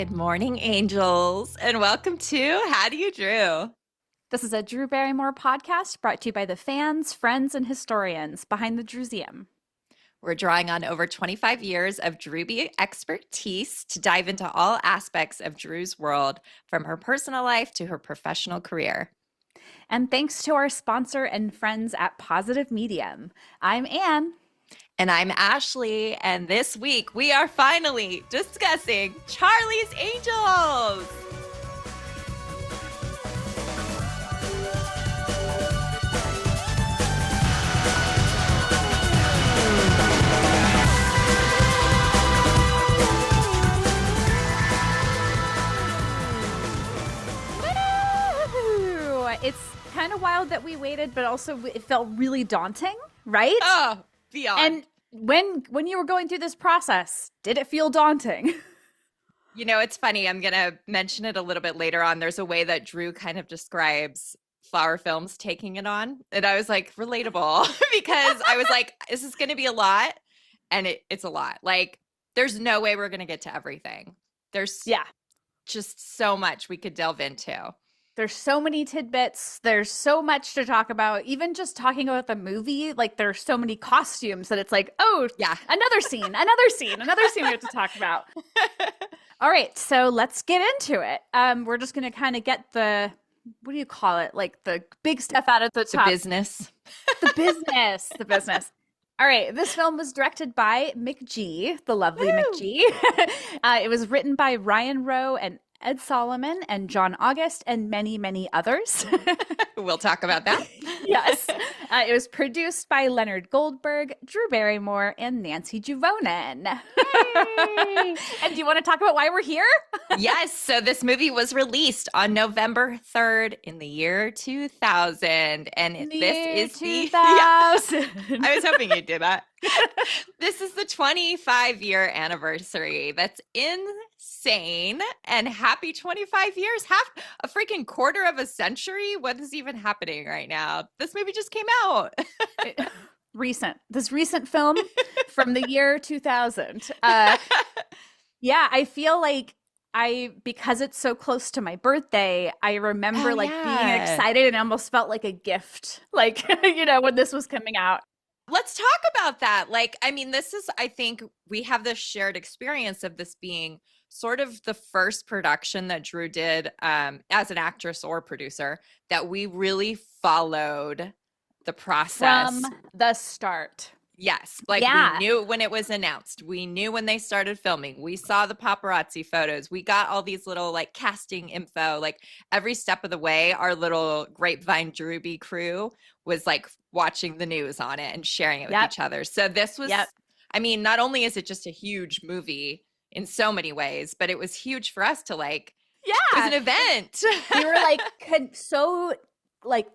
Good morning, angels, and welcome to How Do You Drew? This is a Drew Barrymore podcast brought to you by the fans, friends, and historians behind the Drewseum. We're drawing on over 25 years of Drewby expertise to dive into all aspects of Drew's world, from her personal life to her professional career. And thanks to our sponsor and friends at Positive Medium. I'm Anne. And I'm Ashley, and this week we are finally discussing Charlie's Angels. It's kind of wild that we waited, but also it felt really daunting, right? Oh, beyond. And when you were going through this process, did it feel daunting? You know, it's funny. I'm going to mention it a little bit later on. There's a way that Drew kind of describes Flower Films taking it on. And I was like, relatable, because I was like, this is going to be a lot. And it's a lot. Like, there's no way we're going to get to everything. There's just so much we could delve into. There's so many tidbits. There's so much to talk about. Even just talking about the movie, like there's so many costumes that it's like, oh, yeah, another scene we have to talk about. All right, so let's get into it. We're just going to kind of get what do you call it? Like the big stuff out of the top. The business. The business. All right, this film was directed by McG, the lovely McG. It was written by Ryan Rowe and Ed Solomon and John August and many, many others. We'll talk about that. Yes. It was produced by Leonard Goldberg, Drew Barrymore, and Nancy Juvonen. And do you want to talk about why we're here? Yes. So this movie was released on November 3rd in the year 2000. And this is 2000. I was hoping you'd do that. This is the 25-year anniversary. That's insane. And happy 25 years, half a freaking quarter of a century. What is even happening right now? This movie just came out. This recent film from the year 2000. Yeah, I feel like because it's so close to my birthday, I remember being excited and almost felt like a gift, like, when this was coming out. Let's talk about that. Like, I mean, I think we have this shared experience of this being sort of the first production that Drew did as an actress or producer that we really followed the process. From the start. Yes. Like, we knew when it was announced. We knew when they started filming. We saw the paparazzi photos. We got all these little, like, casting info. Like, every step of the way, our little Grapevine Drewby crew was, like, watching the news on it and sharing it with each other. So this was, I mean, not only is it just a huge movie in so many ways, but it was huge for us to, like, it was an event. We were, like, so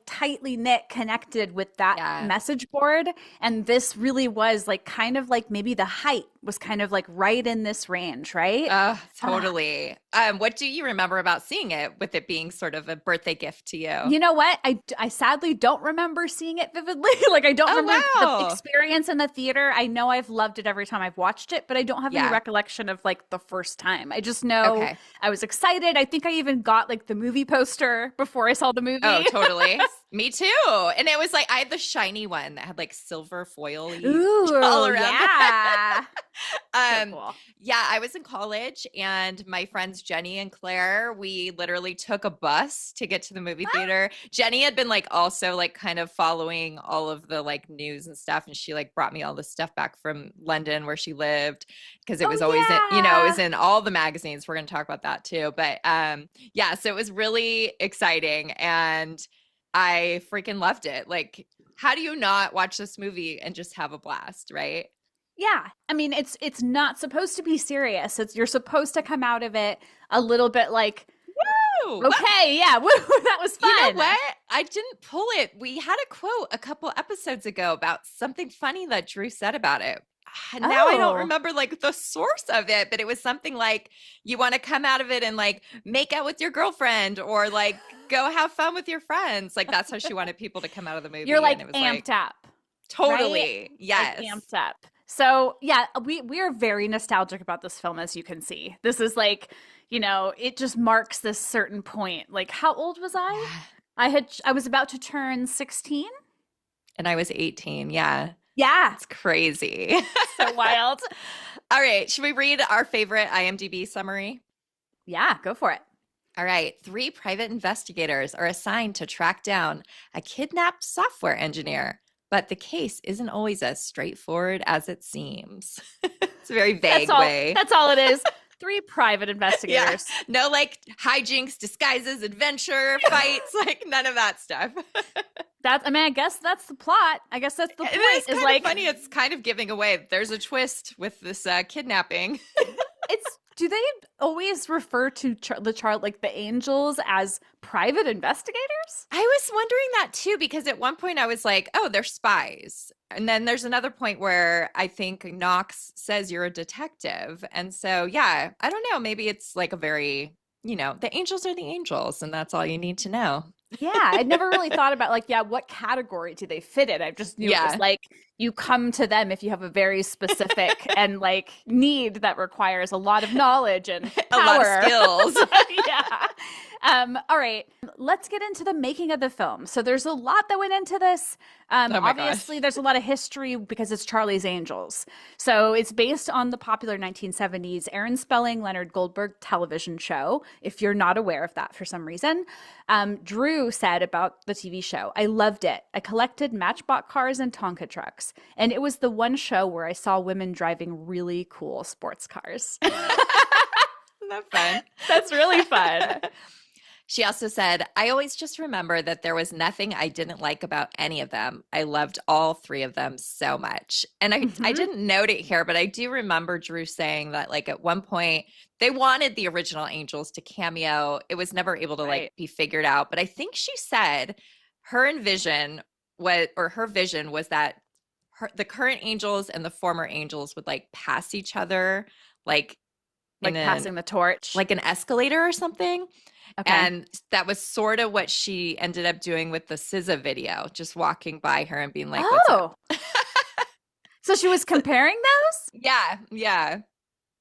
tightly knit connected with that message board, and this really was like kind of like maybe the height was kind of like right in this range, right? Totally. What do you remember about seeing it, with it being sort of a birthday gift to you? You know what? I sadly don't remember seeing it vividly. Like, I don't remember the experience in the theater. I know I've loved it every time I've watched it, but I don't have any recollection of like the first time. I just know I was excited. I think I even got like the movie poster before I saw the movie. Oh, totally. Me too. And it was like, I had the shiny one that had like silver foil all around. Yeah. So cool. Yeah, I was in college, and my friends Jenny and Claire, we literally took a bus to get to the movie theater. Jenny had been like also like kind of following all of the like news and stuff, and she like brought me all the stuff back from London where she lived, because it was always in, it was in all the magazines. We're going to talk about that too. But so it was really exciting, and I freaking loved it. Like, how do you not watch this movie and just have a blast, right? Yeah. I mean, it's not supposed to be serious. You're supposed to come out of it a little bit like, woo! Okay, yeah, woo, that was fun. You know what? I didn't pull it. We had a quote a couple episodes ago about something funny that Drew said about it. Now I don't remember like the source of it, but it was something like, you want to come out of it and like make out with your girlfriend, or like go have fun with your friends. Like, that's how she wanted people to come out of the movie. You're like and it was amped up. Totally. Right? Yes. Like amped up. So yeah, we are very nostalgic about this film, as you can see. This is like, it just marks this certain point. Like, how old was I? Yeah. I was about to turn 16. And I was 18. Yeah. Yeah. It's crazy. So wild. All right. Should we read our favorite IMDb summary? Yeah, go for it. All right. 3 private investigators are assigned to track down a kidnapped software engineer, but the case isn't always as straightforward as it seems. It's a very vague way. That's all it is. 3 private investigators. Yeah. No like hijinks, disguises, adventure, fights, like none of that stuff. I guess that's the plot. I guess that's the point. It is kind of funny. It's kind of giving away. There's a twist with this kidnapping. Do they always refer to the angels as private investigators? I was wondering that too, because at one point I was like, oh, they're spies. And then there's another point where I think Knox says you're a detective. And so, yeah, I don't know. Maybe it's like a very, the angels are the angels, and that's all you need to know. Yeah, I'd never really thought about what category do they fit in? I just knew it was like you come to them if you have a very specific and need that requires a lot of knowledge and power. A lot of skills. Yeah. All right, let's get into the making of the film. So there's a lot that went into this. Obviously, there's a lot of history because it's Charlie's Angels. So it's based on the popular 1970s Aaron Spelling, Leonard Goldberg television show. If you're not aware of that for some reason, Drew said about the TV show, "I loved it. I collected Matchbox cars and Tonka trucks, and it was the one show where I saw women driving really cool sports cars." Isn't that fun? That's really fun. She also said, "I always just remember that there was nothing I didn't like about any of them. I loved all 3 of them so much." And I didn't note it here, but I do remember Drew saying that at one point they wanted the original Angels to cameo. It was never able to be figured out. But I think she said her vision was that the current Angels and the former Angels would pass each other, passing the torch, like an escalator or something. Okay. And that was sort of what she ended up doing with the SZA video, just walking by her and being like, "What's up?" So she was comparing those? Yeah.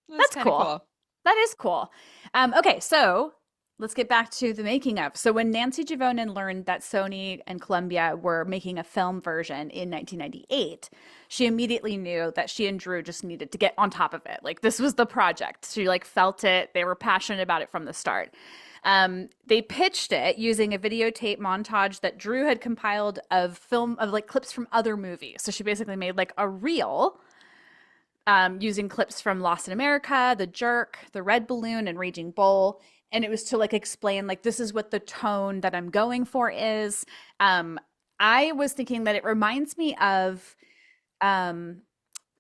That's cool. That is cool. Okay, so let's get back to the making of. So when Nancy Javonen learned that Sony and Columbia were making a film version in 1998, she immediately knew that she and Drew just needed to get on top of it. This was the project. She felt it. They were passionate about it from the start. They pitched it using a videotape montage that Drew had compiled of clips from other movies. So she basically made a reel using clips from Lost in America, The Jerk, The Red Balloon, and Raging Bull. And it was to explain this is what the tone that I'm going for is. I was thinking that it reminds me of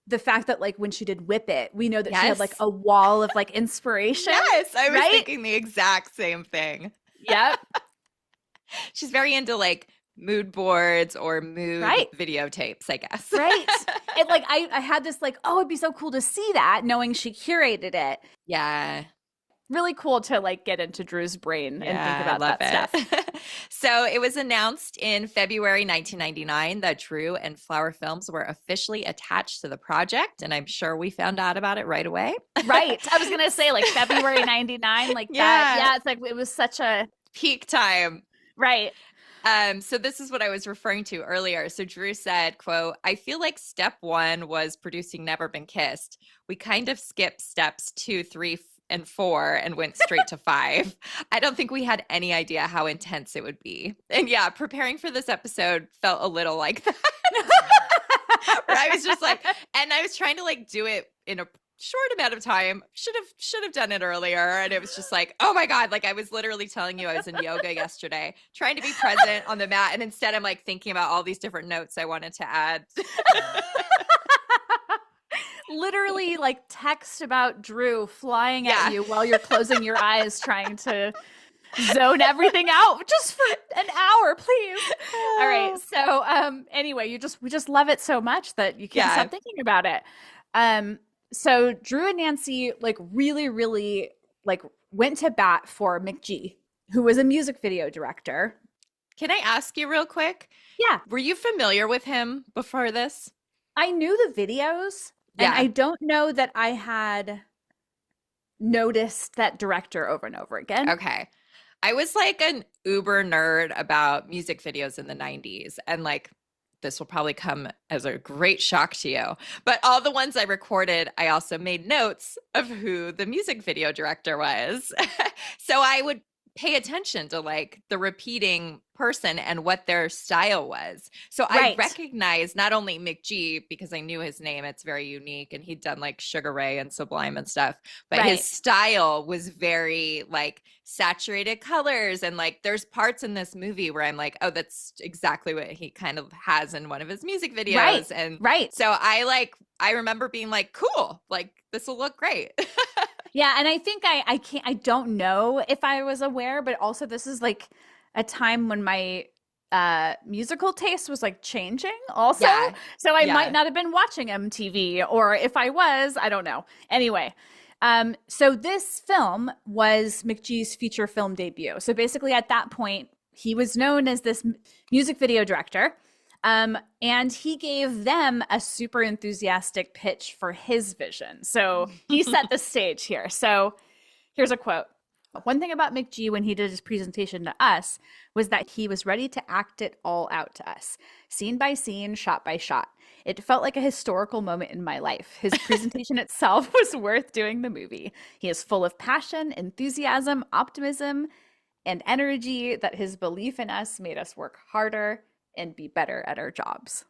the fact that when she did Whip It, we know that she had a wall of inspiration. Yes, I was thinking the exact same thing. Yep. She's very into mood boards or mood videotapes, I guess. Right. And I had this oh, it'd be so cool to see that, knowing she curated it. Yeah. Really cool to get into Drew's brain and think about that stuff. So it was announced in February 1999 that Drew and Flower Films were officially attached to the project, and I'm sure we found out about it right away. Right. I was gonna say February 99, that. Yeah, it's it was such a peak time. Right. So this is what I was referring to earlier. So Drew said, quote, "I feel like step 1 was producing Never Been Kissed. We kind of skipped steps 2, 3, and 4 and went straight to 5. I don't think we had any idea how intense it would be." And yeah, preparing for this episode felt a little like that. Where I was just and I was trying to do it in a short amount of time. Should have done it earlier. And it was just oh my God, I was literally telling you I was in yoga yesterday, trying to be present on the mat. And instead I'm thinking about all these different notes I wanted to add. Literally text about Drew flying at you while you're closing your eyes, trying to zone everything out just for an hour, please. All right. So anyway, we just love it so much that you can't stop thinking about it. So Drew and Nancy really, really went to bat for McG, who was a music video director. Can I ask you real quick? Yeah. Were you familiar with him before this? I knew the videos. And I don't know that I had noticed that director over and over again? Okay. I was like an uber nerd about music videos in the 90s. And like, this will probably come as a great shock to you. But all the ones I recorded, I also made notes of who the music video director was. So I would pay attention to like the repeating person and what their style was. So I recognized not only McG because I knew his name, it's very unique, and he'd done like Sugar Ray and Sublime and stuff, but his style was very like saturated colors, and like there's parts in this movie where I'm like, oh, that's exactly what he kind of has in one of his music videos. And so I remember being like, cool, like this will look great. Yeah, and I think I don't know if I was aware, but also this is like a time when my musical taste was like changing also. So I might not have been watching MTV, or if I was, I don't know. Anyway, so this film was McG's feature film debut. So basically at that point, he was known as this music video director. And he gave them a super enthusiastic pitch for his vision. So he set the stage here. So here's a quote. One thing about McG when he did his presentation to us was that he was ready to act it all out to us, scene by scene, shot by shot. It felt like a historical moment in my life. His presentation itself was worth doing the movie. He is full of passion, enthusiasm, optimism, and energy that his belief in us made us work harder and be better at our jobs.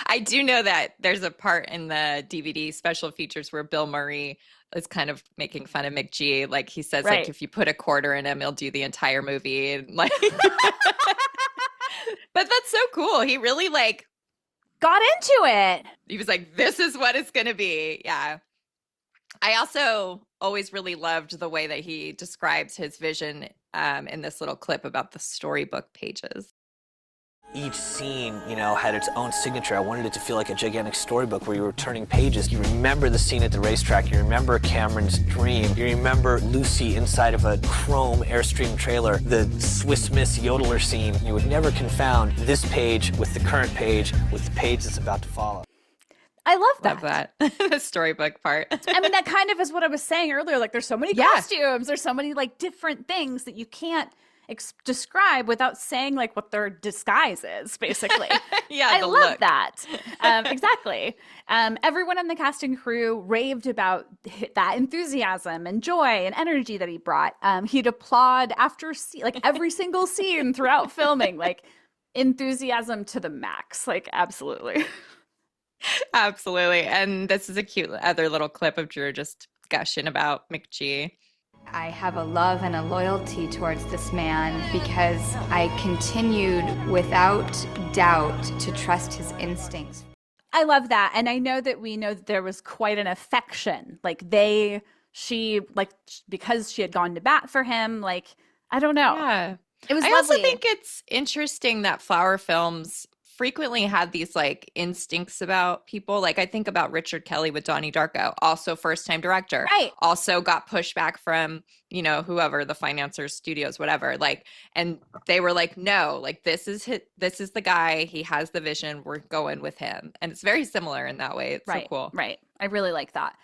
I do know that there's a part in the DVD special features where Bill Murray is kind of making fun of McG. Like he says, like, if you put a quarter in him, he'll do the entire movie. And like, but that's so cool. He really like got into it. He was like, this is what it's going to be. Yeah. I also always really loved the way that he describes his vision in this little clip about the storybook pages. Each scene, you know, had its own signature. I wanted it to feel like a gigantic storybook where you were turning pages. You remember the scene at the racetrack. You remember Cameron's dream. You remember Lucy inside of a chrome Airstream trailer. The Swiss Miss Yodeler scene. You would never confound this page with the current page with the page that's about to follow. I love that. Love that. The storybook part. I mean, that kind of is what I was saying earlier. Like, there's so many costumes. There's so many, like, different things that you can't describe without saying like what their disguise is, basically. I love look. That. Exactly. Everyone in the cast and crew raved about that enthusiasm and joy and energy that he brought. He'd applaud after like every single scene throughout filming, like enthusiasm to the max. Like, absolutely. Absolutely. And this is a cute other little clip of Drew just gushing about McG. I have a love and a loyalty towards this man because I continued without doubt to trust his instincts. I love that. And I know that we know that there was quite an affection. Like she, because she had gone to bat for him, like, I don't know. Yeah. It was I lovely. also think it's interesting that Flower Films frequently had these like instincts about people. Like I think about Richard Kelly with Donnie Darko, also first-time director, also got pushback from, you know, whoever, the financiers, studios, whatever. Like, and they were like, no, like this is the guy. He has the vision. We're going with him. And it's very similar in that way. It's so cool. Right. I really like that.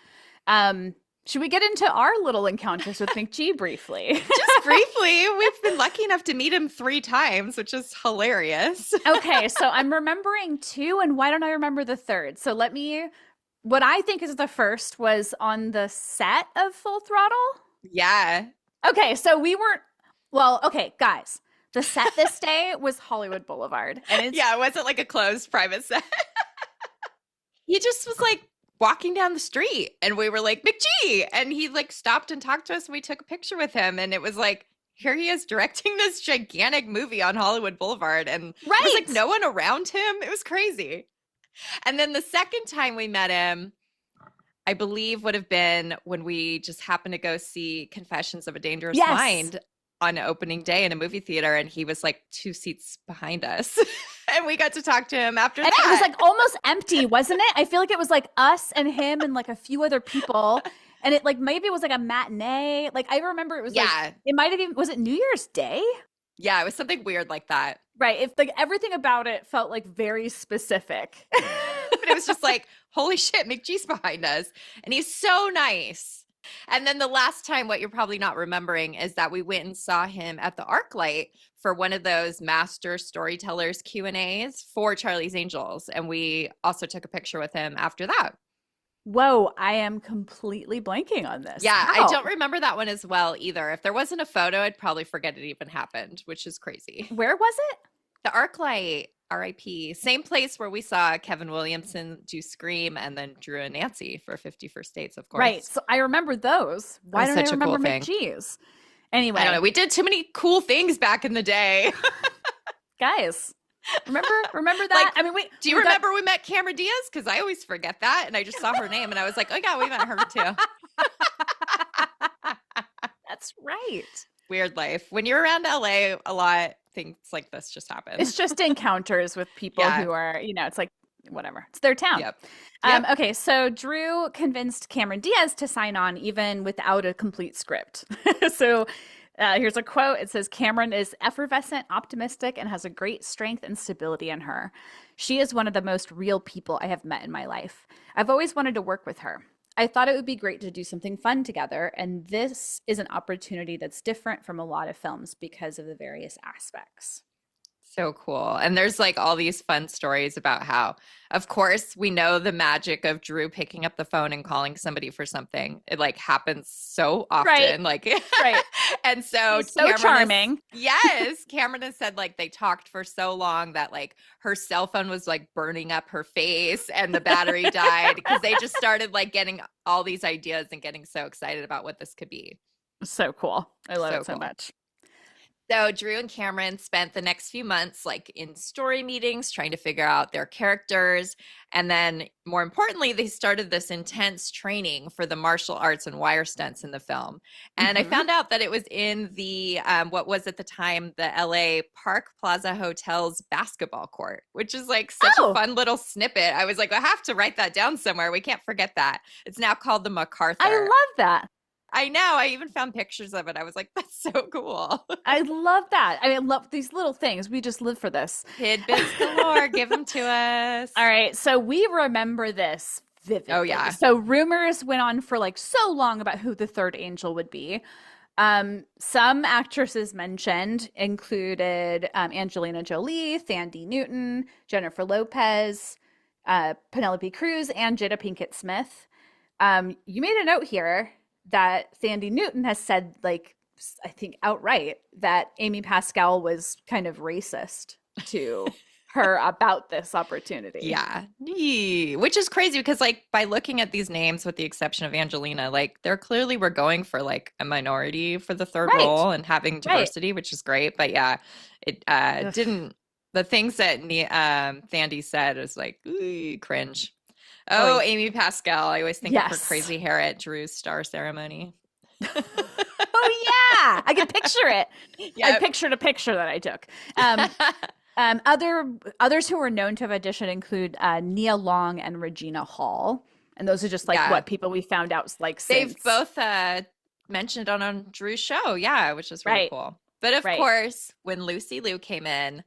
Should we get into our little encounters with McG briefly? Just briefly. We've been lucky enough to meet him 3 times, which is hilarious. Okay, so I'm remembering 2, and why don't I remember the 3rd? So what I think is the first was on the set of Full Throttle. Yeah. Okay, so okay, guys. The set this day was Hollywood Boulevard. And it wasn't like a closed private set. He just was like, walking down the street and we were like, McG, and he like stopped and talked to us and we took a picture with him, and it was like, here he is directing this gigantic movie on Hollywood Boulevard, and there was like no one around him. It was crazy. And then the second time we met him, I believe would have been when we just happened to go see Confessions of a Dangerous Mind on opening day in a movie theater, and he was like 2 seats behind us. And we got to talk to him after that. It was like almost empty, wasn't it? I feel like it was like us and him and like a few other people. And it like maybe it was like a matinee. Like I remember it was like, it might have even, was it New Year's Day? Yeah, it was something weird like that. Right. If like everything about it felt like very specific. But it was just like, holy shit, McG's behind us. And he's so nice. And then the last time, what you're probably not remembering is that we went and saw him at the ArcLight for one of those master storytellers Q&As for Charlie's Angels. And we also took a picture with him after that. Whoa, I am completely blanking on this. Yeah, How? I don't remember that one as well either. If there wasn't a photo, I'd probably forget it even happened, which is crazy. Where was it? The ArcLight, RIP. Same place where we saw Kevin Williamson do Scream and then Drew and Nancy for 50 First Dates, of course. Right. So I remember those. Why don't I such a cool remember thing. McGee's? Anyway. I don't know. We did too many cool things back in the day. Guys, remember that? Like, do you remember we met Cameron Diaz? Because I always forget that. And I just saw her name and I was like, oh yeah, we met her too. That's right. Weird life. When you're around LA a lot, things like this just happen. It's just encounters with people who are, it's like, whatever. It's their town. Yep. Okay, so Drew convinced Cameron Diaz to sign on even without a complete script. So here's a quote. It says, Cameron is effervescent, optimistic, and has a great strength and stability in her. She is one of the most real people I have met in my life. I've always wanted to work with her. I thought it would be great to do something fun together, and this is an opportunity that's different from a lot of films because of the various aspects. So cool. And there's like all these fun stories about how, of course, we know the magic of Drew picking up the phone and calling somebody for something. It like happens so often. Right. Like, right. And so, he's so charming. Yes. Cameron has said like they talked for so long that like her cell phone was like burning up her face and the battery died because they just started like getting all these ideas and getting so excited about what this could be. So cool. I love it so cool. much. So Drew and Cameron spent the next few months like in story meetings trying to figure out their characters. And then more importantly, they started this intense training for the martial arts and wire stunts in the film. And I found out that it was in the, what was at the time, the LA Park Plaza Hotel's basketball court, which is like such a fun little snippet. I was like, I have to write that down somewhere. We can't forget that. It's now called the MacArthur. I love that. I know. I even found pictures of it. I was like, that's so cool. I love that. I love these little things. We just live for this. Tidbits galore. Give them to us. All right. So we remember this vividly. Oh, yeah. So rumors went on for like so long about who the third angel would be. Some actresses mentioned included Angelina Jolie, Thandie Newton, Jennifer Lopez, Penelope Cruz, and Jada Pinkett Smith. You made a note here that Thandie Newton has said, like, I think outright, that Amy Pascal was kind of racist to her about this opportunity. Yeah. Which is crazy because, like, by looking at these names, with the exception of Angelina, like, they're clearly we're going for, like, a minority for the third role and having diversity, which is great. But, yeah, it didn't – the things that Thandie said was, like, cringe. Oh, Amy Pascal. I always think of her crazy hair at Drew's star ceremony. Oh, yeah. I can picture it. I pictured a picture that I took. Others who were known to have auditioned include Nia Long and Regina Hall. And those are just like what people we found out like since. They've both mentioned on Drew's show. Yeah, which is really cool. But of course, when Lucy Liu came in,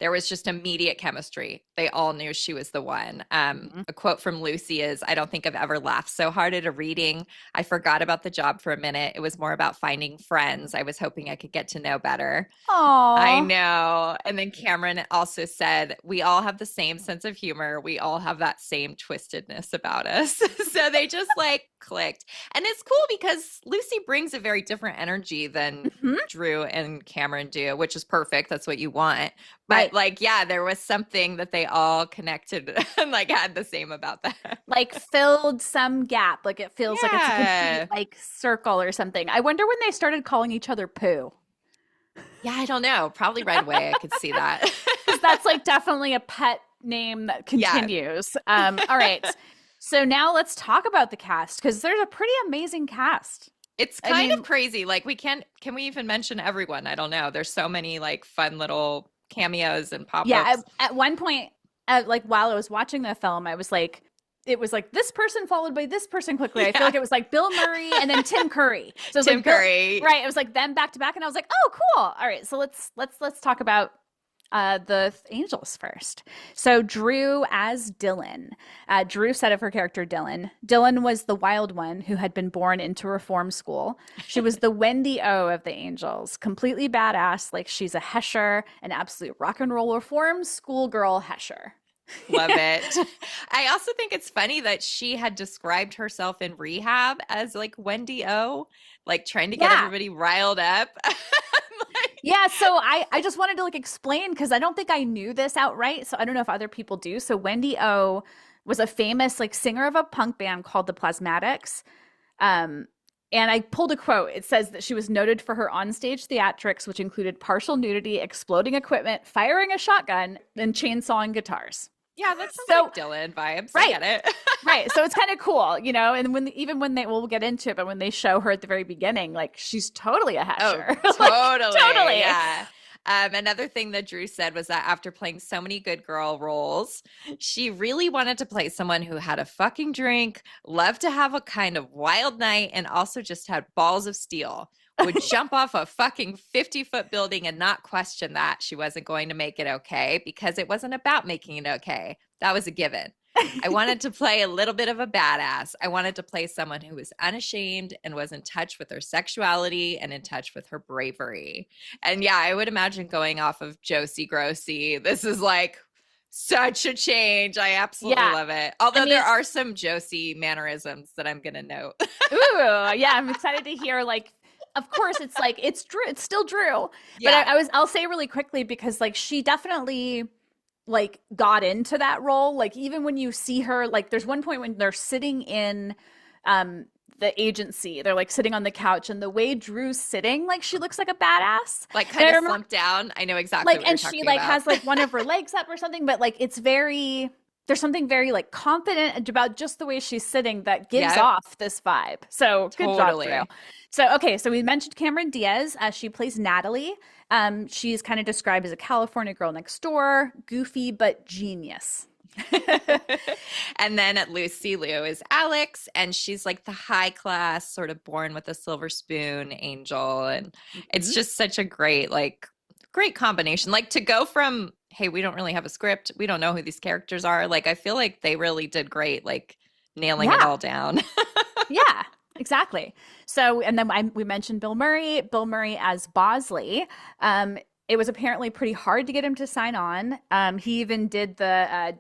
there was just immediate chemistry. They all knew she was the one. A quote from Lucy is, I don't think I've ever laughed so hard at a reading. I forgot about the job for a minute. It was more about finding friends. I was hoping I could get to know better. Aww. I know. And then Cameron also said, we all have the same sense of humor. We all have that same twistedness about us. So they just like clicked. And it's cool because Lucy brings a very different energy than Drew and Cameron do, which is perfect. That's what you want. But like, yeah, there was something that they all connected and like had the same about that. Like filled some gap. Like it feels like it's a complete like circle or something. I wonder when they started calling each other Pooh. Yeah, I don't know. Probably right away I could see that. Because that's like definitely a pet name that continues. All right. So now let's talk about the cast because there's a pretty amazing cast. It's kind of crazy. Like can we even mention everyone? I don't know. There's so many like fun little cameos and pop-ups. Yeah, at one point, like while I was watching the film, I was like, it was like this person followed by this person quickly. I feel like it was like Bill Murray and then Tim Curry. So it was Tim like Curry, right? It was like them back to back, and I was like, oh, cool. All right, so let's talk about the angels first. So Drew as Dylan. Drew said of her character Dylan. Dylan was the wild one who had been born into reform school. She was the Wendy O of the angels, completely badass, like she's a Hesher, an absolute rock and roll reform schoolgirl Hesher. Love it. I also think it's funny that she had described herself in rehab as like Wendy O, like trying to get everybody riled up. Yeah, so I just wanted to like explain because I don't think I knew this outright. So I don't know if other people do. So Wendy O was a famous like singer of a punk band called the Plasmatics. And I pulled a quote. It says that she was noted for her onstage theatrics, which included partial nudity, exploding equipment, firing a shotgun, and chainsawing guitars. Yeah, that's so like Dylan vibes. Right. I get it. Right. So it's kind of cool, you know, and even when we'll get into it, but when they show her at the very beginning, like she's totally a Hesher. Oh, totally. Like, totally. Yeah. Another thing that Drew said was that after playing so many good girl roles, she really wanted to play someone who had a fucking drink, loved to have a kind of wild night, and also just had balls of steel. Would jump off a fucking 50-foot building and not question that she wasn't going to make it okay because it wasn't about making it okay. That was a given. I wanted to play a little bit of a badass. I wanted to play someone who was unashamed and was in touch with her sexuality and in touch with her bravery. And yeah, I would imagine going off of Josie Grossi. This is like such a change. I absolutely love it. Although there are some Josie mannerisms that I'm going to note. Ooh, yeah. I'm excited to hear like, of course, it's like it's Drew. It's still Drew. Yeah. But I'll say really quickly because like she definitely like got into that role. Like even when you see her, like there's one point when they're sitting in the agency, they're like sitting on the couch, and the way Drew's sitting, like she looks like a badass, like kind of slumped down. I know exactly. Like, and she like has like one of her legs up or something, but like it's very. There's something very like confident about just the way she's sitting that gives off this vibe. So good job, Drew. So, okay. So we mentioned Cameron Diaz. She plays Natalie. She's kind of described as a California girl next door, goofy, but genius. And then Lucy Liu is Alex, and she's like the high class, sort of born with a silver spoon angel. And it's just such a great combination. Like to go from, hey, we don't really have a script, we don't know who these characters are. Like I feel like they really did great, like nailing it all down. Yeah, exactly. So, and then we mentioned Bill Murray as Bosley. It was apparently pretty hard to get him to sign on. He even did the, I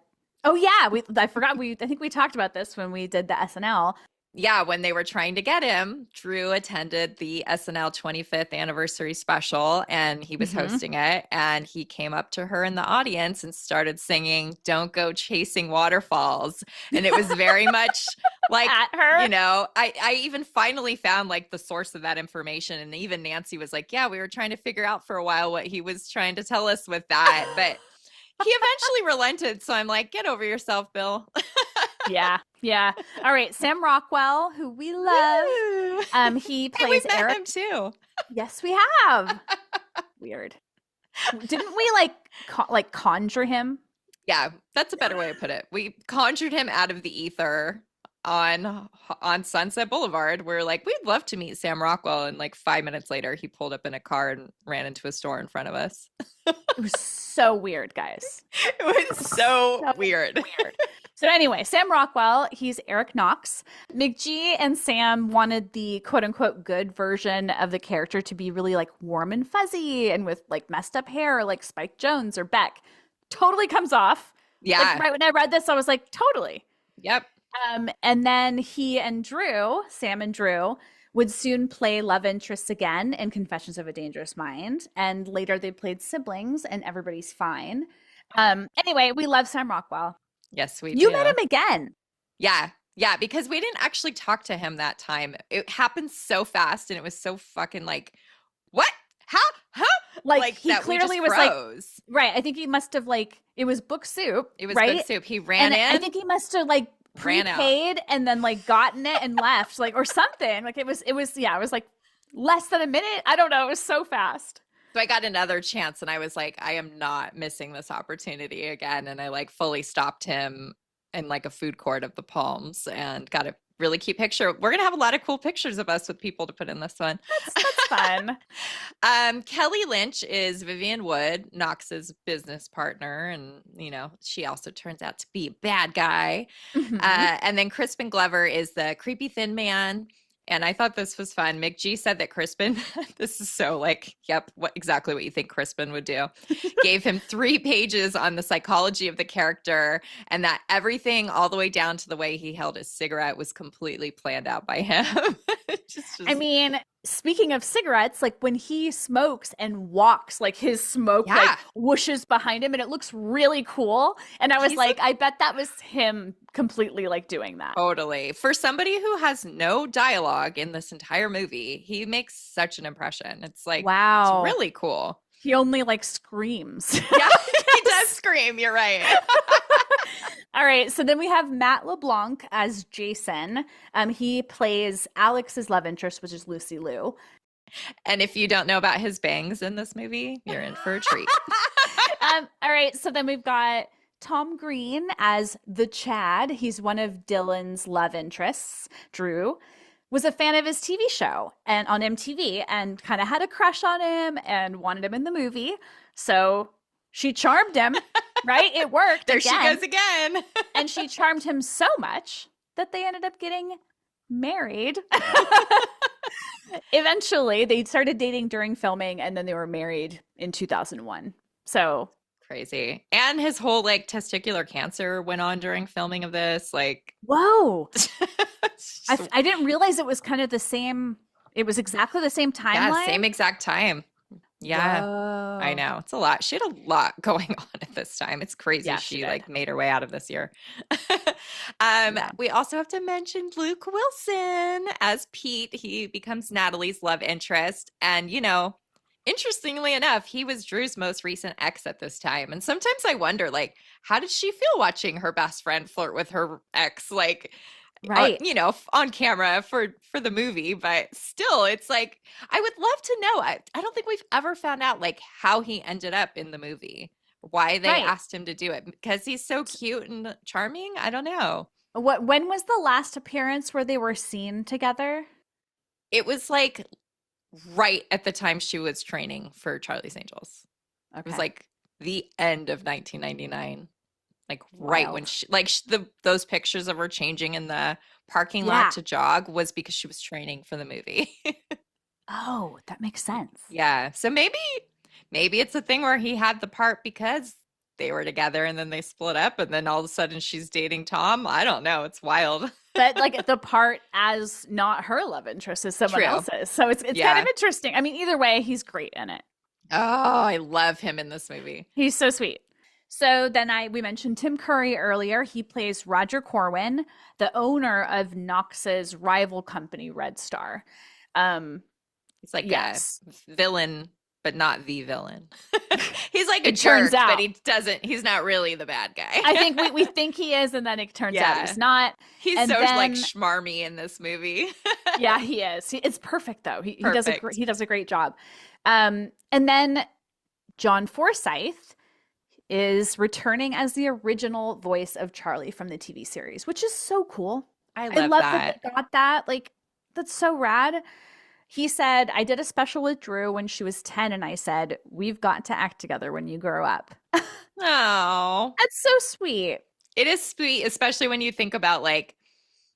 think we talked about this when we did the SNL. Yeah, when they were trying to get him, Drew attended the SNL 25th anniversary special, and he was hosting it, and he came up to her in the audience and started singing "Don't Go Chasing Waterfalls," and it was very much like, at her. You know, I even finally found like the source of that information, and even Nancy was like, yeah, we were trying to figure out for a while what he was trying to tell us with that, but he eventually relented, so I'm like, get over yourself, Bill. Yeah. All right. Sam Rockwell, who we love. He plays Eric. Eric Him too. Yes, we have. Weird. Didn't we like conjure him? Yeah, that's a better way to put it. We conjured him out of the ether on Sunset Boulevard. We're like, we'd love to meet Sam Rockwell, and like 5 minutes later, he pulled up in a car and ran into a store in front of us. It was so weird, guys. It was so weird. So anyway, Sam Rockwell, he's Eric Knox. McG and Sam wanted the quote-unquote good version of the character to be really like warm and fuzzy and with like messed up hair like Spike Jonze or Beck. Totally comes off. Yeah. Like, right when I read this, I was like, totally. Yep. And then he and Drew, Sam and Drew, would soon play love interests again in Confessions of a Dangerous Mind. And later they played siblings and Everybody's Fine. Anyway, we love Sam Rockwell. Yes, we do. You met him again. Yeah, because we didn't actually talk to him that time. It happened so fast, and it was so fucking like, what? How? Huh? Like he clearly was froze. Like, right. I think he must have like, it was book soup. It was right? book soup. He ran in. I think he must have like prepaid and then like gotten it and left, like, or something. Like it was like less than a minute. I don't know. It was so fast. So I got another chance, and I was like, I am not missing this opportunity again. And I like fully stopped him in like a food court of the Palms and got a really cute picture. We're going to have a lot of cool pictures of us with people to put in this one. That's fun. Kelly Lynch is Vivian Wood, Knox's business partner. And, she also turns out to be a bad guy. Mhm. And then Crispin Glover is the creepy thin man. And I thought this was fun. McG said that Crispin, this is so exactly what you think Crispin would do, gave him 3 pages on the psychology of the character, and that everything all the way down to the way he held his cigarette was completely planned out by him. I mean, speaking of cigarettes, like when he smokes and walks, like his smoke like whooshes behind him and it looks really cool. And I was I bet that was him completely like doing that. Totally. For somebody who has no dialogue in this entire movie, he makes such an impression. It's like, wow, it's really cool. He only like screams. Yeah, he does scream. You're right. All right, so then we have Matt LeBlanc as Jason. He plays Alex's love interest, which is Lucy Liu. And if you don't know about his bangs in this movie, you're in for a treat. All right, so then we've got Tom Green as the Chad. He's one of Dylan's love interests. Drew was a fan of his TV show and on MTV and kind of had a crush on him and wanted him in the movie. So she charmed him, right? It worked. There she goes again. And she charmed him so much that they ended up getting married. Eventually, they started dating during filming and then they were married in 2001. So crazy. And his whole like testicular cancer went on during filming of this. Like, whoa. I didn't realize it was kind of the same. It was exactly the same timeline. Yeah, same exact time. Yeah, whoa. I know. It's a lot. She had a lot going on at this time. It's crazy. Yeah, she like made her way out of this year. We also have to mention Luke Wilson as Pete. He becomes Natalie's love interest. And, interestingly enough, he was Drew's most recent ex at this time. And sometimes I wonder, like, how did she feel watching her best friend flirt with her ex? Like, right, on camera for the movie, but still, it's like, I would love to know. I don't think we've ever found out like how he ended up in the movie, why they asked him to do it, because he's so cute and charming. I don't know. When was the last appearance where they were seen together? It was like right at the time she was training for Charlie's Angels. Okay. It was like the end of 1999. Like right when she, those pictures of her changing in the parking lot to jog was because she was training for the movie. Oh, that makes sense. Yeah. So maybe it's a thing where he had the part because they were together and then they split up and then all of a sudden she's dating Tom. I don't know. It's wild. But like the part as not her love interest is someone else's. So it's kind of interesting. I mean, either way, he's great in it. Oh, I love him in this movie. He's so sweet. So then we mentioned Tim Curry earlier. He plays Roger Corwin, the owner of Knox's rival company, Red Star. He's like a villain, but not the villain. He's like a jerk, but he's not really the bad guy. I think we think he is, and then it turns out he's not. He's like schmarmy in this movie. Yeah, he is. It's perfect though. He does a great job. And then John Forsythe is returning as the original voice of Charlie from the TV series, which is so cool. I love that they got that. Like, that's so rad. He said, I did a special with Drew when she was 10, and I said, we've got to act together when you grow up. Oh, that's so sweet. It is sweet, especially when you think about like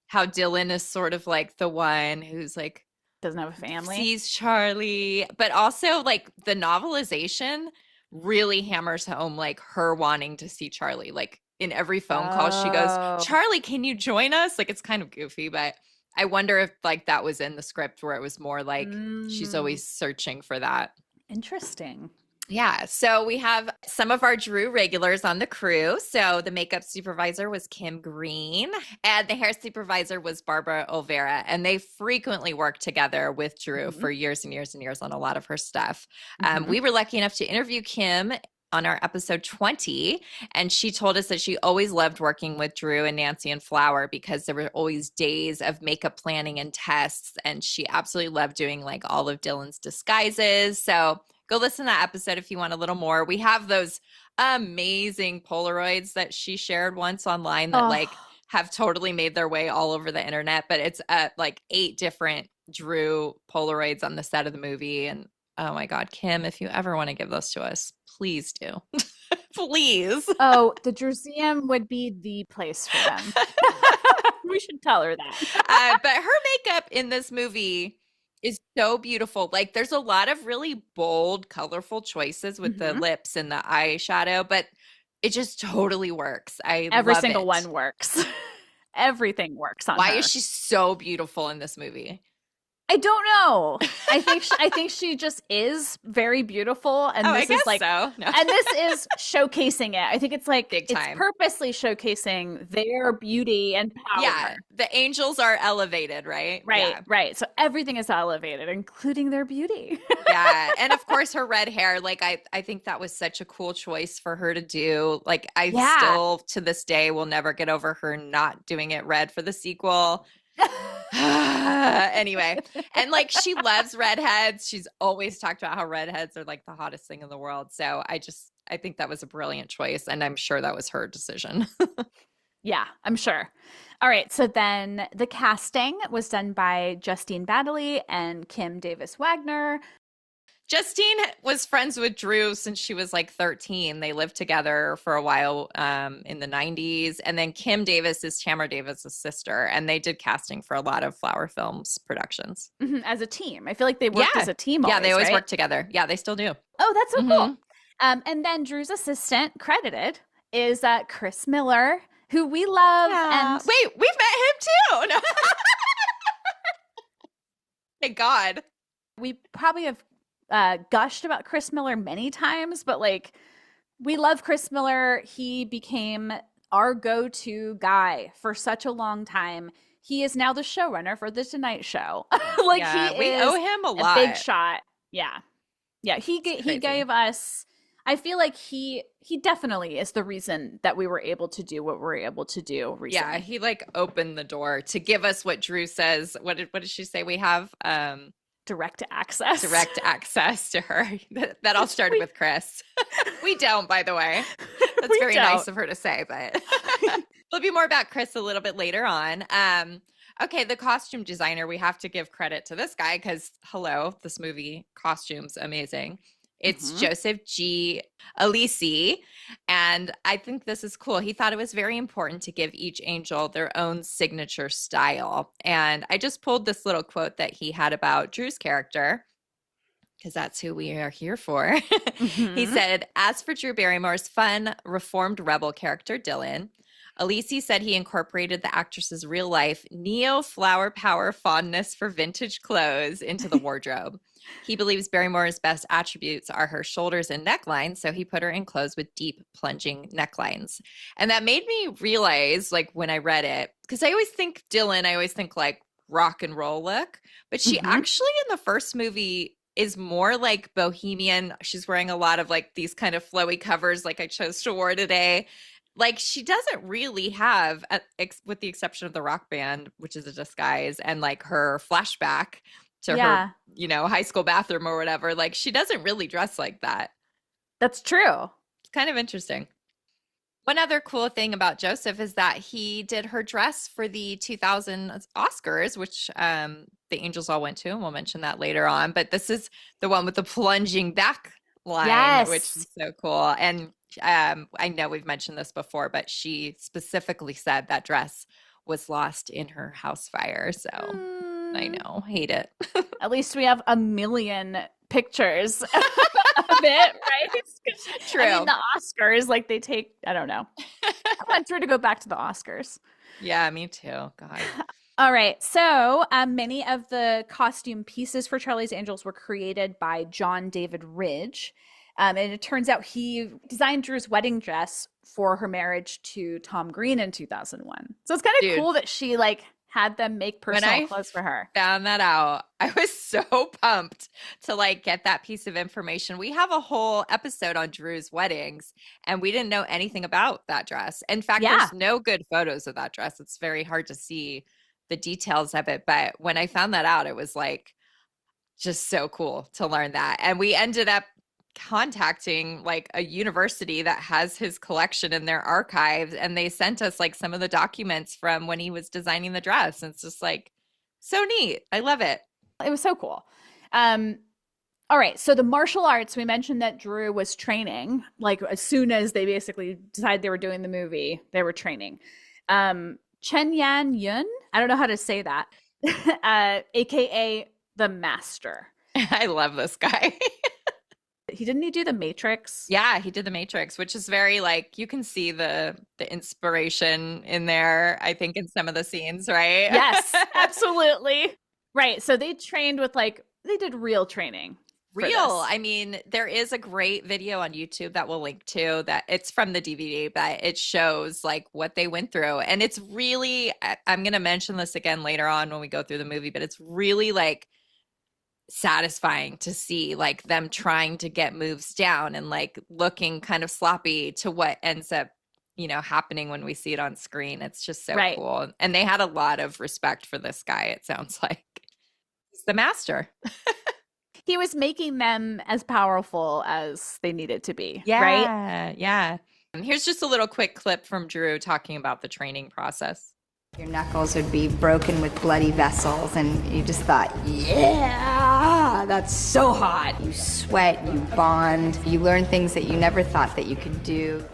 how Dylan is sort of like the one who's like doesn't have a family, sees Charlie, but also like the novelization really hammers home like her wanting to see Charlie. Like in every phone call she goes, Charlie, can you join us? Like, it's kind of goofy, but I wonder if like that was in the script where it was more like she's always searching for that. Interesting. Yeah. So we have some of our Drew regulars on the crew. So the makeup supervisor was Kim Green and the hair supervisor was Barbara Olvera. And they frequently worked together with Drew for years and years and years on a lot of her stuff. We were lucky enough to interview Kim on our episode 20. And she told us that she always loved working with Drew and Nancy and Flower because there were always days of makeup planning and tests. And she absolutely loved doing like all of Dylan's disguises. So go listen to that episode if you want a little more. We have those amazing Polaroids that she shared once online that like have totally made their way all over the internet, but it's like 8 different Drew Polaroids on the set of the movie. And oh my God, Kim, if you ever want to give those to us, please do. Please. Oh, the Drewseum would be the place for them. We should tell her that. But her makeup in this movie is so beautiful. Like there's a lot of really bold, colorful choices with the lips and the eyeshadow, but it just totally works. Every single one works. Everything works on her. Why is she so beautiful in this movie? I don't know. I think she just is very beautiful, and this is like, so. No. and this is showcasing it. I think it's like Big time. It's purposely showcasing their beauty and power. Yeah, the angels are elevated, right? Right. So everything is elevated, including their beauty. Yeah, and of course her red hair. Like I think that was such a cool choice for her to do. Like I still to this day will never get over her not doing it red for the sequel. Anyway, and like she loves redheads. She's always talked about how redheads are like the hottest thing in the world. So I think that was a brilliant choice, and I'm sure that was her decision. Yeah, I'm sure. All right, so then the casting was done by Justine Baddeley and Kim Davis Wagner. Justine was friends with Drew since she was like 13. They lived together for a while in the 90s. And then Kim Davis is Tamara Davis's sister, and they did casting for a lot of Flower Films productions. As a team. I feel like they worked as a team always, yeah, they always right? work together. Yeah, they still do. Oh, that's so cool. And then Drew's assistant credited is Chris Miller, who we love. Yeah. And wait, we've met him too. No. Thank God. We probably have gushed about Chris Miller many times, but like we love Chris Miller. He became our go-to guy for such a long time. He is now the showrunner for The Tonight Show. We owe him a lot. Big shot. Yeah. He gave us. I feel like he definitely is the reason that we were able to do what we're able to do recently. Yeah, he like opened the door to give us what Drew says. What did she say we have? Direct access to her. That all started with Chris. We don't, by the way. That's very nice of her to say, but there'll be more about Chris a little bit later on. Okay, the costume designer, we have to give credit to this guy because, hello, this movie, costumes, amazing. It's Joseph G. Alisi, and I think this is cool. He thought it was very important to give each angel their own signature style. And I just pulled this little quote that he had about Drew's character, because that's who we are here for. He said, as for Drew Barrymore's fun, reformed rebel character, Dylan, Alisi said he incorporated the actress's real life neo-flower power fondness for vintage clothes into the wardrobe. He believes Barrymore's best attributes are her shoulders and neckline, so he put her in clothes with deep plunging necklines. And that made me realize, like when I read it, because I always think Dylan, I always think like rock and roll look, but she actually in the first movie is more like bohemian. She's wearing a lot of like these kind of flowy covers like I chose to wear today. Like she doesn't really have, with the exception of the rock band, which is a disguise, and like her flashback to her, high school bathroom or whatever. Like she doesn't really dress like that. That's true. It's kind of interesting. One other cool thing about Joseph is that he did her dress for the 2000 Oscars, which the Angels all went to, and we'll mention that later on. But this is the one with the plunging back line, which is so cool. And I know we've mentioned this before, but she specifically said that dress was lost in her house fire. So I know, hate it. At least we have a million pictures of it, right? True. I mean, the Oscars, like they take, I don't know. I want Drew to go back to the Oscars. Yeah, me too. God. All right. So many of the costume pieces for Charlie's Angels were created by John David Ridge. And it turns out he designed Drew's wedding dress for her marriage to Tom Green in 2001. So it's kind of cool that she like had them make personal clothes for her. Found that out. I was so pumped to like get that piece of information. We have a whole episode on Drew's weddings, and we didn't know anything about that dress. In fact, there's no good photos of that dress. It's very hard to see the details of it. But when I found that out, it was like just so cool to learn that. And we ended up contacting like a university that has his collection in their archives, and they sent us like some of the documents from when he was designing the dress. And it's just like so neat. I love it. It was so cool. All right, so the martial arts, we mentioned that Drew was training, like as soon as they basically decided they were doing the movie, they were training. Chen Yan Yun, I don't know how to say that, aka the Master. I love this guy. Didn't he do The Matrix? Yeah, he did The Matrix, which is very like, you can see the inspiration in there, I think, in some of the scenes, right? Yes, absolutely. Right. So they trained with like, they did real training. Real. I mean, there is a great video on YouTube that we'll link to that it's from the DVD, but it shows like what they went through. And it's really, I'm going to mention this again later on when we go through the movie, but it's really like satisfying to see like them trying to get moves down and like looking kind of sloppy to what ends up, you know, happening when we see it on screen. It's just so cool. And they had a lot of respect for this guy, it sounds like. He's the master. He was making them as powerful as they needed to be. Yeah, right? Yeah. And here's just a little quick clip from Drew talking about the training process. Your knuckles would be broken with bloody vessels, and you just thought, yeah, that's so hot. You sweat, you bond, you learn things that you never thought that you could do.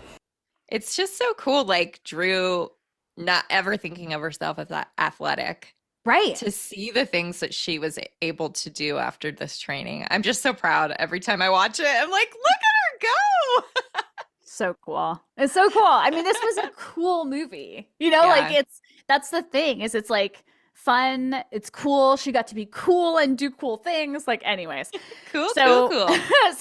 It's just so cool, like Drew not ever thinking of herself as that athletic. Right. To see the things that she was able to do after this training. I'm just so proud every time I watch it. I'm like, look at her go. So cool. It's so cool. I mean, this was a cool movie. You know, like that's the thing is it's like fun. It's cool. She got to be cool and do cool things. Like anyways. Cool. So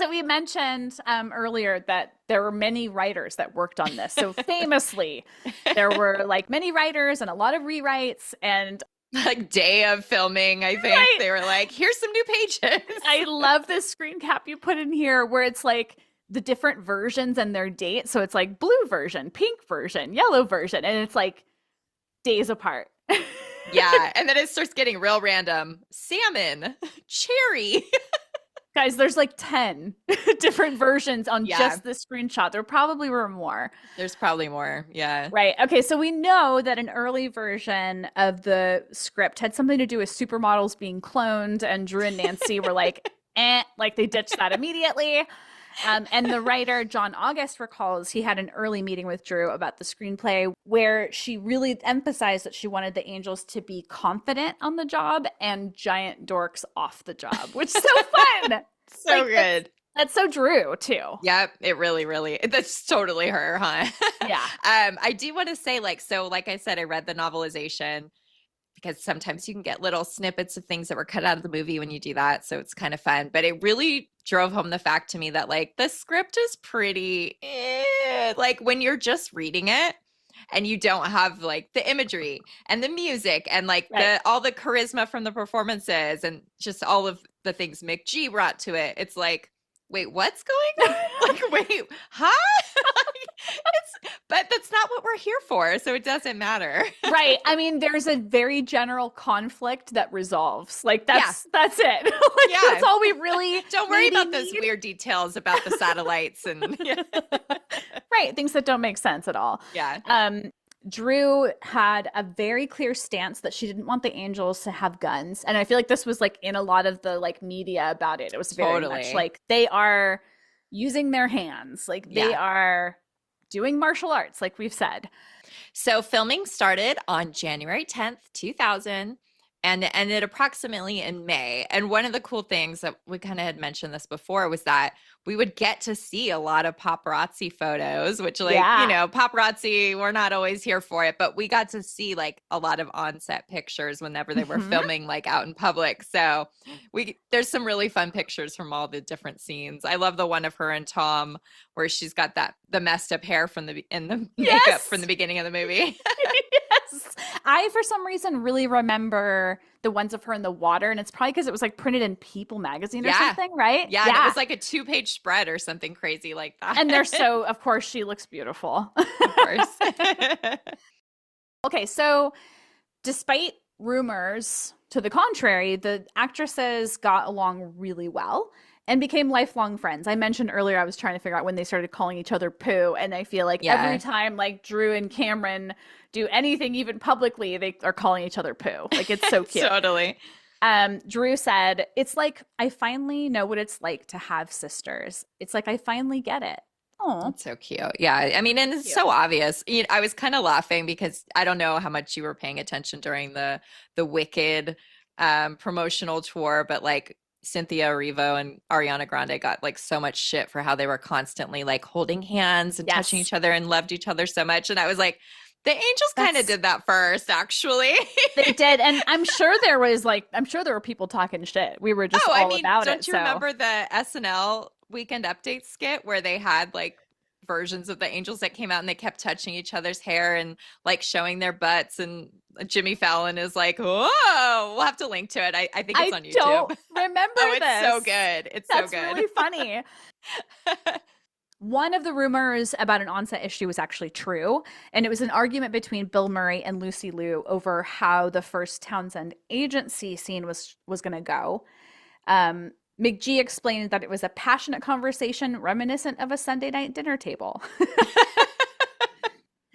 we mentioned earlier that there were many writers that worked on this. So famously, there were like many writers and a lot of rewrites and like day of filming, I think. Right. They were like, here's some new pages. I love this screen cap you put in here where it's like the different versions and their date. So it's like blue version, pink version, yellow version, and it's like days apart. Yeah. And then it starts getting real random. Salmon, cherry. Guys, there's like 10 different versions on just this screenshot. There probably were more. There's probably more. Yeah. Right. Okay. So we know that an early version of the script had something to do with supermodels being cloned, and Drew and Nancy were like, like they ditched that immediately. And the writer, John August, recalls he had an early meeting with Drew about the screenplay where she really emphasized that she wanted the angels to be confident on the job and giant dorks off the job, which is so fun. So like, good. That's so Drew, too. Yep. It really, that's totally her, huh? Yeah. I do want to say, like, so like I said, I read the novelization because sometimes you can get little snippets of things that were cut out of the movie when you do that. So it's kind of fun. But it really drove home the fact to me that like the script is pretty like when you're just reading it and you don't have like the imagery and the music and like all the charisma from the performances and just all of the things Mick G brought to it. It's like, wait, what's going on? Like, wait, huh? But that's not what we're here for, so it doesn't matter. Right. I mean, there's a very general conflict that resolves. Like, that's it. Like, that's all we really don't worry about those weird details about the satellites and right, things that don't make sense at all. Yeah. Drew had a very clear stance that she didn't want the angels to have guns. And I feel like this was like in a lot of the like media about it. It was very much like they are using their hands. Like they are doing martial arts, like we've said. So filming started on January 10th, 2000. And it ended approximately in May. And one of the cool things that we kind of had mentioned this before was that we would get to see a lot of paparazzi photos, which you know, paparazzi, we're not always here for it, but we got to see like a lot of on-set pictures whenever they were filming like out in public. So there's some really fun pictures from all the different scenes. I love the one of her and Tom where she's got the messed up hair from the makeup from the beginning of the movie. Yes. I, for some reason, really remember the ones of her in the water, and it's probably because it was like printed in People magazine or something, right? Yeah. And it was like a 2-page spread or something crazy like that. And of course, she looks beautiful. Of course. Okay, so despite rumors to the contrary, the actresses got along really well. and became lifelong friends. I mentioned earlier I was trying to figure out when they started calling each other Pooh, and I feel like every time like Drew and Cameron do anything even publicly, they are calling each other Pooh. Like, it's so cute. Totally. Drew said, "It's like I finally know what it's like to have sisters. It's like I finally get it." Oh, that's so cute. Yeah, I mean, and it's so obvious. I was kind of laughing because I don't know how much you were paying attention during the Wicked promotional tour, but like Cynthia Erivo and Ariana Grande got like so much shit for how they were constantly like holding hands and touching each other and loved each other so much. And I was like, the Angels kind of did that first, actually. They did. And I'm sure there were people talking shit. We were just about it. Don't you remember the SNL Weekend Update skit where they had like versions of the Angels that came out and they kept touching each other's hair and like showing their butts, and Jimmy Fallon is like, "Whoa!" We'll have to link to it. I think it's on YouTube. I don't remember this. It's so good. That's really funny. One of the rumors about an on-set issue was actually true, and it was an argument between Bill Murray and Lucy Liu over how the first Townsend agency scene was going to go. McG explained that it was a passionate conversation reminiscent of a Sunday night dinner table.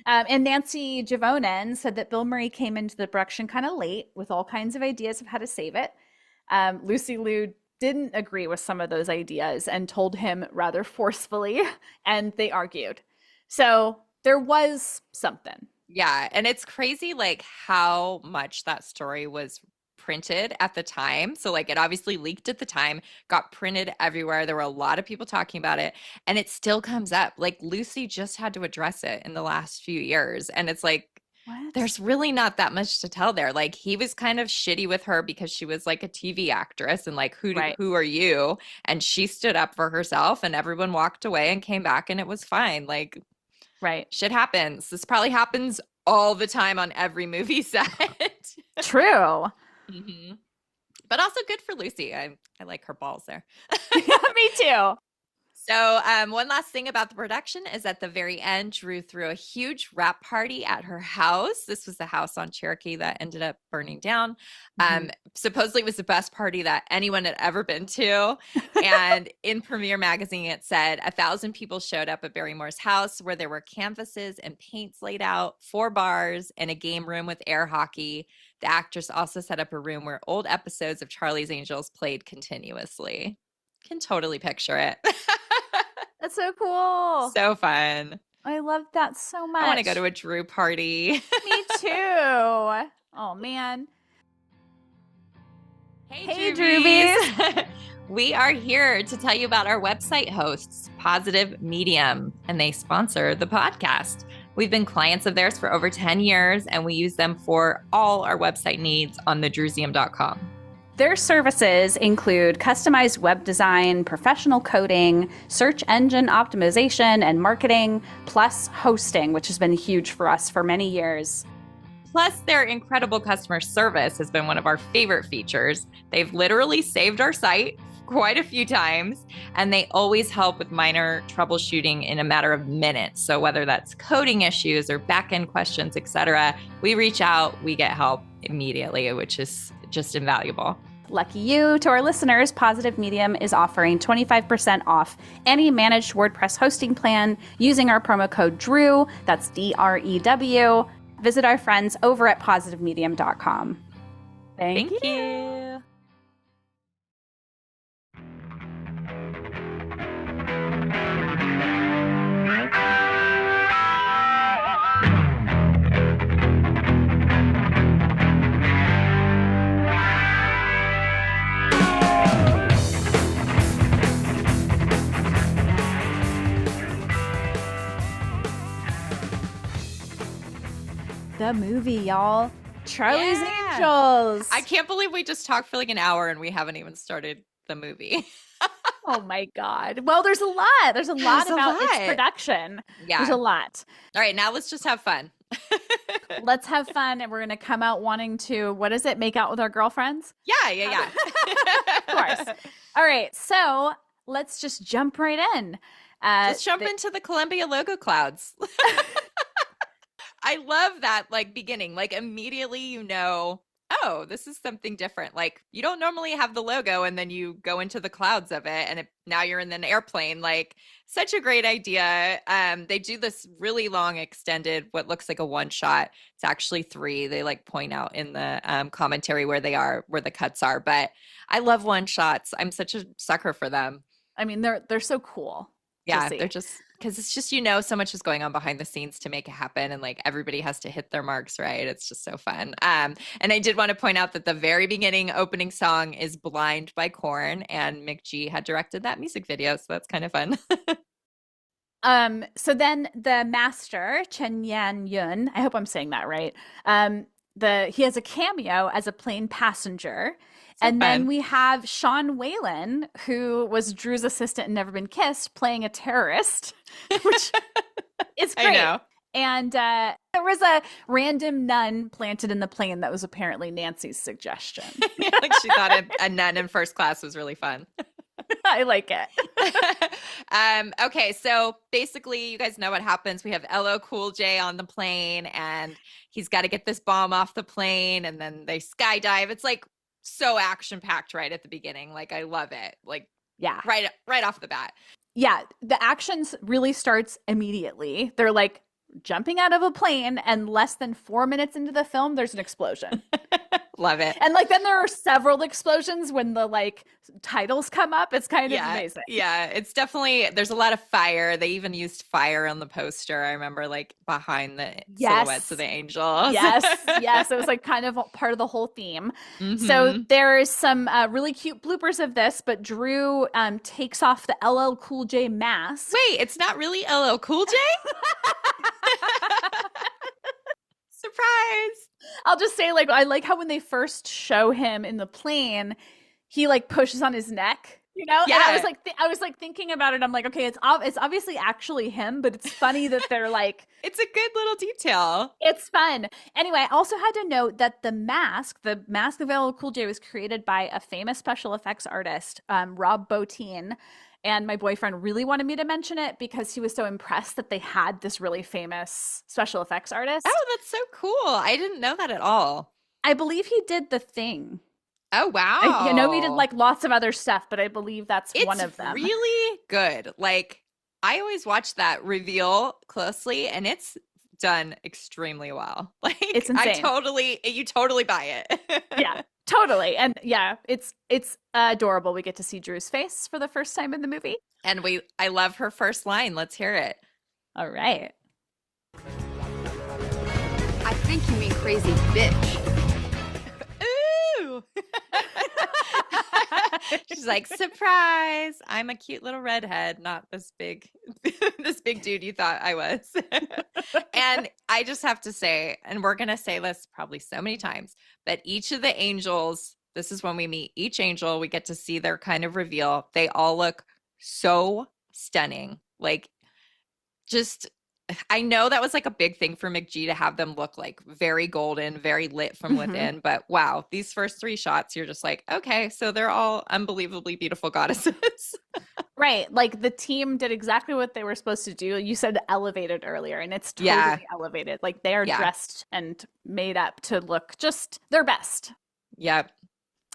And Nancy Javonen said that Bill Murray came into the production kind of late with all kinds of ideas of how to save it. Lucy Liu didn't agree with some of those ideas and told him rather forcefully, and they argued. So there was something. Yeah, and it's crazy like how much that story was printed at the time. So like it obviously leaked at the time, got printed everywhere. There were a lot of people talking about it, and it still comes up. Like Lucy just had to address it in the last few years, and it's like, what? There's really not that much to tell there. Like he was kind of shitty with her because she was like a TV actress and like, who are you? And she stood up for herself, and everyone walked away and came back, and it was fine. Like, shit happens. This probably happens all the time on every movie set. True. Mm-hmm. But also good for Lucy. I like her balls there. Yeah, me too. So one last thing about the production is at the very end, Drew threw a huge wrap party at her house. This was the house on Cherokee that ended up burning down. Supposedly it was the best party that anyone had ever been to. And in Premiere Magazine, it said 1,000 people showed up at Barrymore's house, where there were canvases and paints laid out, 4 bars, and a game room with air hockey. The actress also set up a room where old episodes of Charlie's Angels played continuously. Can totally picture it. That's so cool. So fun. I love that so much. I want to go to a Drew party. Me too. Oh, man. Hey Drewbies. We are here to tell you about our website hosts, Positive Medium, and they sponsor the podcast. We've been clients of theirs for over 10 years, and we use them for all our website needs on thedrewsium.com. Their services include customized web design, professional coding, search engine optimization and marketing, plus hosting, which has been huge for us for many years. Plus, their incredible customer service has been one of our favorite features. They've literally saved our site quite a few times, and they always help with minor troubleshooting in a matter of minutes. So whether that's coding issues or back-end questions, etc., we reach out, we get help immediately, which is just invaluable. Lucky you. To our listeners, Positive Medium is offering 25% off any managed WordPress hosting plan using our promo code DREW. That's DREW. Visit our friends over at positivemedium.com. Thank you. The movie, y'all. Charlie's Angels. I can't believe we just talked for like an hour and we haven't even started the movie. Oh my God. Well, there's a lot. There's a lot about its production. Yeah. There's a lot. All right, now let's just have fun. Let's have fun, and we're going to come out wanting to, what is it, make out with our girlfriends? Yeah. Of course. All right, so let's just jump right in. Just jump into the Columbia logo clouds. I love that, like, beginning. Like, immediately, you know, oh, this is something different. Like, you don't normally have the logo and then you go into the clouds of it and now you're in an airplane. Like, such a great idea. They do this really long extended, what looks like a one shot. It's actually 3. They like point out in the commentary where the cuts are. But I love one shots. I'm such a sucker for them. I mean, they're so cool. Yeah, they're just, because it's just, so much is going on behind the scenes to make it happen, and like everybody has to hit their marks, right? It's just so fun. And I did want to point out that the very beginning opening song is Blind by Korn, and McG had directed that music video, so that's kind of fun. So then the master, Chen Yan Yun, I hope I'm saying that right. He has a cameo as a plane passenger. So and fun. Then we have Sean Whalen, who was Drew's assistant in Never Been Kissed, playing a terrorist, which is great. I know. And there was a random nun planted in the plane that was apparently Nancy's suggestion. Like she thought a nun in first class was really fun. I like it. Okay, so basically you guys know what happens. We have LL Cool J on the plane and he's got to get this bomb off the plane, and then they skydive. It's like so action-packed right at the beginning. Like, I love it. Like, yeah, right off the bat. Yeah, the action really starts immediately. They're like jumping out of a plane, and less than 4 minutes into the film, there's an explosion. Love it. And like then there are several explosions when the like titles come up. It's kind of amazing. Yeah, it's definitely, there's a lot of fire. They even used fire on the poster. I remember like behind the silhouettes of the angels. Yes. It was like kind of part of the whole theme. Mm-hmm. So there is some really cute bloopers of this, but Drew takes off the LL Cool J mask. Wait, it's not really LL Cool J? Surprise. I'll just say, like, I like how when they first show him in the plane, he like pushes on his neck, you know? Yeah. And I was like thinking about it. I'm like, okay, it's obviously actually him, but it's funny that they're like, it's a good little detail. It's fun. Anyway, I also had to note that the mask of LL Cool J was created by a famous special effects artist, Rob Bottin. And my boyfriend really wanted me to mention it because he was so impressed that they had this really famous special effects artist. Oh, that's so cool. I didn't know that at all. I believe he did The Thing. Oh, wow. He did like lots of other stuff, but I believe that's one of them. It's really good. Like, I always watch that reveal closely, and it's done extremely well. Like, it's insane. You totally buy it. Yeah. Totally. And yeah, it's adorable. We get to see Drew's face for the first time in the movie. And I love her first line. Let's hear it. All right. I think you mean crazy bitch. Ooh. She's like, surprise. I'm a cute little redhead, not this big dude you thought I was. And I just have to say, and we're going to say this probably so many times, but each of the angels, this is when we meet each angel, we get to see their kind of reveal. They all look so stunning. Like, just, I know that was like a big thing for McG to have them look like very golden, very lit from within, but wow, these first 3 shots, you're just like, okay, so they're all unbelievably beautiful goddesses. Right. Like the team did exactly what they were supposed to do. You said elevated earlier, and it's totally elevated. Like they are dressed and made up to look just their best. Yep.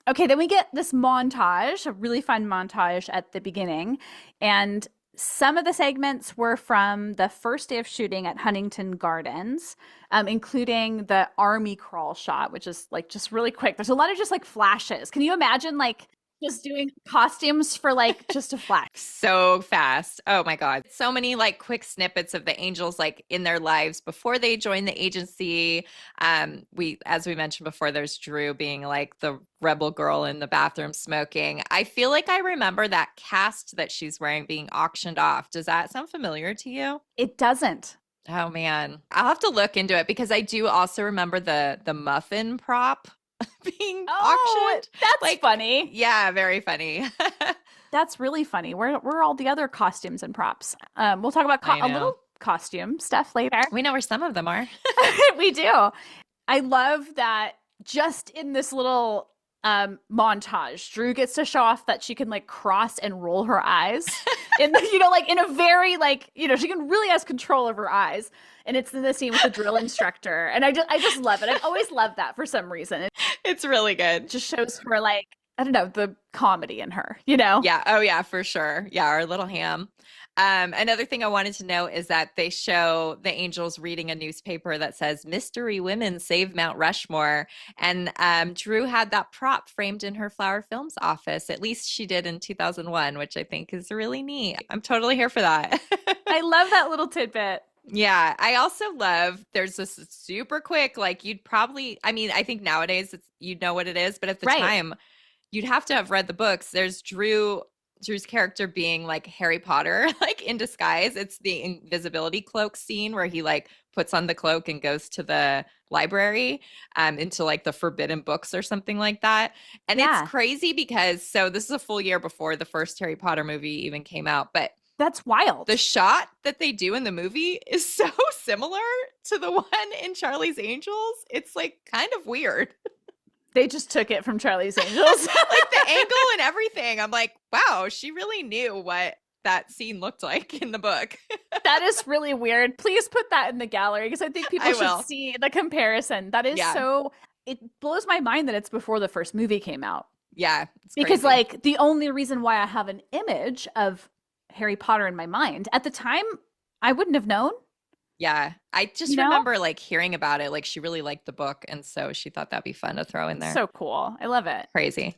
Okay, then we get this montage, a really fun montage at the beginning. And some of the segments were from the first day of shooting at Huntington Gardens, including the army crawl shot, which is like just really quick. There's a lot of just like flashes. Can you imagine like just doing costumes for like just a flash? So fast. Oh my God. So many like quick snippets of the angels like in their lives before they join the agency. As we mentioned before, there's Drew being like the rebel girl in the bathroom smoking. I feel like I remember that cast that she's wearing being auctioned off. Does that sound familiar to you? It doesn't. Oh man. I'll have to look into it because I do also remember the muffin prop being auctioned. That's like funny. Yeah, very funny. That's really funny. Where are all the other costumes and props? We'll talk about a little costume stuff later. We know where some of them are. We do. I love that just in this little montage. Drew gets to show off that she can like cross and roll her eyes in like in a very like, she can really has control of her eyes. And it's in the scene with the drill instructor. And I just love it. I've always loved that for some reason. It's really good. It just shows her like, I don't know, the comedy in her, Yeah. Oh yeah, for sure. Yeah, our little ham. Another thing I wanted to note is that they show the angels reading a newspaper that says "Mystery Women Save Mount Rushmore," and Drew had that prop framed in her Flower Films office. At least she did in 2001, which I think is really neat. I'm totally here for that. I love that little tidbit. Yeah, I also love there's this super quick, like you'd probably, I mean, I think nowadays you'd know what it is, but at the time you'd have to have read the books. There's Drew's character being like Harry Potter, like in disguise. It's the invisibility cloak scene where he like puts on the cloak and goes to the library into like the forbidden books or something like that. And it's crazy because this is a full year before the first Harry Potter movie even came out, but that's wild. The shot that they do in the movie is so similar to the one in Charlie's Angels. It's like kind of weird. They just took it from Charlie's Angels. Like the angle and everything. I'm like, wow, she really knew what that scene looked like in the book. That is really weird. Please put that in the gallery because I think people should see the comparison. That is it blows my mind that it's before the first movie came out. Yeah. Because like the only reason why I have an image of Harry Potter in my mind at the time, I wouldn't have known. Yeah. I just remember like hearing about it. Like she really liked the book. And so she thought that'd be fun to throw in there. So cool. I love it. Crazy.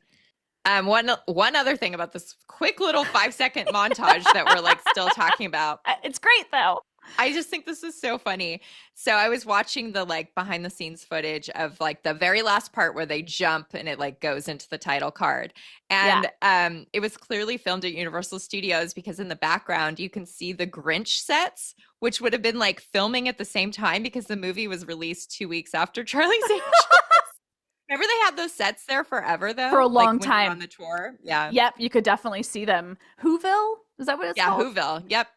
One other thing about this quick little 5-second montage that we're like still talking about. It's great though. I just think this is so funny. So I was watching the like behind the scenes footage of like the very last part where they jump and it like goes into the title card. And it was clearly filmed at Universal Studios because in the background you can see the Grinch sets, which would have been like filming at the same time because the movie was released 2 weeks after Charlie's Angels. Remember they had those sets there forever though? For a long time. On the tour. Yeah. Yep. You could definitely see them. Whoville? Is that what it's called? Yeah, Whoville. Yep.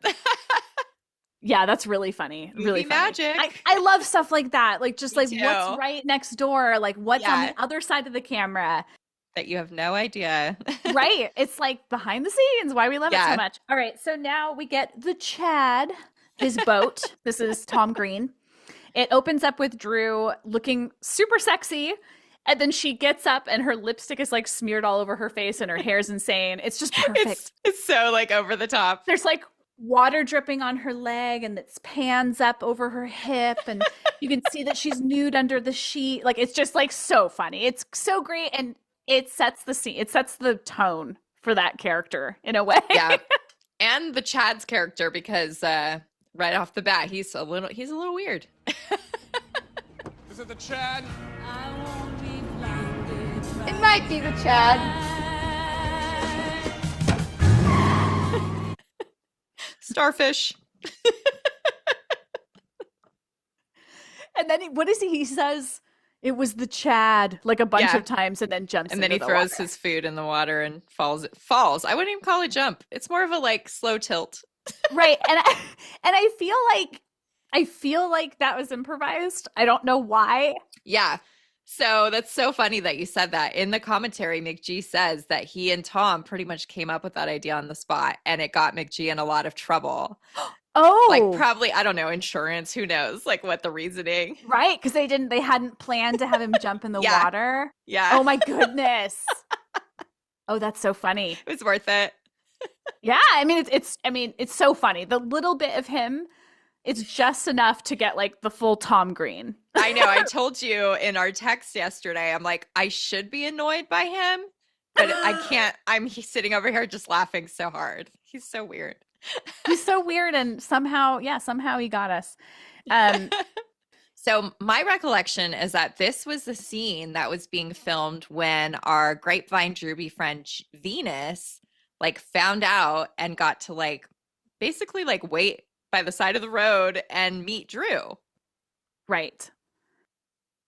Yeah, that's really funny. Really funny. Magic. I love stuff like that. Like just Me like too. what's right next door, like what's on the other side of the camera. That you have no idea. Right. It's like behind the scenes, why we love it so much. All right. So now we get the Chad, his boat. This is Tom Green. It opens up with Drew looking super sexy. And then she gets up and her lipstick is like smeared all over her face and her hair's insane. It's just perfect. It's so like over the top. There's like water dripping on her leg and it pans up over her hip and you can see that she's nude under the sheet. Like it's just like so funny. It's so great and it sets the scene. It sets the tone for that character in a way. Yeah. And the Chad's character because right off the bat he's a little weird. Is it the Chad? It might be the Chad. Starfish. And then what is he? He says it was the Chad like a bunch of times and then jumps and then he throws his food in the water and falls. I wouldn't even call it jump. It's more of a like slow tilt. Right. And I feel like that was improvised. I don't know why. Yeah. So that's so funny that you said that. In the commentary, McG says that he and Tom pretty much came up with that idea on the spot and it got McG in a lot of trouble. Oh, like probably, I don't know, insurance, who knows, like what the reasoning. Right. Because they hadn't planned to have him jump in the water. Yeah. Oh my goodness. Oh, that's so funny. It was worth it. Yeah. I mean, it's so funny. The little bit of him, it's just enough to get like the full Tom Green. I know. I told you in our text yesterday, I'm like, I should be annoyed by him, but I can't. I'm sitting over here just laughing so hard. He's so weird. He's so weird. And somehow he got us. So my recollection is that this was the scene that was being filmed when our grapevine Drewbie friend Venus like found out and got to like basically like wait by the side of the road and meet Drew. Right.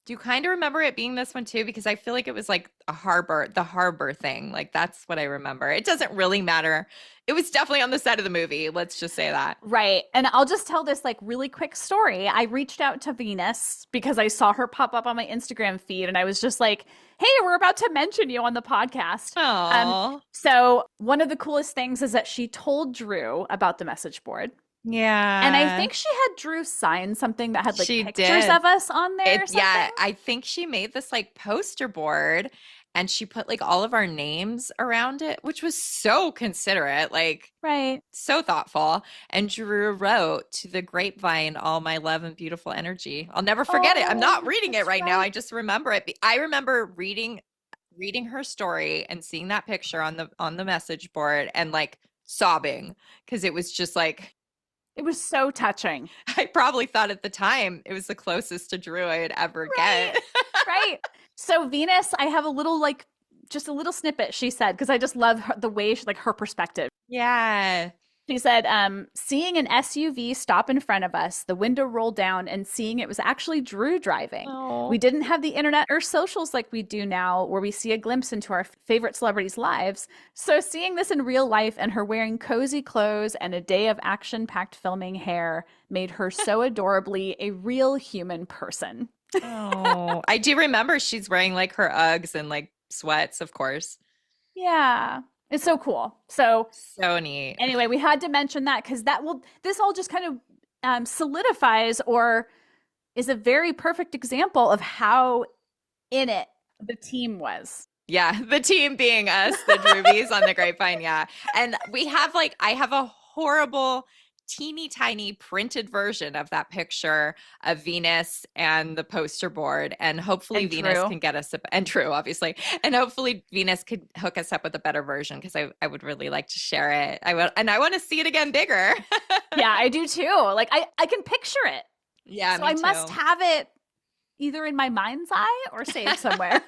Do you kind of remember it being this one too? Because I feel like it was like the harbor thing. Like that's what I remember. It doesn't really matter. It was definitely on the set of the movie. Let's just say that. Right. And I'll just tell this like really quick story. I reached out to Venus because I saw her pop up on my Instagram feed and I was just like, hey, we're about to mention you on the podcast. So one of the coolest things is that she told Drew about the message board. Yeah. And I think she had Drew sign something that had like She pictures did. of us on there. Yeah, I think she made this like poster board and she put like all of our names around it, which was so considerate, like right. So thoughtful. And Drew wrote to the grapevine, all my love and beautiful energy. I'll never forget it. I'm not reading it right now. I just remember it. I remember reading her story and seeing that picture on the message board and like sobbing because it was just like it was so touching. I probably thought at the time it was the closest to Drew I'd ever get. Right. So Venus, I have a little like just a little snippet she said because I just love the way she, like her perspective. Yeah. She said, seeing an SUV stop in front of us, the window rolled down and seeing it was actually Drew driving. Oh. We didn't have the internet or socials like we do now where we see a glimpse into our favorite celebrities' lives. So seeing this in real life and her wearing cozy clothes and a day of action-packed filming hair made her so adorably a real human person. Oh, I do remember she's wearing like her Uggs and like sweats, of course. Yeah. It's so cool. So neat. Anyway, we had to mention that because this all just kind of solidifies or is a very perfect example of how in it the team was. Yeah, the team being us, the Droobies on the grapevine. Yeah. And we have I have a horrible teeny tiny printed version of that picture of Venus and the poster board, and hopefully Venus can get us and Drew obviously, and hopefully Venus could hook us up with a better version because I would really like to share it. I want to see it again bigger. Yeah, I do too. Like I can picture it. Yeah, so I must have it either in my mind's eye or saved somewhere.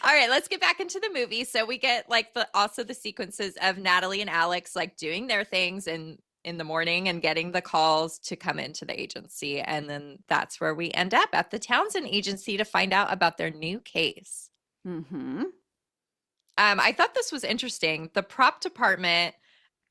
All right, let's get back into the movie. So we get also the sequences of Natalie and Alex like doing their things and in the morning and getting the calls to come into the agency. And then that's where we end up at the Townsend agency to find out about their new case. Mm-hmm. I thought this was interesting. The prop department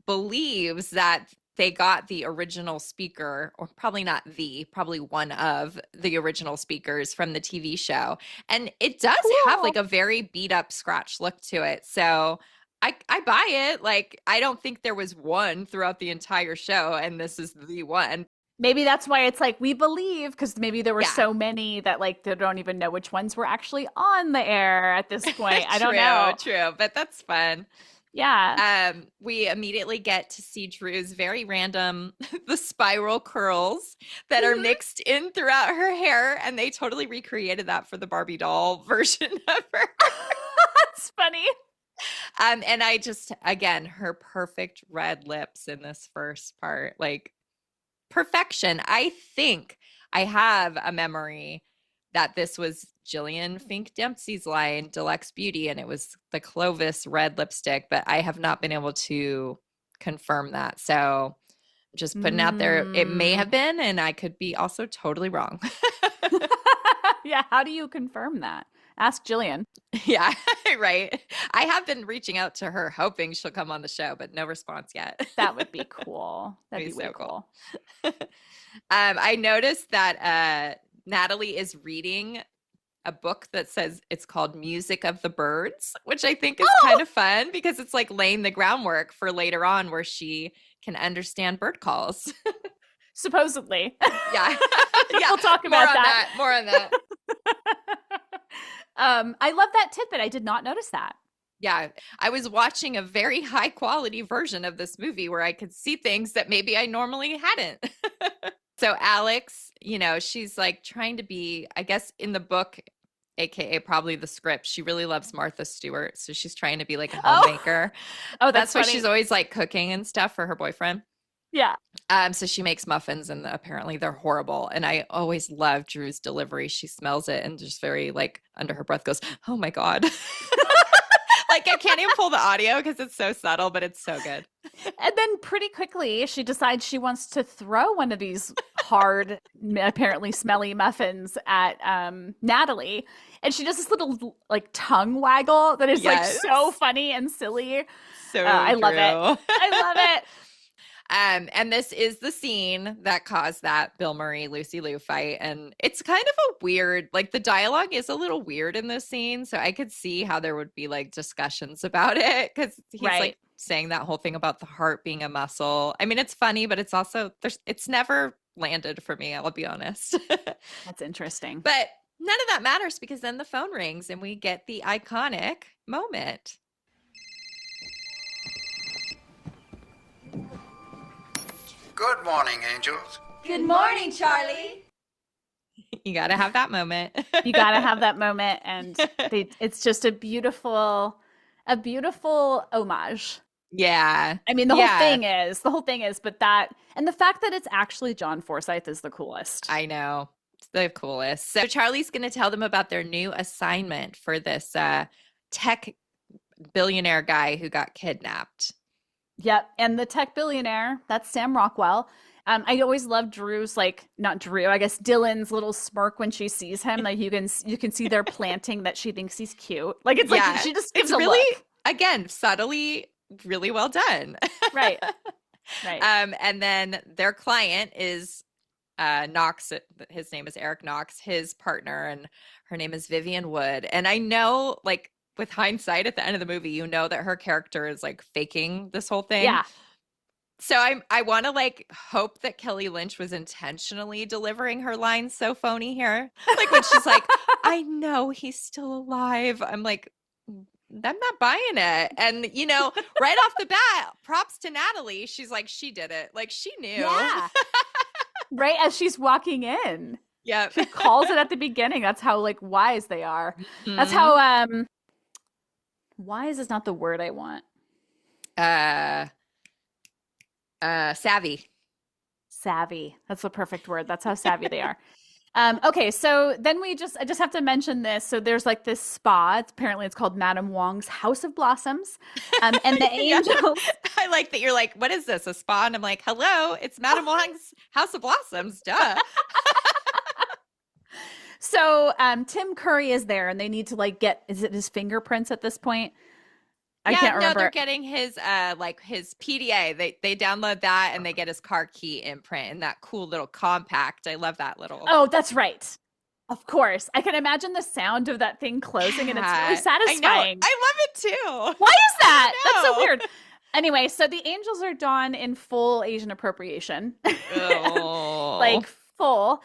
believes that they got the original speaker, or probably one of the original speakers from the TV show. And it does have like a very beat up, scratch look to it. So I buy it. Like, I don't think there was one throughout the entire show, and this is the one. Maybe that's why it's like we believe, because maybe there were so many that like they don't even know which ones were actually on the air at this point. I don't know. True, but that's fun. Yeah. We immediately get to see Drew's very random, the spiral curls that are mixed in throughout her hair, and they totally recreated that for the Barbie doll version of her. That's funny. And I just, again, her perfect red lips in this first part, like perfection. I think I have a memory that this was Jillian Fink Dempsey's line, Deluxe Beauty, and it was the Clovis red lipstick, but I have not been able to confirm that. So just putting out there, it may have been, and I could be also totally wrong. Yeah, how do you confirm that? Ask Jillian. Yeah, right. I have been reaching out to her hoping she'll come on the show, but no response yet. That would be cool. That'd be so way cool. I noticed that Natalie is reading a book that says it's called Music of the Birds, which I think is kind of fun because it's like laying the groundwork for later on where she can understand bird calls. Supposedly. Yeah. We'll talk about that. More on that. I love that tidbit. I did not notice that. Yeah. I was watching a very high quality version of this movie where I could see things that maybe I normally hadn't. So Alex, she's like trying to be, I guess in the book, AKA probably the script, she really loves Martha Stewart. So she's trying to be like a homemaker. Oh, that's why she's always like cooking and stuff for her boyfriend. Yeah. So she makes muffins and apparently they're horrible. And I always love Drew's delivery. She smells it and just very like under her breath goes, "Oh my God." Like I can't even pull the audio because it's so subtle, but it's so good. And then pretty quickly she decides she wants to throw one of these hard, apparently smelly muffins at Natalie. And she does this little like tongue waggle that is like so funny and silly. So I love it. I love it. And this is the scene that caused that Bill Murray Lucy Liu fight, and it's kind of a weird, like the dialogue is a little weird in this scene, so I could see how there would be like discussions about it because he's like saying that whole thing about the heart being a muscle. I mean, it's funny, but it's also it's never landed for me. I'll be honest. That's interesting, but none of that matters because then the phone rings and we get the iconic moment. Good morning, angels. Good morning, Charlie. You got to have that moment. You got to have that moment. And it's just a beautiful homage. Yeah. I mean, the whole thing is, but that, and the fact that it's actually John Forsythe is the coolest. I know. It's the coolest. So Charlie's going to tell them about their new assignment for this tech billionaire guy who got kidnapped. Yep. And the tech billionaire, that's Sam Rockwell. I always love Drew's, like, not Drew, I guess Dylan's little smirk when she sees him. Like you can see they're planting that she thinks he's cute. Like it's like she just gives a really look. Again, subtly really well done. Right. And then their client is Knox. His name is Eric Knox, his partner, and her name is Vivian Wood. And I know, like, with hindsight at the end of the movie, you know that her character is like faking this whole thing. Yeah. So I want to like hope that Kelly Lynch was intentionally delivering her lines so phony here. Like when she's like, I know he's still alive. I'm like, I'm not buying it. And, you know, right off the bat, props to Natalie. She's like, she did it. Like she knew. Yeah. Right as she's walking in. Yeah. She calls it at the beginning. That's how like wise they are. Mm-hmm. That's how wise is not the word I want. Savvy. Savvy. That's the perfect word. That's how savvy they are. Okay, so then I just have to mention this. So there's like this spa. Apparently it's called Madame Wong's House of Blossoms. And the angels. I like that you're like, what is this? A spa? And I'm like, hello, it's Madame Wong's House of Blossoms. Duh. So Tim Curry is there and they need to like is it his fingerprints at this point? I can't remember. No, they're getting his his PDA. They download that and they get his car key imprint and that cool little compact. I love that little. Oh, that's right. Of course. I can imagine the sound of that thing closing and it's really satisfying. I love it too. Why is that? That's so weird. Anyway, so the angels are done in full Asian appropriation. Oh. Like full.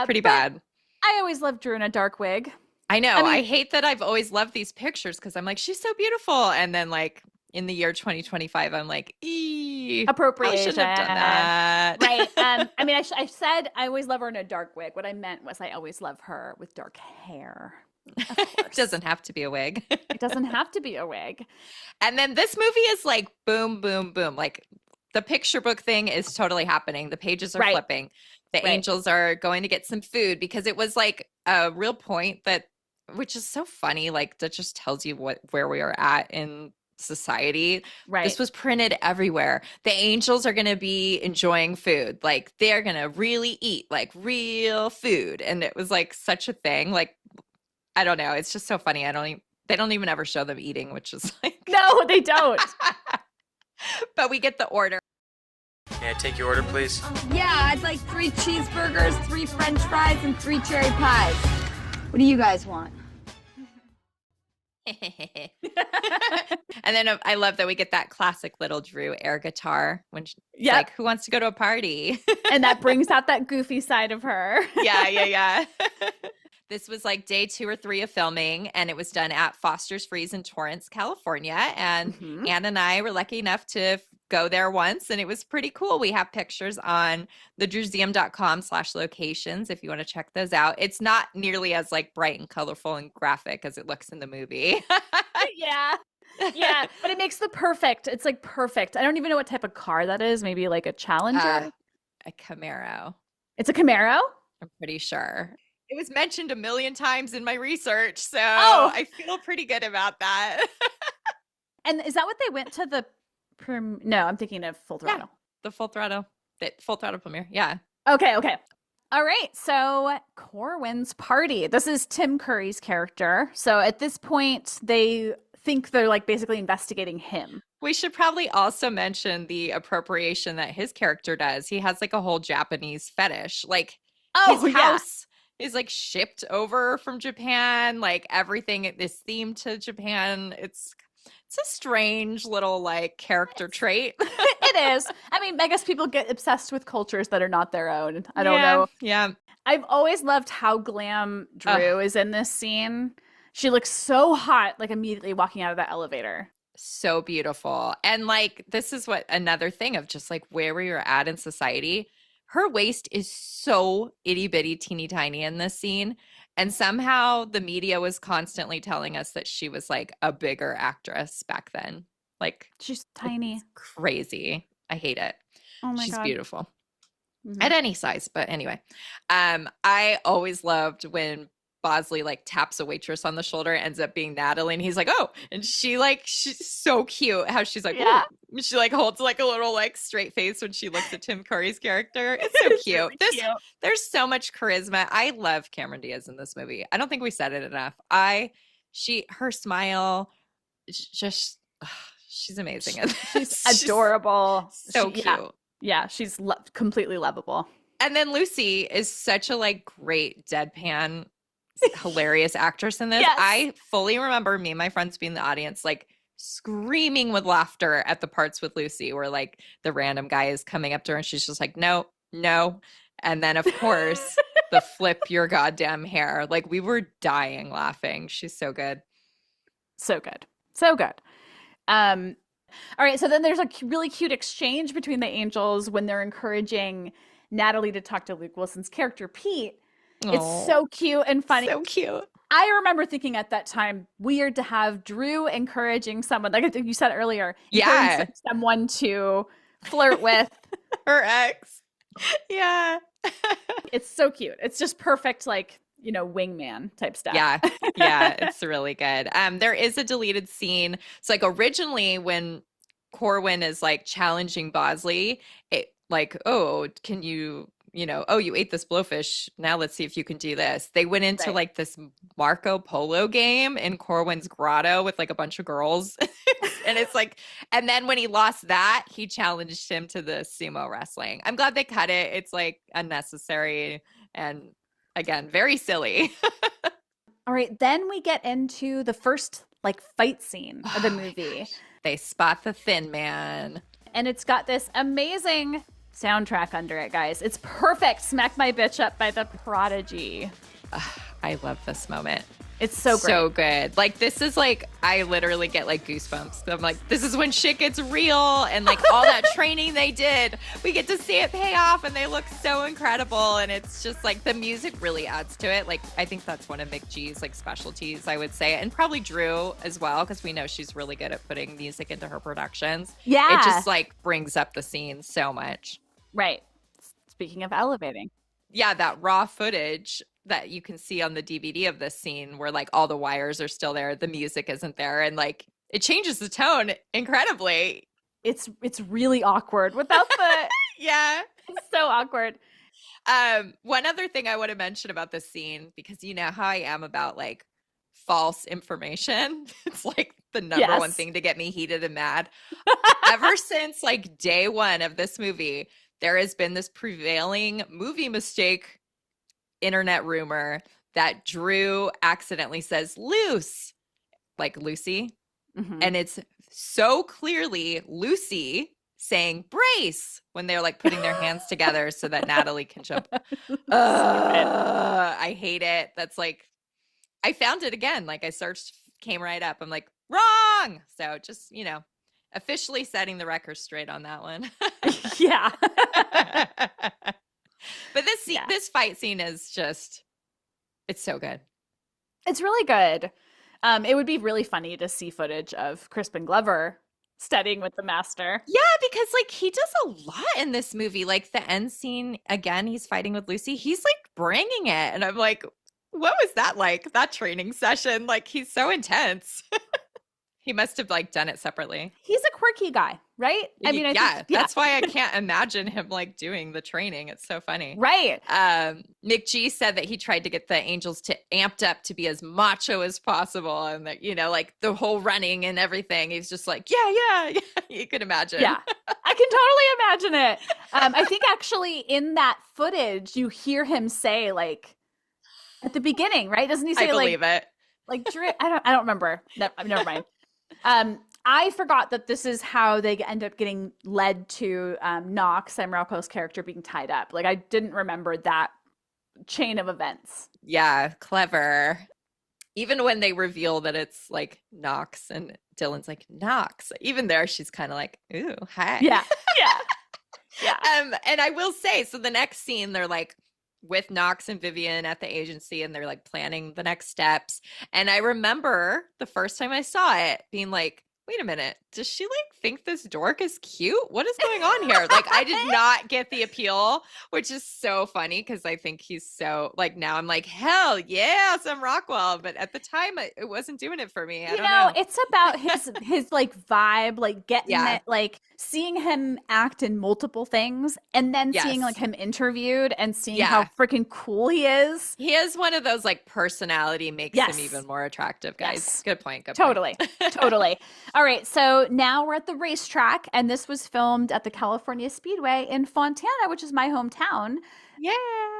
Pretty bad. I always loved Drew in a dark wig. I know. I hate that I've always loved these pictures because I'm like, she's so beautiful. And then like in the year 2025, I'm like, appropriation. I shouldn't have done that. Right. I mean, I said I always love her in a dark wig. What I meant was I always love her with dark hair. Of course. It doesn't have to be a wig. It doesn't have to be a wig. And then this movie is like boom, boom, boom. Like the picture book thing is totally happening. The pages are flipping. The angels are going to get some food because it was like a real point which is so funny. Like that just tells you where we are at in society. Right. This was printed everywhere. The angels are going to be enjoying food. Like they're going to really eat like real food. And it was like such a thing. Like, I don't know. It's just so funny. They don't even ever show them eating, which is like. No, they don't. But we get the order. May I take your order, please? Yeah, I'd like 3 cheeseburgers, 3 french fries, and 3 cherry pies. What do you guys want? And then I love that we get that classic little Drew air guitar when she's like, who wants to go to a party? And that brings out that goofy side of her. Yeah. This was like day 2 or 3 of filming, and it was done at Foster's Freeze in Torrance, California. And Anne and I were lucky enough to go there once, and it was pretty cool. We have pictures on thedrewseum.com/locations if you want to check those out. It's not nearly as like bright and colorful and graphic as it looks in the movie. Yeah, but it makes it's like perfect. I don't even know what type of car that is. Maybe like a Challenger? A Camaro. It's a Camaro? I'm pretty sure. It was mentioned a million times in my research, so I feel pretty good about that. And is that what they went to the no, I'm thinking of Full Throttle. Yeah, the Full Throttle premiere. Yeah. Okay. All right. So Corwin's party. This is Tim Curry's character. So at this point, they think they're like basically investigating him. We should probably also mention the appropriation that his character does. He has like a whole Japanese fetish. Like his house is like shipped over from Japan. Like everything is themed to Japan. It's a strange little like character trait. It is. I mean, I guess people get obsessed with cultures that are not their own. I don't know. Yeah. I've always loved how glam Drew is in this scene. She looks so hot, like immediately walking out of the elevator. So beautiful. And like, this is what another thing of just like where we are at in society. Her waist is so itty bitty, teeny tiny in this scene. And somehow the media was constantly telling us that she was like a bigger actress back then. Like, she's tiny. Crazy. I hate it. Oh my God. She's beautiful. Mm-hmm. At any size. But anyway, I always loved when Bosley like taps a waitress on the shoulder, ends up being Natalie, and he's like, oh, and she's so cute how she's like, yeah. She like holds like a little like straight face when she looks at Tim Curry's character. It's so cute. Really there's so much charisma. I love Cameron Diaz in this movie. I don't think we said it enough. Her smile, just she's amazing. She's adorable. So cute. Yeah, she's completely lovable. And then Lucy is such a like great deadpan hilarious actress in this. Yes. I fully remember me and my friends being in the audience like screaming with laughter at the parts with Lucy where like the random guy is coming up to her and she's just like, no. And then of course the flip your goddamn hair. Like we were dying laughing. She's so good. So good. All right, so then there's a really cute exchange between the angels when they're encouraging Natalie to talk to Luke Wilson's character Pete. It's so cute and funny. So cute. I remember thinking at that time, weird to have Drew encouraging someone, like I think you said earlier, someone to flirt with. Her ex. Yeah. It's so cute. It's just perfect, like, you know, wingman type stuff. Yeah, it's really good. There is a deleted scene. It's like originally when Corwin is like challenging Bosley, it like, oh, can you you ate this blowfish. Now let's see if you can do this. They went into like this Marco Polo game in Corwin's grotto with like a bunch of girls. And it's like, and then when he lost that, he challenged him to the sumo wrestling. I'm glad they cut it. It's like unnecessary and again, very silly. All right. Then we get into the first like fight scene of the movie. They spot the Thin Man. And it's got this amazing soundtrack under it, guys. It's perfect. Smack My Bitch Up by The Prodigy. I love this moment. It's so great. So good. Like, this is like, I literally get like goosebumps. I'm like, this is when shit gets real and like all that training they did. We get to see it pay off and they look so incredible. And it's just like the music really adds to it. Like, I think that's one of McGee's like specialties, I would say. And probably Drew as well, because we know she's really good at putting music into her productions. Yeah. It just like brings up the scene so much. Right. Speaking of elevating. Yeah, that raw footage that you can see on the DVD of this scene where like all the wires are still there, the music isn't there, and like it changes the tone incredibly. It's really awkward without the yeah. It's so awkward. One other thing I want to mention about this scene, because you know how I am about like false information. It's like the number one thing to get me heated and mad. Ever since like day one of this movie, there has been this prevailing movie mistake internet rumor that Drew accidentally says loose, like Lucy. Mm-hmm. And it's so clearly Lucy saying brace when they're like putting their hands together so that Natalie can jump. I hate it. That's like, I found it again. Like I searched, came right up. I'm like, wrong. So just, you know, officially setting the record straight on that one. Yeah. But this fight scene is just, it's so good. It's really good. It would be really funny to see footage of Crispin Glover studying with the master. Yeah, because like he does a lot in this movie. Like the end scene, again, he's fighting with Lucy. He's like bringing it. And I'm like, what was that like? That training session? Like he's so intense. He must have like done it separately. He's a quirky guy, right? I mean, I think, that's why I can't imagine him like doing the training. It's so funny. Right. McG said that he tried to get the Angels to amped up to be as macho as possible. And that, like the whole running and everything. He's just like, yeah. You can imagine. Yeah, I can totally imagine it. I think actually in that footage, you hear him say like at the beginning, right? Doesn't he say I believe it. Like Drew? I don't remember. Never mind. I forgot that this is how they end up getting led to Knox, Sam Rockwell's character, being tied up. Like, I didn't remember that chain of events. Yeah, clever. Even when they reveal that it's like Knox and Dylan's like, Knox. Even there, she's kind of like, ooh, hi. Yeah. And I will say, so the next scene, they're like with Knox and Vivian at the agency, and they're like planning the next steps. And I remember the first time I saw it being like, wait a minute, does she like think this dork is cute? What is going on here? Like, I did not get the appeal, which is so funny because I think he's so like, now I'm like, hell yeah, Sam Rockwell. But at the time, it wasn't doing it for me. I don't know. It's about his like vibe, like getting it, like seeing him act in multiple things, and then seeing like him interviewed and seeing how freaking cool he is. He is one of those like personality makes him even more attractive, guys. Yes. Good point. Totally. All right, so now we're at the racetrack, and this was filmed at the California Speedway in Fontana, which is my hometown. Yeah.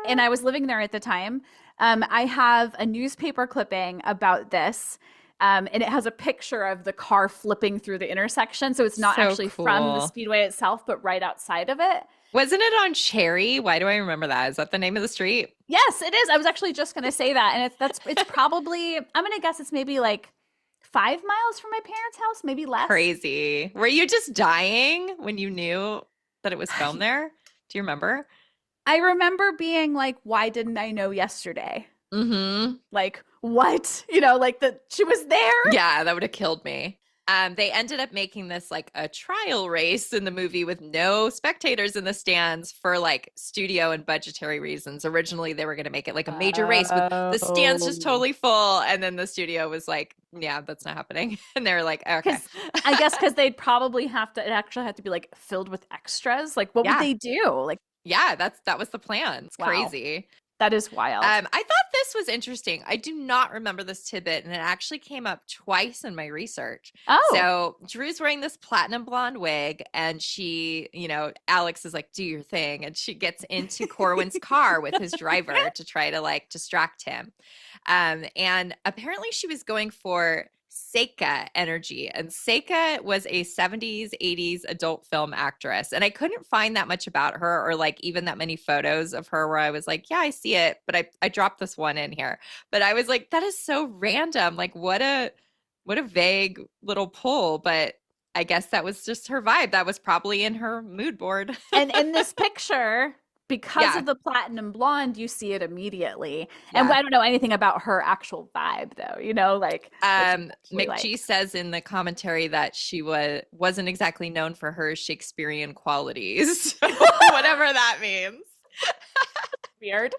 And I was living there at the time. I have a newspaper clipping about this, and it has a picture of the car flipping through the intersection. So it's not actually from the Speedway itself, but right outside of it. Wasn't it on Cherry? Why do I remember that? Is that the name of the street? Yes, it is. I was actually just going to say that. And it's probably, I'm going to guess it's maybe like 5 miles from my parents' house, maybe less. Crazy. Were you just dying when you knew that it was filmed there? Do you remember? I remember being like, why didn't I know yesterday? Mm-hmm. Like, what? Like that she was there? Yeah, that would have killed me. They ended up making this like a trial race in the movie with no spectators in the stands for like studio and budgetary reasons. Originally, they were going to make it like a major race with the stands just totally full. And then the studio was like, yeah, that's not happening. And they were like, okay. I guess because they'd probably it actually had to be like filled with extras. Like, what would they do? Like, yeah, that was the plan. It's crazy. That is wild. I thought this was interesting. I do not remember this tidbit, and it actually came up twice in my research. Oh. So Drew's wearing this platinum blonde wig, and she, Alex is like, do your thing. And she gets into Corwin's car with his driver to try to like distract him. And apparently she was going for Seika energy, and Seika was a 70s 80s adult film actress, and I couldn't find that much about her or like even that many photos of her where I was like, yeah, I see it, but I dropped this one in here. But I was like, that is so random, like what a vague little pull. But I guess that was just her vibe. That was probably in her mood board. And in this picture, because of the platinum blonde, you see it immediately. Yeah. And I don't know anything about her actual vibe, though. Like McG says in the commentary that she wasn't exactly known for her Shakespearean qualities, whatever that means. Weird.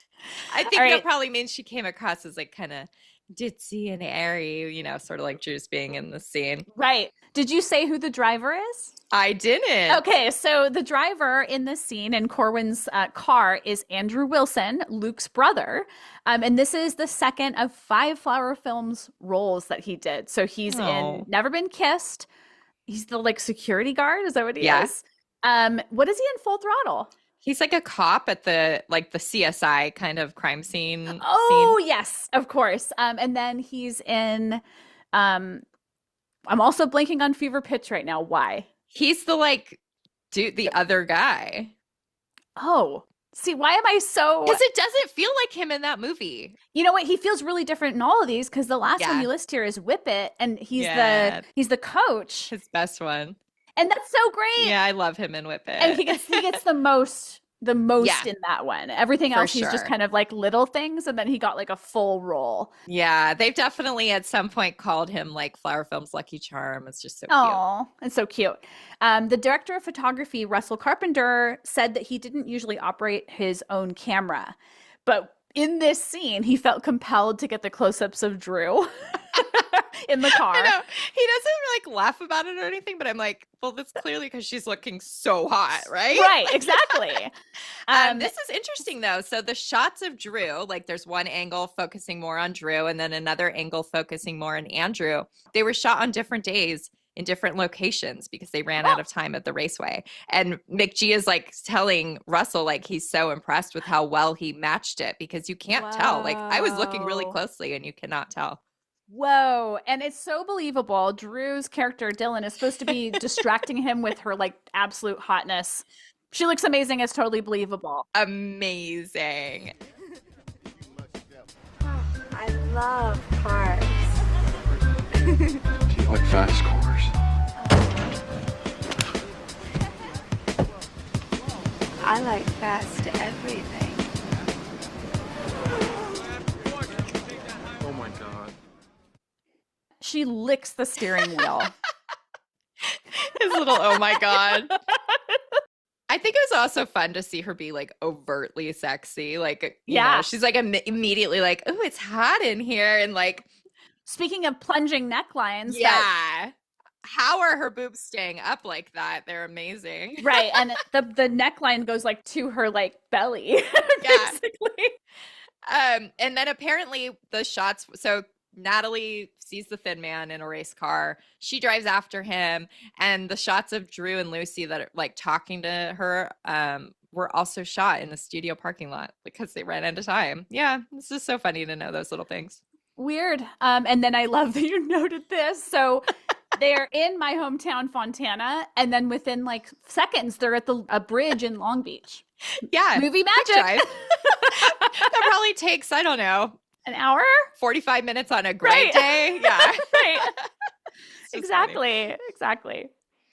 I think that probably means she came across as like kind of ditzy and airy, sort of like Drew's being in the scene. Right. Did you say who the driver is? I didn't. Okay, so the driver in this scene in Corwin's car is Andrew Wilson, Luke's brother. And this is the second of 5 Flower Films roles that he did. So he's in Never Been Kissed. He's the like security guard. Is that what he is? What is he in Full Throttle? He's like a cop at the CSI kind of crime scene. Oh, yes, of course. And then he's in I'm also blanking on Fever Pitch right now. Why? He's the the other guy. Oh, see, why am I so? Because it doesn't feel like him in that movie. You know what? He feels really different in all of these because the last one you list here is Whippet, and he's the coach, his best one, and that's so great. Yeah, I love him in Whippet, and he gets the most in that one. Everything else, he's just kind of like little things, and then he got like a full role. Yeah, they've definitely at some point called him like Flower Films Lucky Charm. It's just so cute. Oh, it's so cute. The director of photography, Russell Carpenter, said that he didn't usually operate his own camera, but in this scene, he felt compelled to get the close-ups of Drew. in the car. I know. He doesn't like laugh about it or anything, but I'm like, well, that's clearly because she's looking so hot, right? Right, exactly. This is interesting though. So the shots of Drew, like there's one angle focusing more on Drew and then another angle focusing more on Andrew. They were shot on different days in different locations because they ran out of time at the raceway. And McG is like telling Russell like he's so impressed with how well he matched it because you can't tell. Like I was looking really closely and you cannot tell. Whoa. And it's so believable. Drew's character, Dylan, is supposed to be distracting him with her like absolute hotness. She looks amazing. It's totally believable. Amazing. I love cars. Do you like fast cars? I like fast everything. Oh my god. She licks the steering wheel. His little oh my god. I think it was also fun to see her be like overtly sexy. Like, you know, she's like immediately like, oh, it's hot in here. And like, speaking of plunging necklines. Yeah. How are her boobs staying up like that? They're amazing. Right. And the neckline goes like to her like belly. Yeah. Basically. And then apparently the shots, so Natalie sees the Thin Man in a race car. She drives after him, and the shots of Drew and Lucy that are like talking to her were also shot in the studio parking lot because they ran out of time. Yeah, it's just so funny to know those little things. Weird. And then I love that you noted this. So they're in my hometown, Fontana, and then within like seconds, they're at a bridge in Long Beach. Yeah, movie magic. That probably takes, I don't know, an hour, 45 minutes on a great day. Yeah, right. Exactly.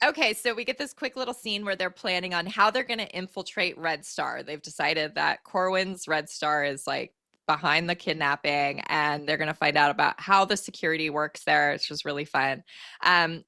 Okay, so we get this quick little scene where they're planning on how they're going to infiltrate Red Star. They've decided that Corwin's Red Star is like behind the kidnapping, and they're going to find out about how the security works there. It's just really fun. And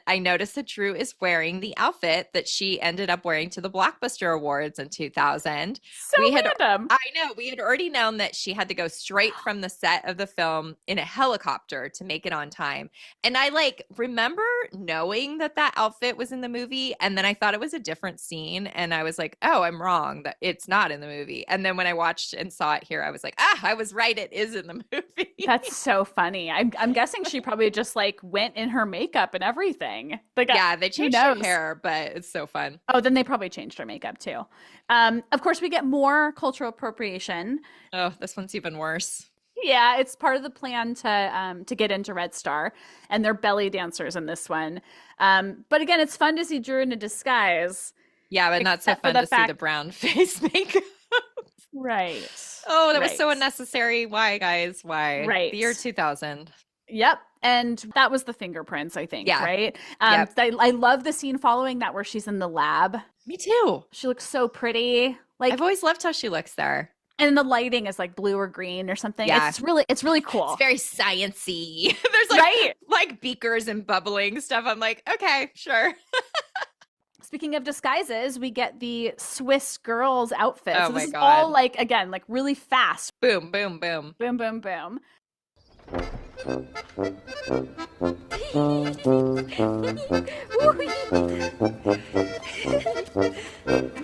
I noticed that Drew is wearing the outfit that she ended up wearing to the Blockbuster Awards in 2000. So random. I know. We had already known that she had to go straight from the set of the film in a helicopter to make it on time. And I like remember knowing that outfit was in the movie, and then I thought it was a different scene, and I was like, oh, I'm wrong, that it's not in the movie. And then when I watched and saw it here, I was like, I was right, it is in the movie. That's so funny. I'm guessing she probably just like went in her makeup and everything. Like, yeah, they changed her hair, but it's so fun. Oh, then they probably changed her makeup too. Of course, we get more cultural appropriation. Oh, this one's even worse. Yeah, it's part of the plan to get into Red Star, and they're belly dancers in this one. But again, it's fun to see Drew in a disguise. Yeah, but not so fun to see the brown face makeup. Right. Oh, that was so unnecessary. Why, guys? Why? Right. The year 2000. Yep. And that was the fingerprints, I think, right? Yep. I love the scene following that where she's in the lab. Me too. She looks so pretty. Like, I've always loved how she looks there. And the lighting is like blue or green or something. Yeah. It's really cool. It's very science-y. There's like, like beakers and bubbling stuff. I'm like, okay, sure. Speaking of disguises, we get the Swiss girls outfits. Oh so this my is God. all like, again, like really fast. Boom, boom, boom. Boom, boom, boom.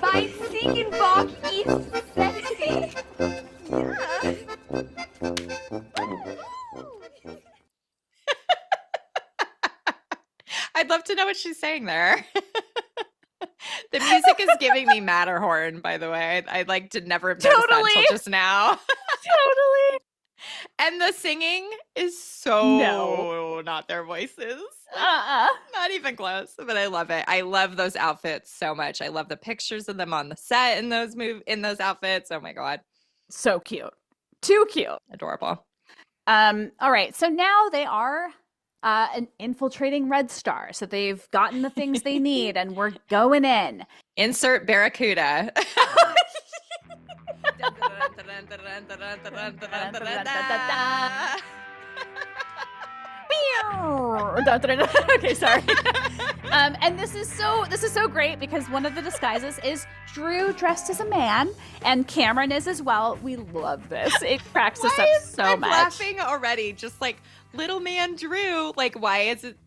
My Ziegenbock is sexy. I'd love to know what she's saying there. The music is giving me Matterhorn, by the way. I like to never have noticed that until just now. Totally. And the singing is so not their voices. Not even close, but I love it. I love those outfits so much. I love the pictures of them on the set in those outfits. Oh my God. So cute. Too cute. Adorable. All right. So now they are infiltrating Red Star. So they've gotten the things they need and we're going in. Insert Barracuda. Okay, sorry. And this is so great because one of the disguises is Drew dressed as a man, and Cameron is as well. We love this. It cracks us up so much. I'm laughing already. Just like little man Drew. Like, why is it?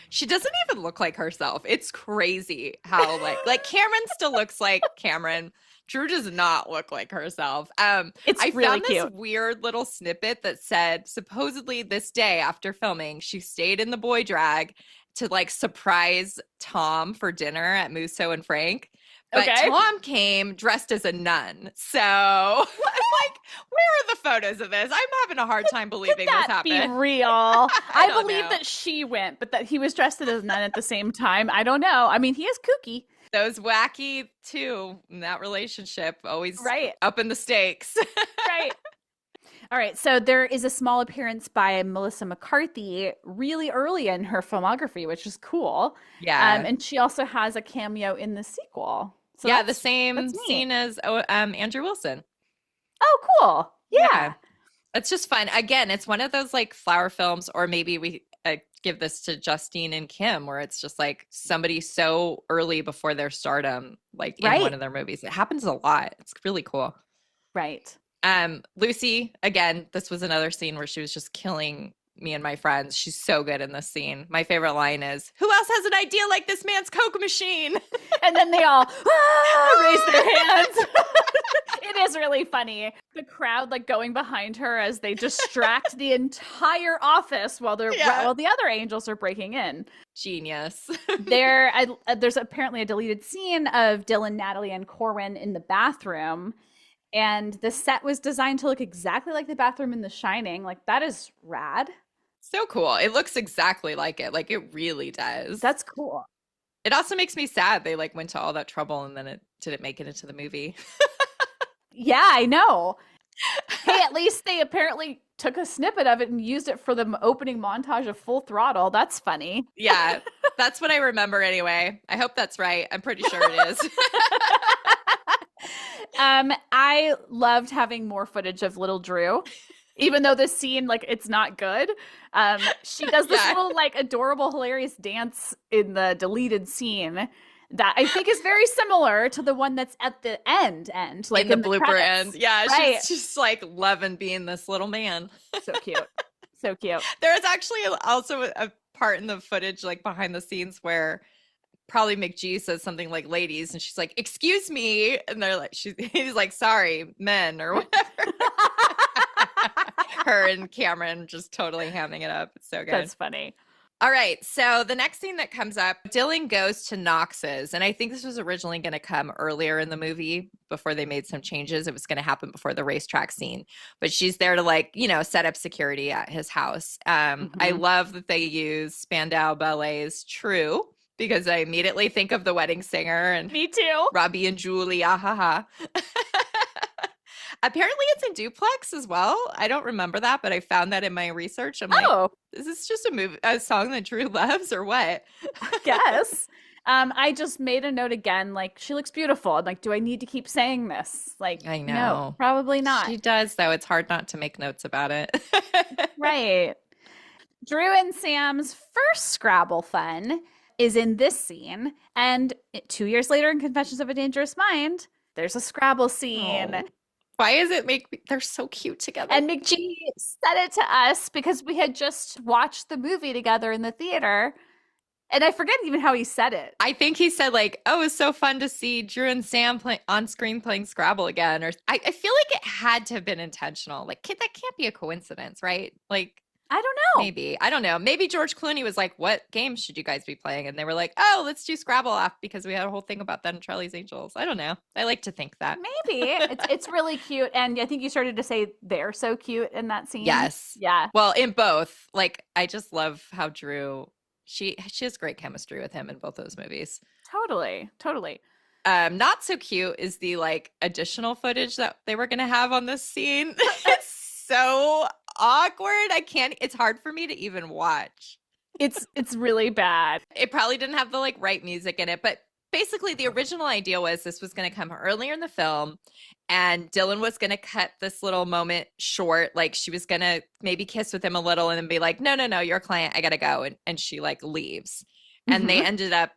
She doesn't even look like herself. It's crazy how like Cameron still looks like Cameron. Drew does not look like herself. It's I really found cute. this weird little snippet that said supposedly this day after filming, she stayed in the boy drag to like surprise Tom for dinner at Musso and Frank. But Okay. Tom came dressed as a nun. So I'm like, where are the photos of this? I'm having a hard time believing this That be happened. real. I don't believe know. that she went, but that he was dressed as a nun at the same time. I don't know. I mean, he is kooky. Those wacky two in that relationship always Right. up in the stakes. Right. All right. So there is a small appearance by Melissa McCarthy really early in her filmography, which is cool. Yeah. And she also has a cameo in the sequel. So yeah, the that's- same that's neat. scene as Andrew Wilson. Oh, cool. Yeah. It's just fun. Again, it's one of those like flower films, or maybe we give this to Justine and Kim, where it's just like somebody so early before their stardom, like in Right. one of their movies. It happens a lot. It's really cool. Right. Lucy, again, this was another scene where she was just killing me and my friends. She's so good in this scene. My favorite line is, "Who else has an idea like this man's Coke machine?" And then they all raise their hands. It is really funny. The crowd like going behind her as they distract the entire office while the other angels are breaking in. Genius. There's apparently a deleted scene of Dylan, Natalie, and Corwin in the bathroom. And the set was designed to look exactly like the bathroom in The Shining. Like, that is rad. So cool. It looks exactly like it. Like, it really does. That's cool. It also makes me sad they like went to all that trouble and then it didn't make it into the movie. Yeah, I know. Hey, at least they apparently took a snippet of it and used it for the opening montage of Full Throttle. That's funny. Yeah, that's what I remember anyway. I hope that's right. I'm pretty sure it is. I loved having more footage of little Drew, even though this scene, like, it's not good. She does this little, like, adorable, hilarious dance in the deleted scene that I think is very similar to the one that's at the end, like in the blooper credits. end. Yeah, Right. she's just like loving being this little man. So cute. So cute. There's actually also a part in the footage, like behind the scenes, where probably McGee says something like "ladies," and she's like, "Excuse me," and they're like, he's like, "Sorry, men," or whatever. Her and Cameron just totally hamming it up. It's so good. That's funny. All right, so the next scene that comes up, Dylan goes to Knox's, and I think this was originally going to come earlier in the movie before they made some changes. It was going to happen before the racetrack scene, but she's there to, like, you know, set up security at his house. I love that they use Spandau Ballet's "True," because I immediately think of The Wedding Singer and Me too. Robbie and Julie, ahaha. Apparently it's in duplex as well. I don't remember that, but I found that in my research. I'm like, is this just a song that Drew loves or what? Guess. I just made a note again, like, she looks beautiful. I'm like, do I need to keep saying this? Like, I know. No, probably not. She does, though. It's hard not to make notes about it. Right. Drew and Sam's first Scrabble fun is in this scene. And 2 years later in Confessions of a Dangerous Mind, there's a Scrabble scene. Oh. Why is it they're so cute together? And McGee said it to us because we had just watched the movie together in the theater. And I forget even how he said it. I think he said, like, "Oh, it's so fun to see Drew and Sam on screen playing Scrabble again." Or I feel like it had to have been intentional. Like, that can't be a coincidence, right? Like, I don't know. maybe. I don't know. Maybe George Clooney was like, "What games should you guys be playing?" And they were like, "Oh, let's do Scrabble off," because we had a whole thing about that in Charlie's Angels. I don't know. I like to think that. Maybe. It's really cute. And I think you started to say they're so cute in that scene. Yes. Yeah. Well, in both. Like, I just love how Drew, she has great chemistry with him in both those movies. Totally. Totally. Not so cute is the, like, additional footage that they were going to have on this scene. It's so awkward. It's hard for me to even watch. It's really bad. It probably didn't have the, like, right music in it, but basically the original idea was this was going to come earlier in the film, and Dylan was going to cut this little moment short. Like, she was going to maybe kiss with him a little and then be like, no, you're a client, I gotta go, and she, like, leaves. And they ended up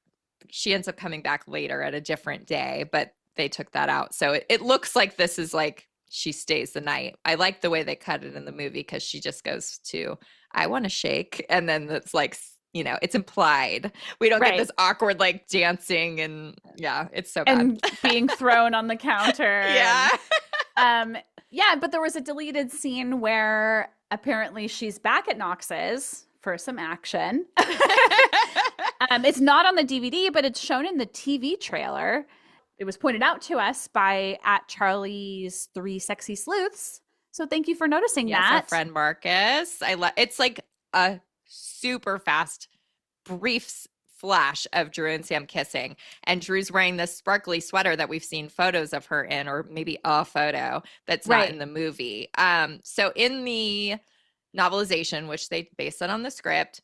she ends up coming back later at a different day, but they took that out. So it looks like this is like she stays the night. I like the way they cut it in the movie because she just goes to, I want to shake. And then it's like, you know, it's implied. We don't get this awkward like dancing and yeah, it's so bad. And being thrown on the counter. Yeah. Yeah, but there was a deleted scene where apparently she's back at Knox's for some action. It's not on the DVD, but it's shown in the TV trailer. It was pointed out to us by @Charlie's 3 Sexy Sleuths. So thank you for noticing that. Our friend Marcus. It's like a super fast, brief flash of Drew and Sam kissing. And Drew's wearing this sparkly sweater that we've seen photos of her in, or maybe a photo that's not in the movie. So in the novelization, which they based it on the script,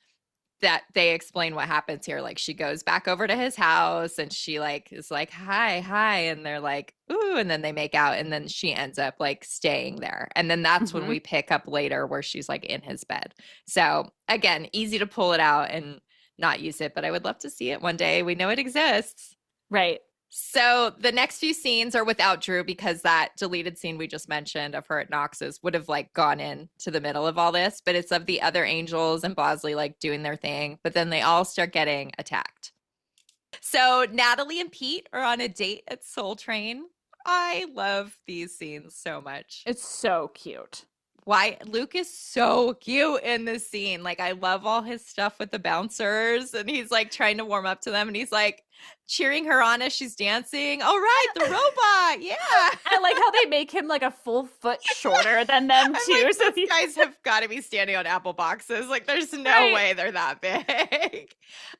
that they explain what happens here. Like she goes back over to his house and she like is like, hi. And they're like, ooh, and then they make out and then she ends up like staying there. And then that's when we pick up later where she's like in his bed. So again, easy to pull it out and not use it, but I would love to see it one day. We know it exists. Right. So the next few scenes are without Drew because that deleted scene we just mentioned of her at Knox's would have like gone in to the middle of all this, but it's of the other angels and Bosley like doing their thing, but then they all start getting attacked. So Natalie and Pete are on a date at Soul Train. I love these scenes so much. It's so cute. Why Luke is so cute in this scene. Like I love all his stuff with the bouncers and he's like trying to warm up to them and he's like cheering her on as she's dancing. All right, the robot. Yeah. I like how they make him like a full foot shorter than them too. Like, so these guys have got to be standing on apple boxes. Like there's no way they're that big.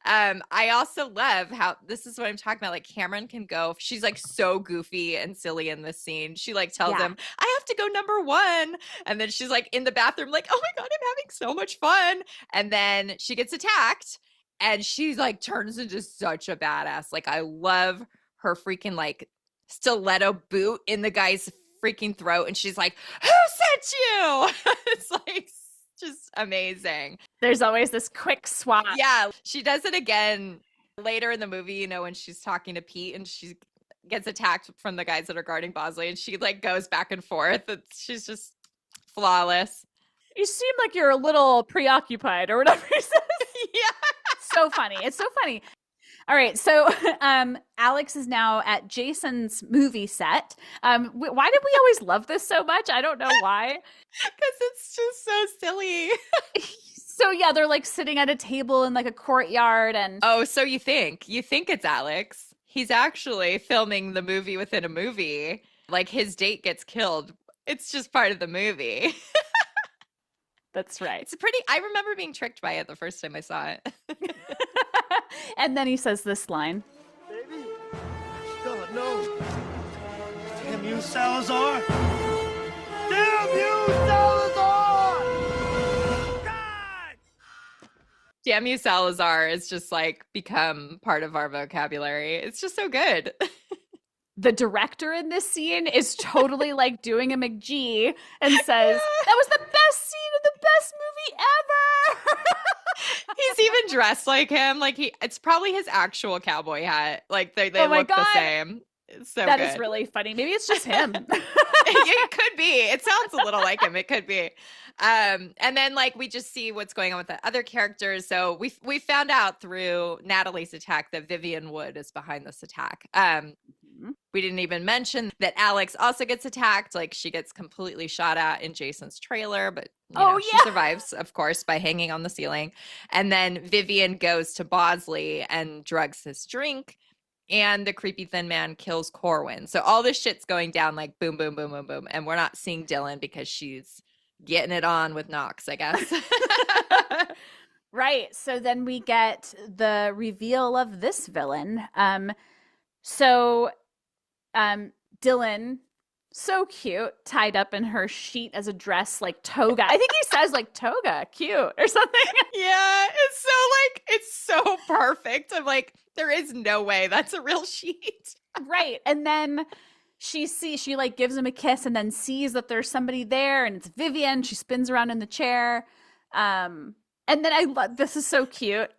I also love how this is what I'm talking about. Like Cameron can go. She's like so goofy and silly in this scene. She like tells him, I have to go number 1. And then she's like in the bathroom, like, oh my God, I'm having so much fun. And then she gets attacked. And she's like turns into such a badass. Like I love her freaking like stiletto boot in the guy's freaking throat. And she's like, who sent you? It's like just amazing. There's always this quick swap. Yeah. She does it again later in the movie, you know, when she's talking to Pete and she gets attacked from the guys that are guarding Bosley. And she like goes back and forth. She's just flawless. You seem like you're a little preoccupied or whatever he says. Yeah. So funny. It's so funny. All right. So Alex is now at Jason's movie set. Why did we always love this so much? I don't know why. Because it's just so silly. So yeah, they're like sitting at a table in like a courtyard and oh, so you think it's Alex. He's actually filming the movie within a movie. Like his date gets killed. It's just part of the movie. That's right. It's pretty, I remember being tricked by it the first time I saw it. And then he says this line. Baby, God, no. Damn you, Salazar. Damn you, Salazar! God! Damn you, Salazar is just like become part of our vocabulary. It's just so good. The director in this scene is totally like doing a McG and says, that was the best scene of the best movie ever. He's even dressed like him. Like it's probably his actual cowboy hat. Like they look the same. It's so that good. is really funny. Maybe it's just him. It could be. It sounds a little like him. It could be. And then like we just see what's going on with the other characters. So we found out through Natalie's attack that Vivian Wood is behind this attack. We didn't even mention that Alex also gets attacked. Like she gets completely shot at in Jason's trailer, but she survives, of course, by hanging on the ceiling. And then Vivian goes to Bosley and drugs his drink. And the creepy thin man kills Corwin. So all this shit's going down like boom, boom, boom, boom, boom. And we're not seeing Dylan because she's getting it on with Knox, I guess. Right. So then we get the reveal of this villain. So Dylan, so cute, tied up in her sheet as a dress, like toga. I think he says like toga, cute or something. Yeah, it's so perfect. I'm like, there is no way that's a real sheet. Right. And then she like gives him a kiss and then sees that there's somebody there and it's Vivian. She spins around in the chair. And then this is so cute.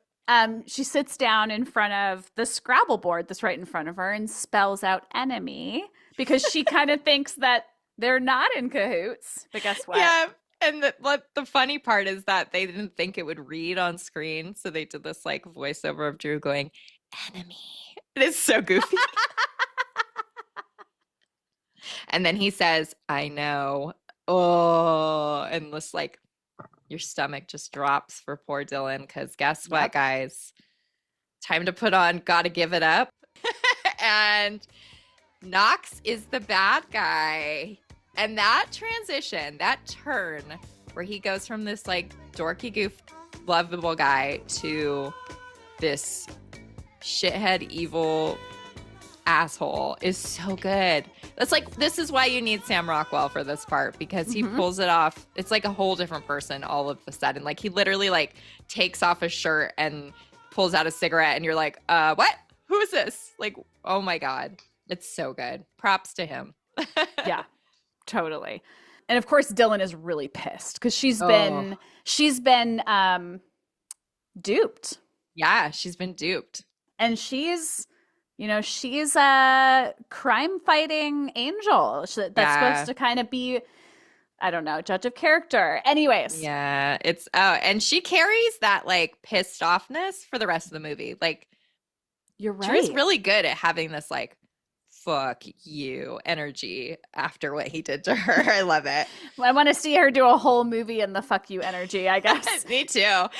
She sits down in front of the Scrabble board that's right in front of her and spells out enemy because she kind of thinks that they're not in cahoots. But guess what? Yeah. And the funny part is that they didn't think it would read on screen. So they did this like voiceover of Drew going, enemy. It is so goofy. And then he says, I know. Oh, and this like your stomach just drops for poor Dylan because guess what, guys? Time to put on Gotta Give It Up. And Knox is the bad guy. And that transition, that turn where he goes from this like dorky goof lovable guy to this shithead evil asshole is so good. That's like, this is why you need Sam Rockwell for this part because he pulls it off. It's like a whole different person all of a sudden. Like he literally like takes off his shirt and pulls out a cigarette and you're like, what? Who is this? Like, oh my God. It's so good. Props to him. Yeah, totally. And of course, Dylan is really pissed because she's been duped. Yeah, she's been duped. And she's a crime fighting angel that's supposed to kind of be, I don't know, judge of character. Anyways. Yeah, and she carries that like pissed offness for the rest of the movie. Like, you're right. Drew's really good at having this like, fuck you energy after what he did to her. I love it. I want to see her do a whole movie in the fuck you energy, I guess. Me too. All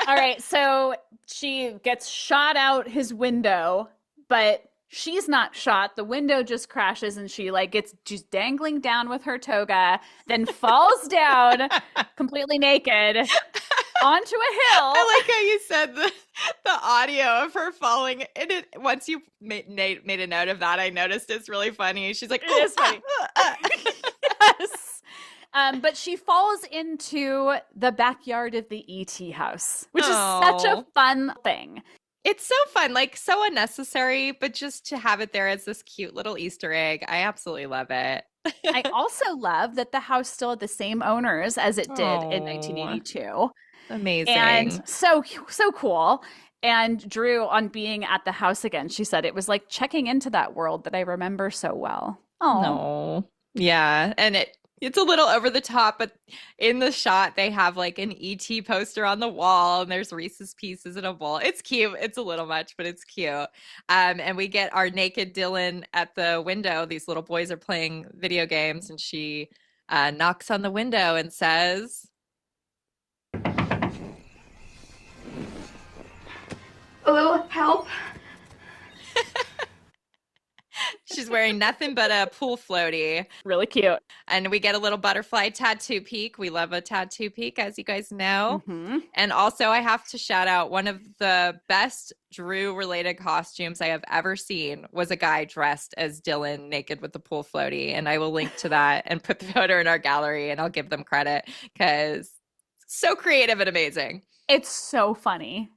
right. So she gets shot out his window, but she's not shot. The window just crashes and she like gets just dangling down with her toga, then falls down completely naked onto a hill. I like how you said the audio of her falling. And once you made a note of that, I noticed it's really funny. She's like, it is funny. Yes. But she falls into the backyard of the E.T. house, which is such a fun thing. It's so fun, like so unnecessary, but just to have it there as this cute little Easter egg, I absolutely love it. I also love that the house still had the same owners as it did in 1982. Amazing. And so cool. And Drew, on being at the house again, she said it was like checking into that world that I remember so well. Oh, no. Yeah. And it's a little over the top, but in the shot, they have like an ET poster on the wall and there's Reese's Pieces in a bowl. It's cute. It's a little much, but it's cute. And we get our naked Dylan at the window. These little boys are playing video games and she knocks on the window and says, A little help? She's wearing nothing but a pool floaty. Really cute. And we get a little butterfly tattoo peek. We love a tattoo peek, as you guys know. Mm-hmm. And also, I have to shout out one of the best Drew-related costumes I have ever seen was a guy dressed as Dylan naked with the pool floaty. And I will link to that and put the photo in our gallery, and I'll give them credit because so creative and amazing. It's so funny.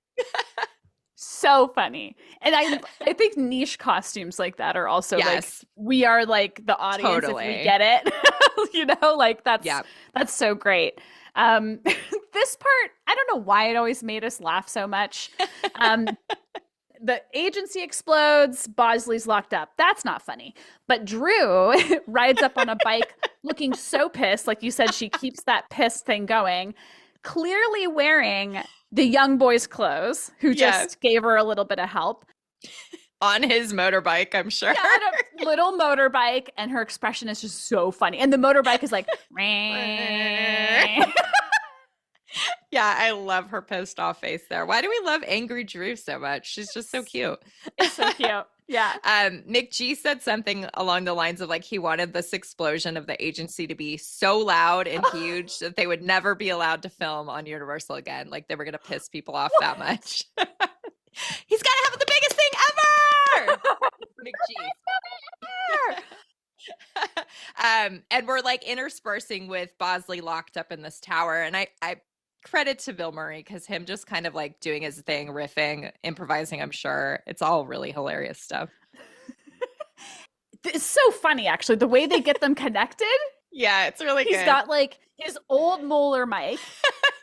So funny. And I think niche costumes like that are also like, we are like the audience if we get it. You know, like that's so great. This part, I don't know why it always made us laugh so much. The agency explodes, Bosley's locked up. That's not funny. But Drew rides up on a bike looking so pissed. Like you said, she keeps that pissed thing going, clearly wearing the young boy's clothes, who just gave her a little bit of help. On his motorbike, I'm sure. Yeah, on a little motorbike, and her expression is just so funny. And the motorbike is like, yeah, I love her pissed off face there. Why do we love Angry Drew so much? She's just so cute. It's so cute. Yeah. Mick G said something along the lines of like he wanted this explosion of the agency to be so loud and huge that they would never be allowed to film on Universal again. Like they were going to piss people off that much. He's got to have the biggest thing ever. Mick G. And we're like interspersing with Bosley locked up in this tower. And I credit to Bill Murray because him just kind of like doing his thing, riffing, improvising, I'm sure. It's all really hilarious stuff. It's so funny, actually, the way they get them connected. Yeah, it's really good. He's got like his old Moeller mic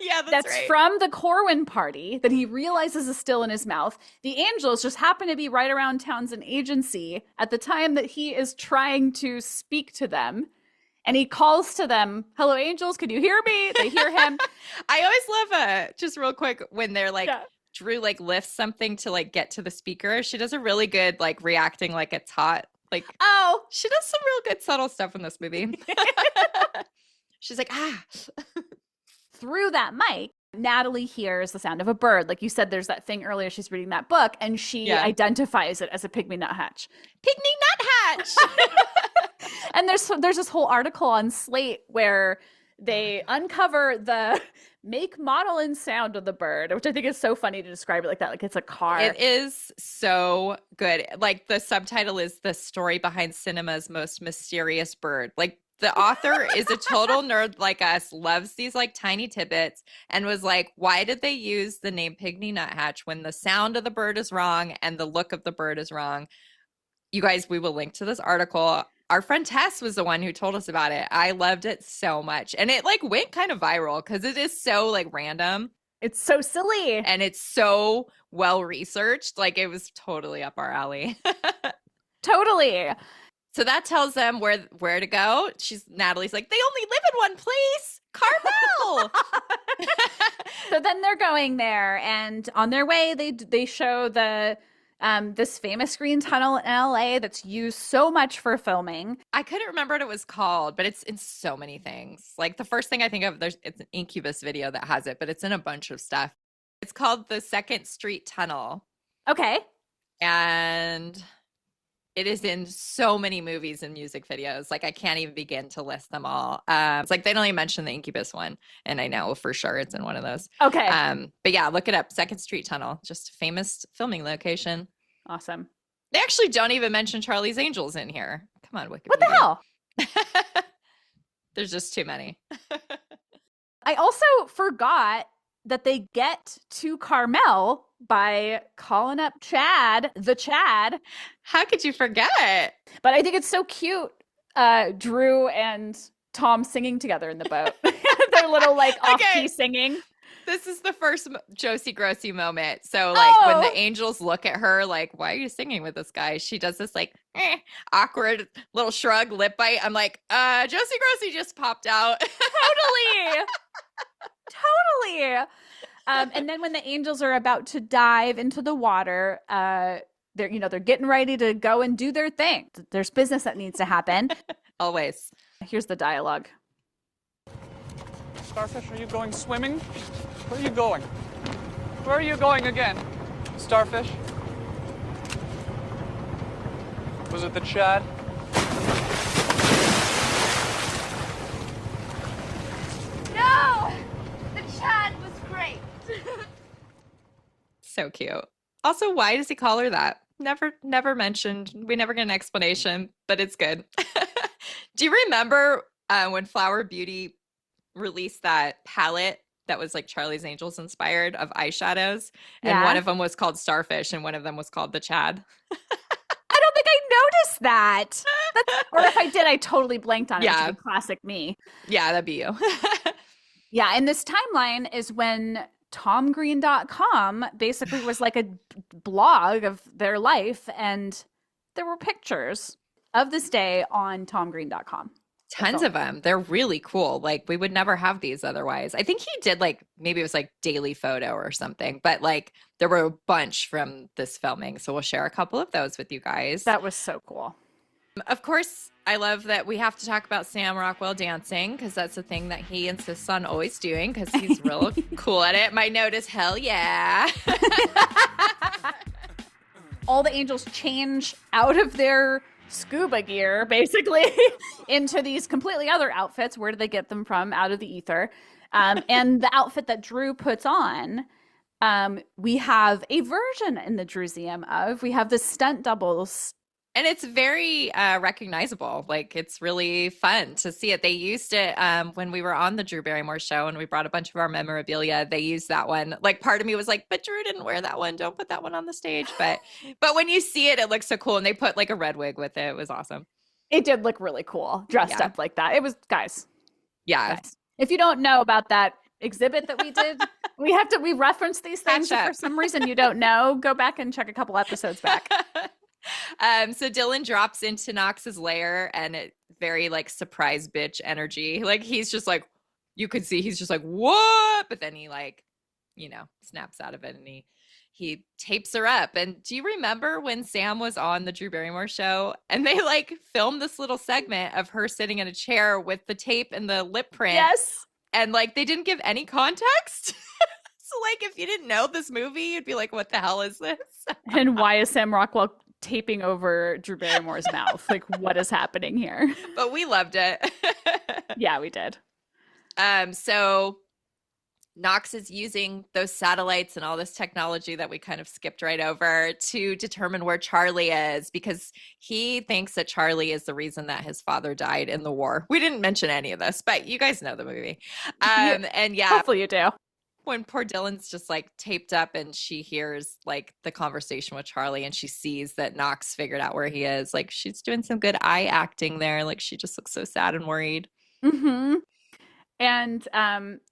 Yeah, that's right. from the Corwin party that he realizes is still in his mouth. The angels just happen to be right around Townsend Agency at the time that he is trying to speak to them. And he calls to them, "Hello, angels, can you hear me?" They hear him. I always love just real quick when they're like, Drew like lifts something to like get to the speaker. She does a really good like reacting like it's hot. Like, oh, she does some real good subtle stuff in this movie. She's like, Through that mic, Natalie hears the sound of a bird. Like you said, there's that thing earlier. She's reading that book and she identifies it as a pygmy nuthatch. Pygmy nuthatch! And there's this whole article on Slate where they uncover the make, model, and sound of the bird, which I think is so funny to describe it like that. Like it's a car. It is so good. Like the subtitle is "The Story Behind Cinema's Most Mysterious Bird." Like the author is a total nerd like us, loves these like tiny tidbits, and was like, why did they use the name Pygmy Nuthatch when the sound of the bird is wrong and the look of the bird is wrong? You guys, we will link to this article. Our friend Tess was the one who told us about it. I loved it so much. And it like went kind of viral because it is so like random. It's so silly. And it's so well researched. Like it was totally up our alley. Totally. So that tells them where to go. Natalie's like, they only live in one place, Carmel. So then they're going there, and on their way, they show the this famous green tunnel in LA that's used so much for filming. I couldn't remember what it was called, but it's in so many things. Like the first thing I think of, it's an Incubus video that has it, but it's in a bunch of stuff. It's called the Second Street Tunnel. Okay. And it is in so many movies and music videos. Like I can't even begin to list them all. It's like they don't even mention the Incubus one, and I know for sure it's in one of those. Okay. But yeah, look it up. Second Street Tunnel, just a famous filming location. Awesome. They actually don't even mention Charlie's Angels in here. Come on, Wikipedia. What the hell? There's just too many. I also forgot that they get to Carmel by calling up Chad, the Chad. How could you forget? But I think it's so cute, Drew and Tom singing together in the boat. Their little like off-key singing. This is the first Josie Grossi moment. So like when the angels look at her, like, why are you singing with this guy? She does this like awkward little shrug, lip bite. I'm like, Josie Grossi just popped out. Totally. Totally. And then when the angels are about to dive into the water, they're getting ready to go and do their thing. There's business that needs to happen. Always. Here's the dialogue. Starfish, are you going swimming? Where are you going? Where are you going again? Starfish? Was it the Chad? No! The Chad was great. So cute. Also, why does he call her that? Never mentioned. We never get an explanation, but it's good. Do you remember when Flower Beauty released that palette that was like Charlie's Angels inspired of eyeshadows? And one of them was called Starfish and one of them was called the Chad. I don't think I noticed that. Or if I did, I totally blanked on it. Which would be classic me. Yeah, that'd be you. Yeah, and this timeline is when TomGreen.com basically was like a blog of their life, and there were pictures of this day on TomGreen.com. Tons of them. They're really cool. Like we would never have these otherwise. I think he did like, maybe it was like Daily Photo or something, but like there were a bunch from this filming. So we'll share a couple of those with you guys. That was so cool. Of course, I love that we have to talk about Sam Rockwell dancing because that's a thing that he insists on always doing because he's real cool at it. My note is hell yeah. All the angels change out of their scuba gear basically into these completely other outfits. Where do they get them from? Out of the ether. And the outfit that Drew puts on, we have a version in the Drewseum of. We have the stunt doubles. And it's very recognizable. Like, it's really fun to see it. They used it when we were on the Drew Barrymore show and we brought a bunch of our memorabilia. They used that one. Like, part of me was like, but Drew didn't wear that one. Don't put that one on the stage. But when you see it, it looks so cool. And they put like a red wig with it. It was awesome. It did look really cool dressed up like that. It was, guys. Yeah. Guys, if you don't know about that exhibit that we did. We reference these things. Catch If up. for some reason you don't know, go back and check a couple episodes back. So Dylan drops into Knox's lair, and it very like surprise bitch energy. Like he's just like, you could see he's just like, what? But then he like, snaps out of it, and he tapes her up. And do you remember when Sam was on the Drew Barrymore show and they like filmed this little segment of her sitting in a chair with the tape and the lip print? Yes. And like they didn't give any context. So like if you didn't know this movie, you'd be like, what the hell is this? And why is Sam Rockwell taping over Drew Barrymore's mouth? Like, what is happening here? But we loved it. Yeah, we did. So Knox is using those satellites and all this technology that we kind of skipped right over to determine where Charlie is, because he thinks that Charlie is the reason that his father died in the war. We didn't mention any of this, but you guys know the movie. And yeah, hopefully you do. When poor Dylan's just like taped up and she hears like the conversation with Charlie and she sees that Knox figured out where he is, like she's doing some good eye acting there. Like she just looks so sad and worried. Mm-hmm. And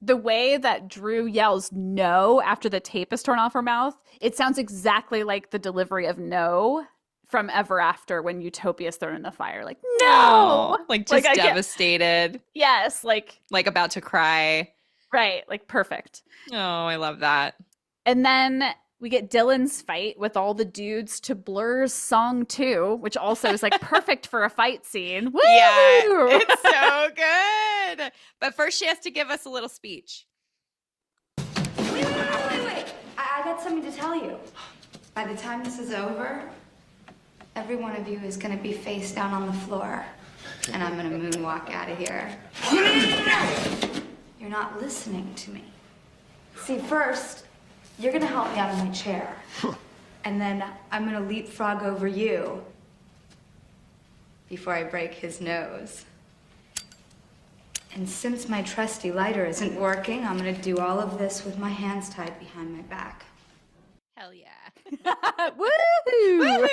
the way that Drew yells no after the tape is torn off her mouth, it sounds exactly like the delivery of no from Ever After when Utopia is thrown in the fire. Like, no! Like just devastated. Yes, like about to cry. Right, like perfect. Oh, I love that. And then we get Dylan's fight with all the dudes to Blur's Song 2, which also is like perfect for a fight scene. Woo! Yeah, it's so good. But first she has to give us a little speech. Wait. I got something to tell you. By the time this is over, every one of you is going to be face down on the floor. And I'm going to moonwalk out of here. You're not listening to me. See, first, you're gonna help me out of my chair. And then I'm gonna leapfrog over you before I break his nose. And since my trusty lighter isn't working, I'm gonna do all of this with my hands tied behind my back. Hell yeah. Woo! Woo!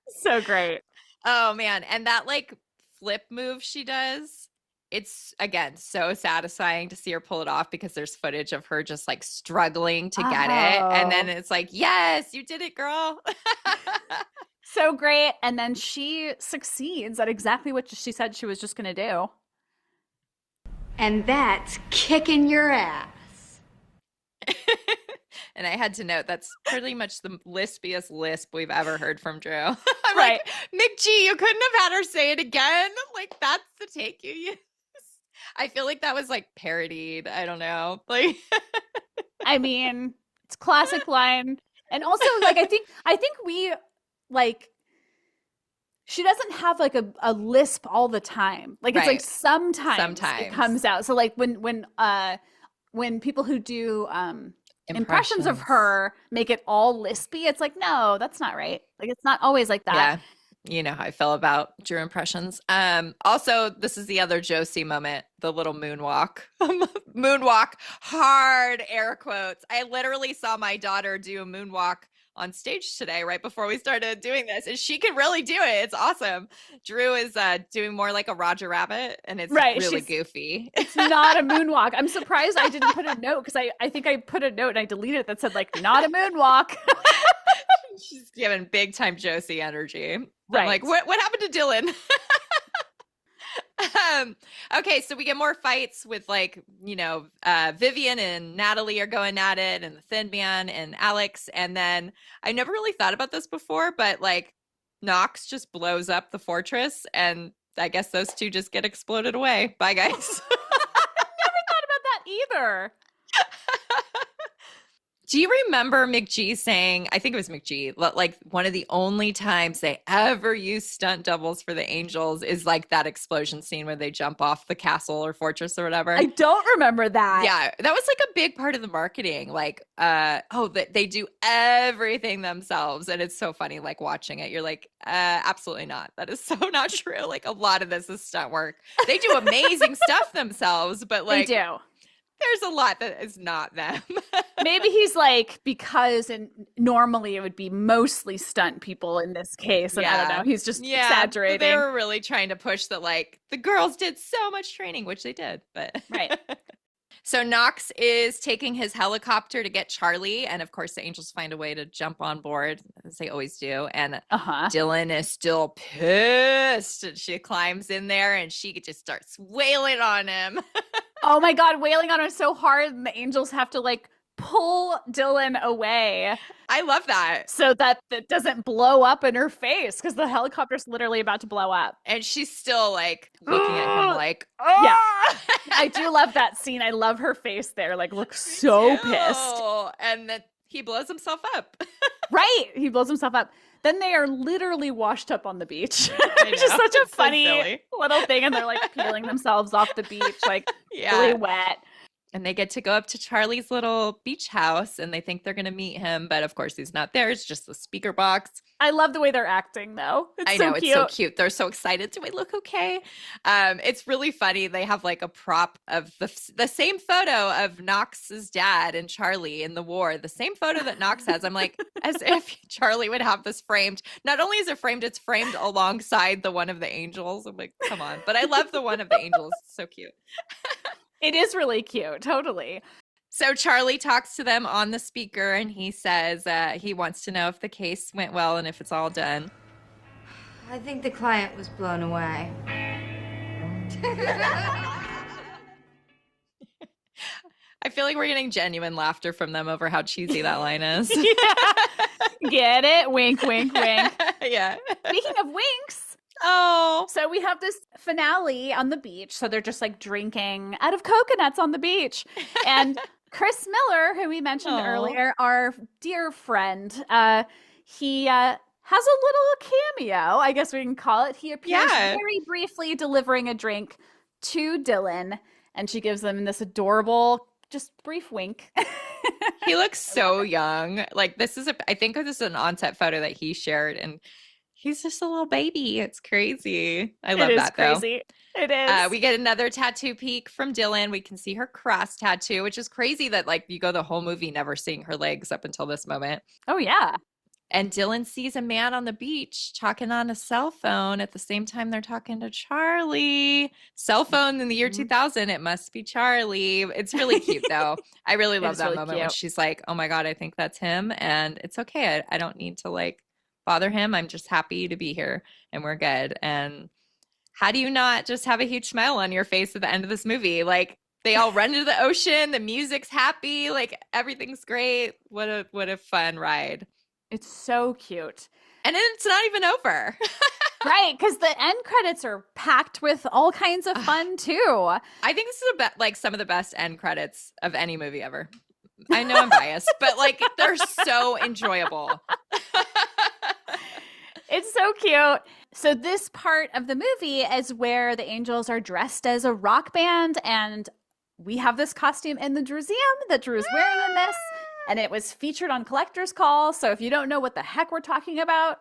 So great. Oh man, and that like flip move she does, it's again so satisfying to see her pull it off, because there's footage of her just like struggling to get it, and then it's like, yes, you did it, girl. So great. And then she succeeds at exactly what she said she was just going to do. And that's kicking your ass. And I had to note that's pretty much the lispiest lisp we've ever heard from Drew. I'm right. Like, McG, you couldn't have had her say it again. Like, that's the take you use. I feel like that was like parodied. I don't know. Like, I mean, it's classic line. And also, like, I think we like, she doesn't have like a lisp all the time. Like, it's like sometimes it comes out. So like when people who do impressions of her make it all lispy, it's like, no, that's not right. Like, it's not always like that. Yeah. You know how I feel about Drew impressions. Also, this is the other Josie moment, the little moonwalk. Moonwalk, hard air quotes. I literally saw my daughter do a moonwalk on stage today, right before we started doing this, and she can really do it. It's awesome. Drew is doing more like a Roger Rabbit, and it's really goofy. It's not a moonwalk. I'm surprised I didn't put a note, because I think I put a note and I deleted it that said like, not a moonwalk. She's giving big time Josie energy. Right. I'm like, what happened to Dylan? Okay, so we get more fights with like, Vivian and Natalie are going at it, and the Thin Man and Alex. And then I never really thought about this before, but like Knox just blows up the fortress, and I guess those two just get exploded away. Bye, guys. I never thought about that either. Do you remember McG saying, I think it was McG, like one of the only times they ever use stunt doubles for the Angels is like that explosion scene where they jump off the castle or fortress or whatever? I don't remember that. Yeah, that was like a big part of the marketing. Like, they do everything themselves. And it's so funny, like watching it. You're like, absolutely not. That is so not true. Like a lot of this is stunt work. They do amazing stuff themselves, but like. They do. There's a lot that is not them. Maybe he's like, because normally it would be mostly stunt people in this case. And I don't know. He's just exaggerating. They were really trying to push that, like, the girls did so much training, which they did. But right. So Knox is taking his helicopter to get Charlie. And of course, the angels find a way to jump on board, as they always do. And Dylan is still pissed. And she climbs in there and she just starts wailing on him. Oh my God, wailing on him so hard. And the angels have to like pull Dylan away. I love that. So that it doesn't blow up in her face because the helicopter's literally about to blow up. And she's still like looking at him like, yeah. I do love that scene. I love her face there. Like, looks so pissed. And then he blows himself up. Right. He blows himself up. Then they are literally washed up on the beach. Which is such a funny little thing. And they're like peeling themselves off the beach, like really wet. And they get to go up to Charlie's little beach house and they think they're going to meet him. But of course, he's not there. It's just the speaker box. I love the way they're acting, though. I know, it's so cute. They're so excited. Do I look okay? It's really funny. They have like a prop of the same photo of Knox's dad and Charlie in the war. The same photo that Knox has. I'm like, as if Charlie would have this framed. Not only is it framed, it's framed alongside the one of the angels. I'm like, come on. But I love the one of the angels. It's so cute. It is really cute. Totally. So Charlie talks to them on the speaker and he says he wants to know if the case went well and if it's all done. I think the client was blown away. I feel like we're getting genuine laughter from them over how cheesy that line is. Yeah. Get it? Wink, wink, wink. Yeah. Speaking of winks. Oh. So we have this finale on the beach. So they're just like drinking out of coconuts on the beach. And Chris Miller, who we mentioned earlier, our dear friend, he has a little cameo, I guess we can call it. He appears very briefly delivering a drink to Dylan. And she gives them this adorable, just brief wink. He looks so young. Like I think this is an on-set photo that he shared. And he's just a little baby. It's crazy. I love that, though. It is crazy. It is. We get another tattoo peek from Dylan. We can see her cross tattoo, which is crazy that like you go the whole movie never seeing her legs up until this moment. Oh, yeah. And Dylan sees a man on the beach talking on a cell phone at the same time they're talking to Charlie. Cell phone in the year 2000. It must be Charlie. It's really cute, though. I really love that moment when she's like, oh, my God, I think that's him. And it's okay. I don't need to like bother him. I'm just happy to be here and we're good. And how do you not just have a huge smile on your face at the end of this movie? Like they all run to the ocean, the music's happy, like everything's great. What a fun ride. It's so cute. And then it's not even over. Right, because the end credits are packed with all kinds of fun too. I think this is like some of the best end credits of any movie ever. I know I'm biased, but like they're so enjoyable. It's so cute. So this part of the movie is where the angels are dressed as a rock band, and we have this costume in the museum that Drew is wearing in this, and it was featured on Collector's Call. So if you don't know what the heck we're talking about,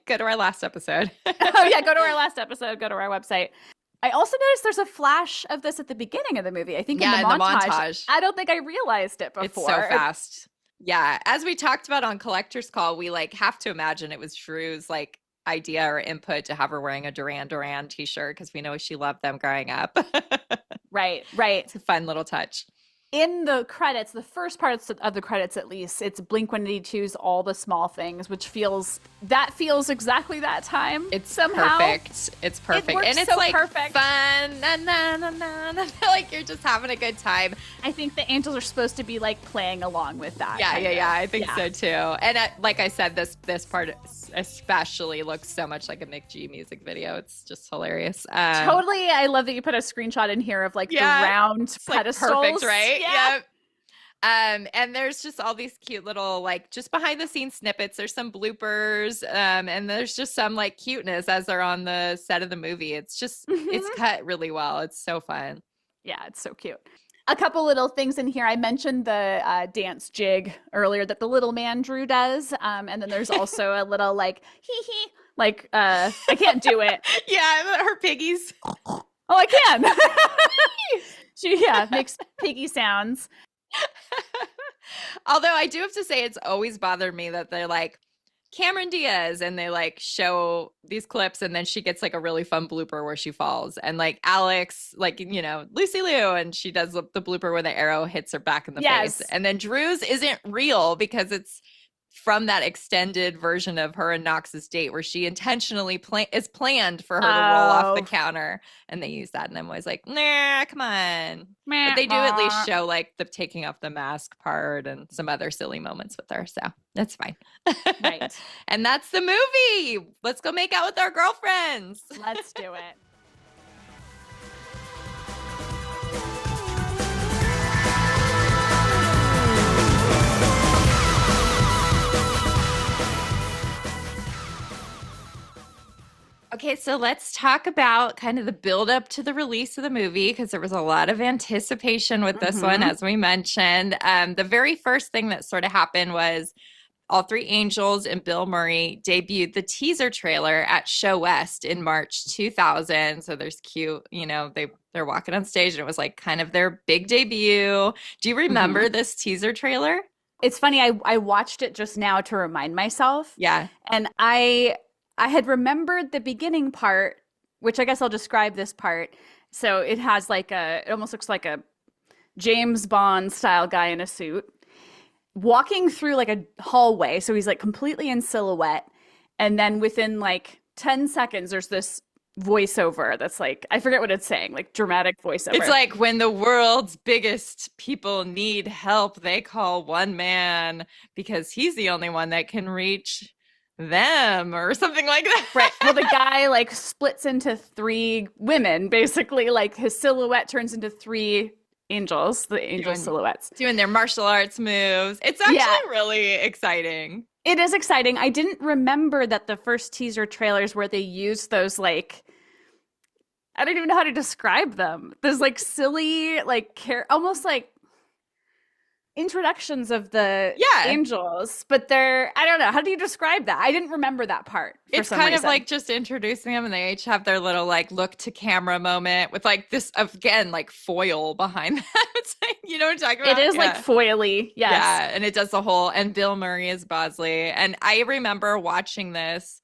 go to our last episode. Oh yeah, go to our last episode, go to our website. I also noticed there's a flash of this at the beginning of the movie. I think in the montage. I don't think I realized it before. It's so fast. Yeah. As we talked about on Collector's Call, we like have to imagine it was Drew's like idea or input to have her wearing a Duran Duran t-shirt because we know she loved them growing up. Right. It's a fun little touch. In the credits, the first parts of the credits at least, it's Blink-182's All the Small Things, which feels exactly that time. It's somehow perfect. It's perfect. It works and it's so like perfect. Fun. Na, na, na, na, na. Like you're just having a good time. I think the angels are supposed to be like playing along with that. Yeah. I think so too. And like I said, this part especially looks so much like a Mick G music video. It's just hilarious. Totally. I love that you put a screenshot in here of like the round pedestals. Like perfect, right? Yeah. Yep. And there's just all these cute little like just behind the scenes snippets. There's some bloopers, and there's just some like cuteness as they're on the set of the movie. It's just it's cut really well. It's so fun. Yeah, it's so cute. A couple little things in here. I mentioned the dance jig earlier that the little man Drew does, and then there's also a little like hee hee, like I can't do it. Yeah, her piggies. Oh, I can. She makes piggy sounds. Although I do have to say it's always bothered me that they're like Cameron Diaz, and they like show these clips, and then she gets like a really fun blooper where she falls, and like Alex, like, you know, Lucy Liu, and she does the blooper where the arrow hits her back in the face. And then Drew's isn't real because it's from that extended version of her and Knox's date where she intentionally is planned for her to roll off the counter, and they use that, and I'm always like, nah, come on. But they do at least show like the taking off the mask part and some other silly moments with her, so that's fine. Right. And that's the movie. Let's go make out with our girlfriends. Let's do it. Okay, so let's talk about kind of the build up to the release of the movie, because there was a lot of anticipation with this one, as we mentioned. The very first thing that sort of happened was all three Angels and Bill Murray debuted the teaser trailer at Show West in March 2000. So there's cute, you know, they're walking on stage, and it was like kind of their big debut. Do you remember this teaser trailer? It's funny. I watched it just now to remind myself. Yeah. And I had remembered the beginning part, which I guess I'll describe this part. So it has like it almost looks like a James Bond style guy in a suit walking through like a hallway. So he's like completely in silhouette. And then within like 10 seconds, there's this voiceover that's like, I forget what it's saying, like dramatic voiceover. It's like, when the world's biggest people need help, they call one man because he's the only one that can reach them, or something like that. Right. Well, the guy like splits into three women, basically. Like his silhouette turns into three angels, the angel silhouettes. Doing their martial arts moves. It's actually really exciting. It is exciting. I didn't remember that the first teaser trailers where they used those like, I don't even know how to describe them. Those like silly, like almost like introductions of the angels, but they're, I don't know, how do you describe that? I didn't remember that part. It's kind of like just introducing them, and they each have their little like look to camera moment with like this, again, like foil behind them. It's like, you know what I'm talking about? It is like foily. Yes. Yeah, and it does the whole, and Bill Murray is Bosley. And I remember watching this,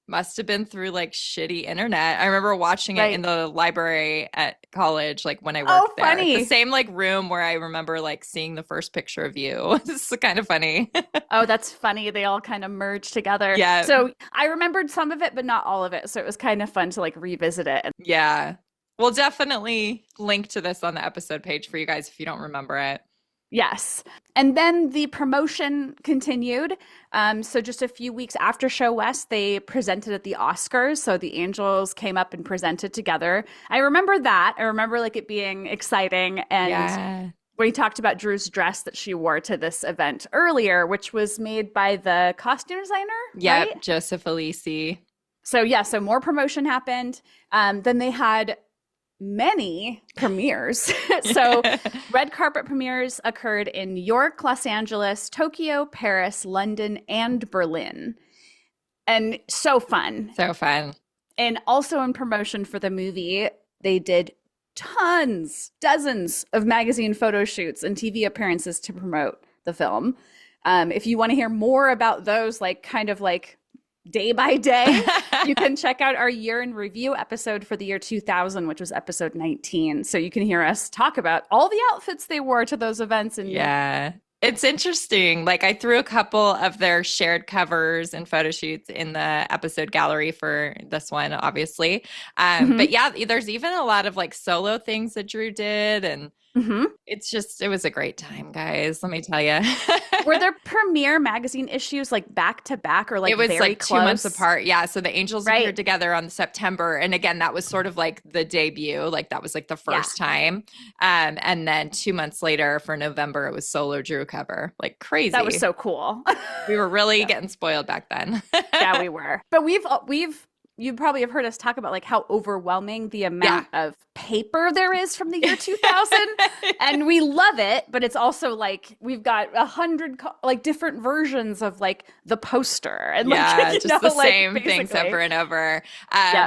must have been through like shitty internet. I remember watching it in the library at college, like when I worked there. Funny. The same like room where I remember like seeing the first picture of you. It's kind of funny. Oh, that's funny. They all kind of merged together. Yeah. So I remembered some of it, but not all of it. So it was kind of fun to like revisit it. Yeah. We'll definitely link to this on the episode page for you guys if you don't remember it. Yes. And then the promotion continued. So just a few weeks after Show West, they presented at the Oscars. So the Angels came up and presented together. I remember that. I remember like it being exciting. And we talked about Drew's dress that she wore to this event earlier, which was made by the costume designer. Yeah, right? Joseph Alisi. So so more promotion happened. Then they had many premieres. So red carpet premieres occurred in New York, Los Angeles, Tokyo, Paris, London, and Berlin. And so fun. So fun. And also in promotion for the movie, they did dozens of magazine photo shoots and TV appearances to promote the film. If you want to hear more about those, like kind of like day by day, you can check out our year in review episode for the year 2000, which was episode 19. So you can hear us talk about all the outfits they wore to those events. And it's interesting. Like I threw a couple of their shared covers and photo shoots in the episode gallery for this one, obviously. But yeah, there's even a lot of like solo things that Drew did, and it was a great time, guys. Let me tell you. Were there premiere magazine issues like back to back, or like it was very like close? 2 months apart? Yeah. So the Angels appeared together on September, and again, that was sort of like the debut. Like that was like the first time. And then 2 months later for November, it was solo Drew cover. Like crazy. That was so cool. We were really getting spoiled back then. Yeah, we were. But you probably have heard us talk about like how overwhelming the amount of paper there is from the year 2000, and we love it. But it's also like we've got 100 like different versions of like the poster, and just the same things over and over.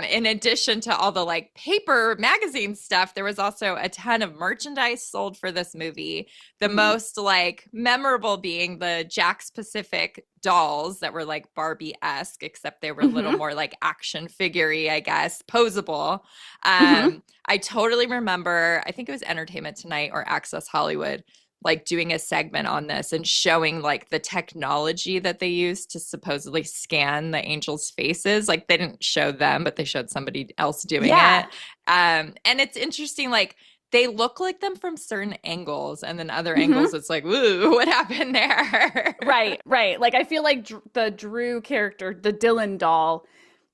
In addition to all the like paper magazine stuff, there was also a ton of merchandise sold for this movie. The most like memorable being the Jack's Pacific dolls that were like Barbie-esque, except they were a little more like action figure-y, I guess, posable. I totally remember, I think it was Entertainment Tonight or Access Hollywood, like doing a segment on this and showing like the technology that they used to supposedly scan the angels' faces. Like they didn't show them, but they showed somebody else doing it. And it's interesting, like they look like them from certain angles, and then other angles it's like, ooh, what happened there? Right. Like I feel like the Drew character, the Dylan doll,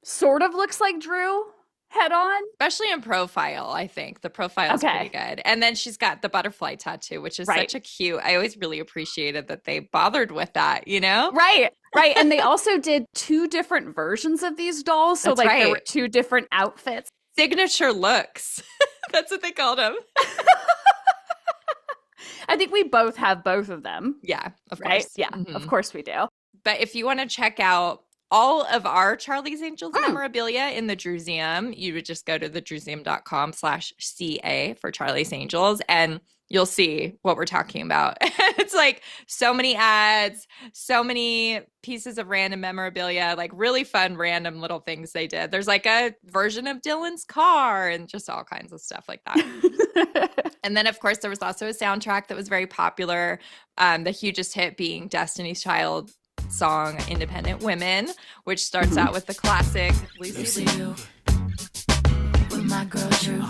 sort of looks like Drew head on, especially in profile. I think the profile is pretty good, and then she's got the butterfly tattoo, which is such a cute. I always really appreciated that they bothered with that, you know? Right. And they also did 2 different versions of these dolls, so That's there were 2 different outfits, signature looks. That's what they called them. I think we both have both of them. Yeah, of course. Yeah, of course we do. But if you want to check out all of our Charlie's Angels memorabilia in the Drewseum, you would just go to thedrewseum.com/CA for Charlie's Angels, and you'll see what we're talking about. It's like so many ads, so many pieces of random memorabilia, like really fun random little things they did. There's like a version of Dylan's car and just all kinds of stuff like that. And then, of course, there was also a soundtrack that was very popular. The hugest hit being Destiny's Child song Independent Women, which starts out with the classic Lucy Liu with my girl Drew,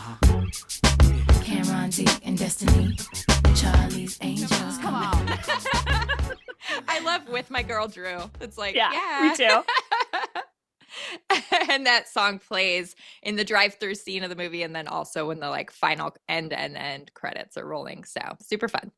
Cameron D and Destiny, Charlie's Angels. Come on. I love With My Girl Drew. It's like, yeah. Me too. And that song plays in the drive-through scene of the movie, and then also when the like final end credits are rolling. So super fun.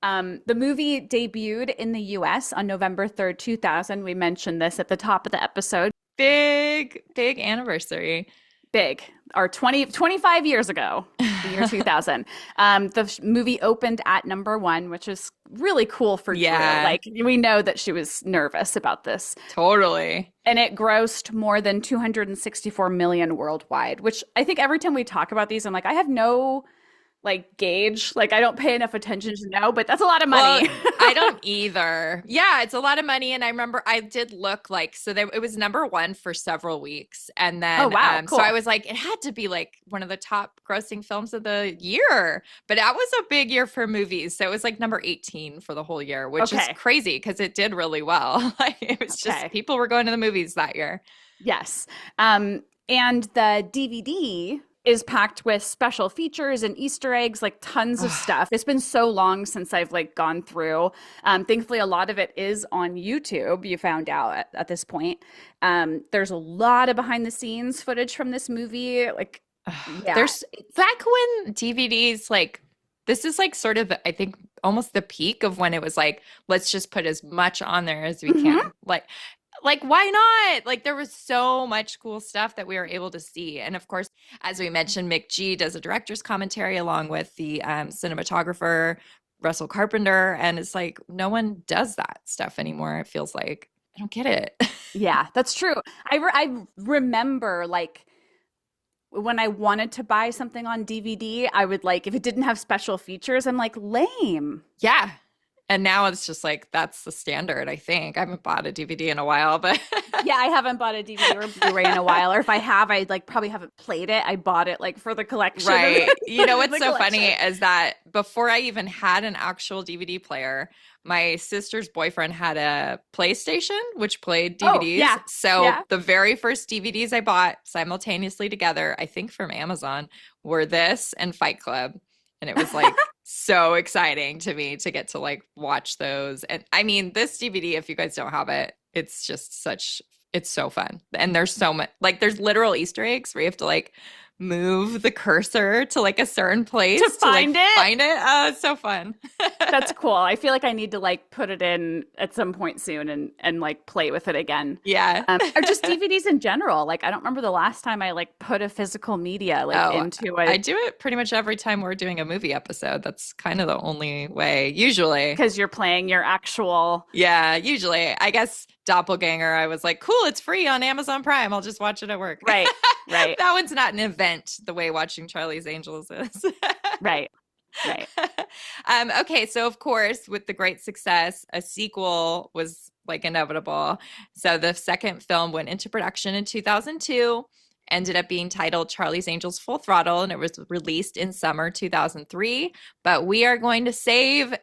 The movie debuted in the US on November 3rd, 2000. We mentioned this at the top of the episode. Big anniversary. Big. Our 25 years ago, the year 2000. The movie opened at number 1, which is really cool for Drew. Like, we know that she was nervous about this. Totally. And it grossed more than 264 million worldwide, which I think every time we talk about these, I'm like, I have no like gauge, like I don't pay enough attention to know, but that's a lot of money. Well, I don't either. Yeah, it's a lot of money. And I remember I did look like, so it was number 1 for several weeks. And then, cool. So I was like, it had to be like one of the top grossing films of the year, but that was a big year for movies. So it was like number 18 for the whole year, which is crazy because it did really well. Like it was just, people were going to the movies that year. Yes. And the DVD is packed with special features and Easter eggs, like tons of stuff. It's been so long since I've like gone through. Thankfully, a lot of it is on YouTube. You found out at this point. There's a lot of behind the scenes footage from this movie. Like, there's back when DVDs like this is like sort of I think almost the peak of when it was like let's just put as much on there as we can. Like, why not? Like, there was so much cool stuff that we were able to see. And of course, as we mentioned, Mick G does a director's commentary along with the cinematographer, Russell Carpenter. And it's like, no one does that stuff anymore. It feels like, I don't get it. Yeah, that's true. I remember, like, when I wanted to buy something on DVD, I would, like, if it didn't have special features, I'm like, lame. Yeah. And now it's just like, that's the standard, I think. I haven't bought a DVD in a while, but yeah, I haven't bought a DVD or Blu-ray in a while. Or if I have, I like probably haven't played it. I bought it like for the collection. Right. You know what's so funny is that before I even had an actual DVD player, my sister's boyfriend had a PlayStation, which played DVDs. The very first DVDs I bought simultaneously together, I think from Amazon, were this and Fight Club. And it was like so exciting to me to get to like watch those. And I mean, this DVD, if you guys don't have it, it's just it's so fun. And there's so much, like there's literal Easter eggs where you have to like move the cursor to like a certain place to find it. Oh, it's so fun. That's cool. I feel like I need to like put it in at some point soon and like play with it again. Yeah. Or just DVDs in general. Like I don't remember the last time I like put a physical media like into it. I do it pretty much every time we're doing a movie episode. That's kind of the only way usually. Because you're playing your actual. Yeah, usually. I guess Doppelganger, I was like, cool, it's free on Amazon Prime. I'll just watch it at work. Right. That one's not an event the way watching Charlie's Angels is. Right. Right. Okay, so of course, with the great success, a sequel was like inevitable. So the second film went into production in 2002, ended up being titled Charlie's Angels Full Throttle, and it was released in summer 2003. But we are going to save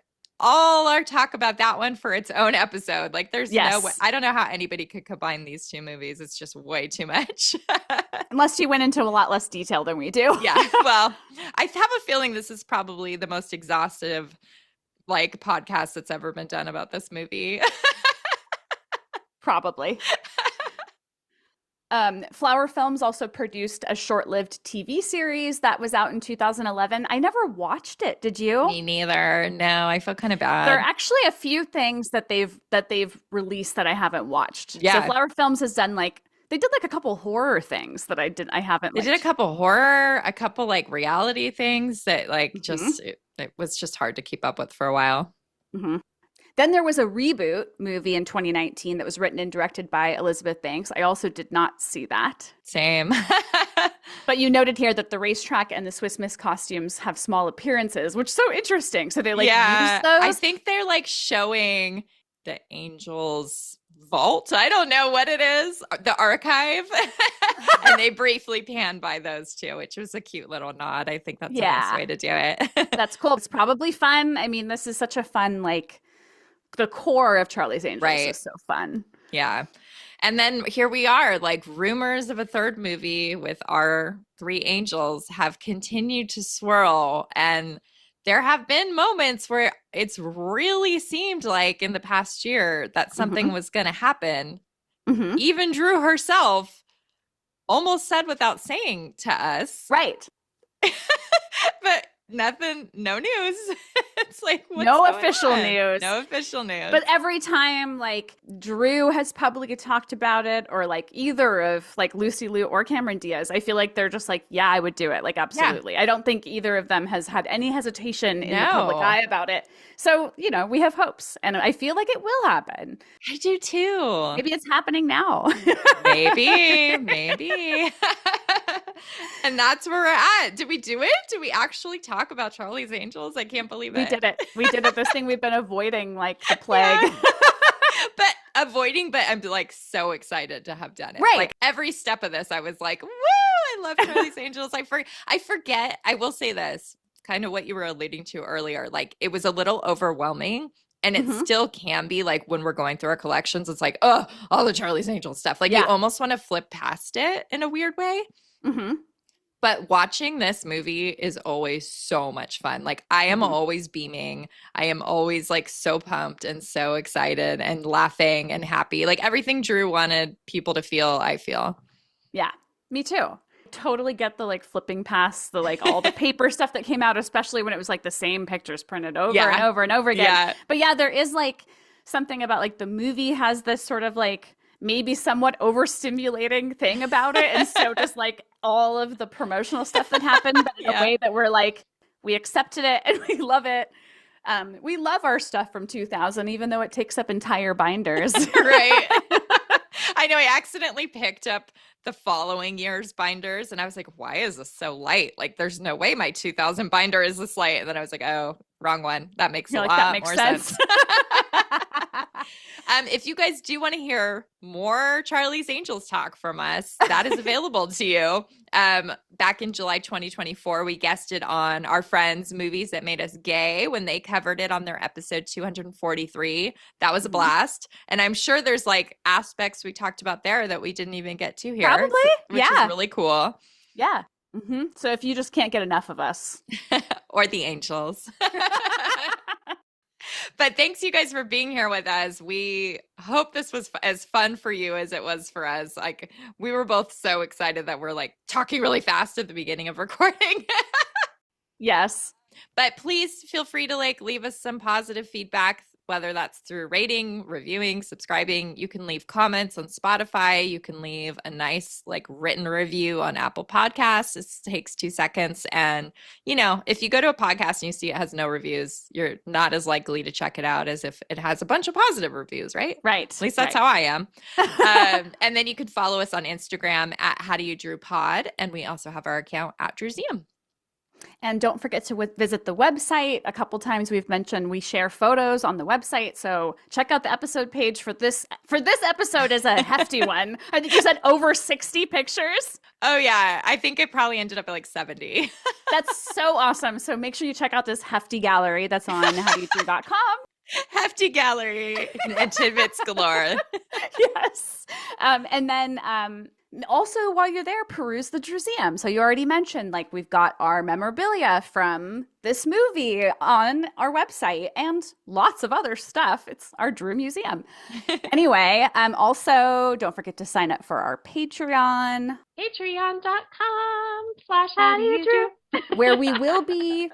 all our talk about that one for its own episode. Like there's no way, I don't know how anybody could combine these two movies. It's just way too much. Unless you went into a lot less detail than we do. Yeah. Well, I have a feeling this is probably the most exhaustive like podcast that's ever been done about this movie. Probably. Flower Films also produced a short-lived TV series that was out in 2011. I never watched it. Did you? Me neither. No, I feel kind of bad. There are actually a few things that they've released that I haven't watched. Yeah. So Flower Films has done like they did like a couple horror things that I haven't. They did a couple horror, a couple like reality things that like just it was just hard to keep up with for a while. Mm-hmm. Then there was a reboot movie in 2019 that was written and directed by Elizabeth Banks. I also did not see that. Same. But you noted here that the racetrack and the Swiss Miss costumes have small appearances, which is so interesting. So they like use those. I think they're like showing the Angels vault. I don't know what it is, the archive. And they briefly pan by those two, which was a cute little nod. I think that's a nice way to do it. That's cool. It's probably fun. I mean, this is such a fun like the core of Charlie's Angels is so fun. Yeah. And then here we are, like rumors of a third movie with our three angels have continued to swirl. And there have been moments where it's really seemed like in the past year that something was going to happen. Mm-hmm. Even Drew herself almost said without saying to us. Right. But nothing, no news. It's like no official news. No official news. But every time like Drew has publicly talked about it, or like either of like Lucy Liu or Cameron Diaz, I feel like they're just like, yeah, I would do it. Like absolutely. Yeah. I don't think either of them has had any hesitation in the public eye about it. So, you know, we have hopes, and I feel like it will happen. I do too. Maybe it's happening now. Maybe. And that's where we're at. Did we do it? Did we actually talk about Charlie's Angels? I can't believe it. We did it. We did it. This thing we've been avoiding like the plague. Yeah. But I'm like so excited to have done it. Right. Like every step of this, I was like, woo, I love Charlie's Angels. I forget. I will say this, kind of what you were alluding to earlier. Like it was a little overwhelming. And it still can be like when we're going through our collections, it's like, oh, all the Charlie's Angels stuff. Like you almost want to flip past it in a weird way. Mm-hmm. But watching this movie is always so much fun. Like I am always beaming. I am always like so pumped and so excited and laughing and happy. Like everything Drew wanted people to feel, I feel. Yeah, me too. Totally get the like flipping past the like all the paper stuff that came out, especially when it was like the same pictures printed over and over and over again. Yeah. But yeah, there is like something about like the movie has this sort of like maybe somewhat overstimulating thing about it. And so just like all of the promotional stuff that happened, but in a way that we're like, we accepted it and we love it. We love our stuff from 2000, even though it takes up entire binders. Right. I know I accidentally picked up the following year's binders and I was like, why is this so light? Like there's no way my 2000 binder is this light. And then I was like, oh, wrong one. That makes a lot more sense. If you guys do want to hear more Charlie's Angels talk from us, that is available to you. Back in July 2024, we guested on our friends' Movies That Made Us Gay when they covered it on their episode 243. That was a blast. And I'm sure there's like aspects we talked about there that we didn't even get to here. Probably. Which is really cool. Yeah. Mm-hmm. So if you just can't get enough of us. Or the Angels. But thanks you guys for being here with us. We hope this was as fun for you as it was for us. Like we were both so excited that we're like talking really fast at the beginning of recording. Yes. But please feel free to like leave us some positive feedback, whether that's through rating, reviewing, subscribing. You can leave comments on Spotify. You can leave a nice like written review on Apple Podcasts. It takes 2 seconds. And, you know, if you go to a podcast and you see it has no reviews, you're not as likely to check it out as if it has a bunch of positive reviews, right? Right. At least that's how I am. And then you can follow us on Instagram at HowDoYouDrewPod. And we also have our account at Drewseum. And don't forget to visit the website. A couple times we've mentioned we share photos on the website. So check out the episode page for this. For this episode is a hefty one. I think you said over 60 pictures. Oh, yeah. I think it probably ended up at like 70. That's so awesome. So make sure you check out this hefty gallery that's on howdoyoudrew.com. Hefty gallery and tidbits galore. Yes. And then also, while you're there, peruse the Drewseum. So you already mentioned, like, we've got our memorabilia from this movie on our website and lots of other stuff. It's our Drew Museum. Anyway, also, don't forget to sign up for our Patreon. Patreon.com/howdoyoudrew. Where we will be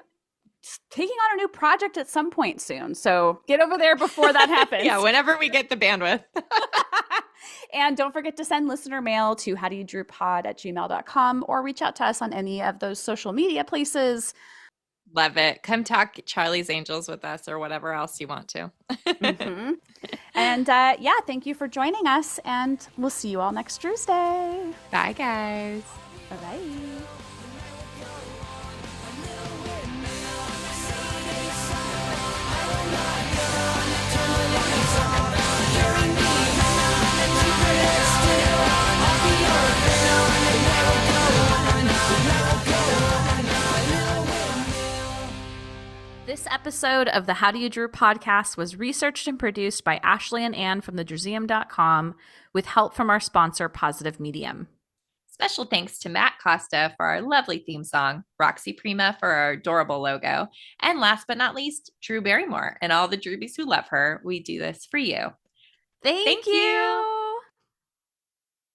taking on a new project at some point soon. So get over there before that happens. Yeah, whenever we get the bandwidth. And don't forget to send listener mail to howdoyoudrewpod@gmail.com or reach out to us on any of those social media places. Love it. Come talk Charlie's Angels with us or whatever else you want to. Mm-hmm. And thank you for joining us. And we'll see you all next Tuesday. Bye, guys. Bye-bye. This episode of the How Do You Drew podcast was researched and produced by Ashley and Ann from thedrewseum.com with help from our sponsor, Positive Medium. Special thanks to Matt Costa for our lovely theme song, Roxy Prima for our adorable logo, and last but not least, Drew Barrymore and all the Drewbies who love her. We do this for you. Thank you.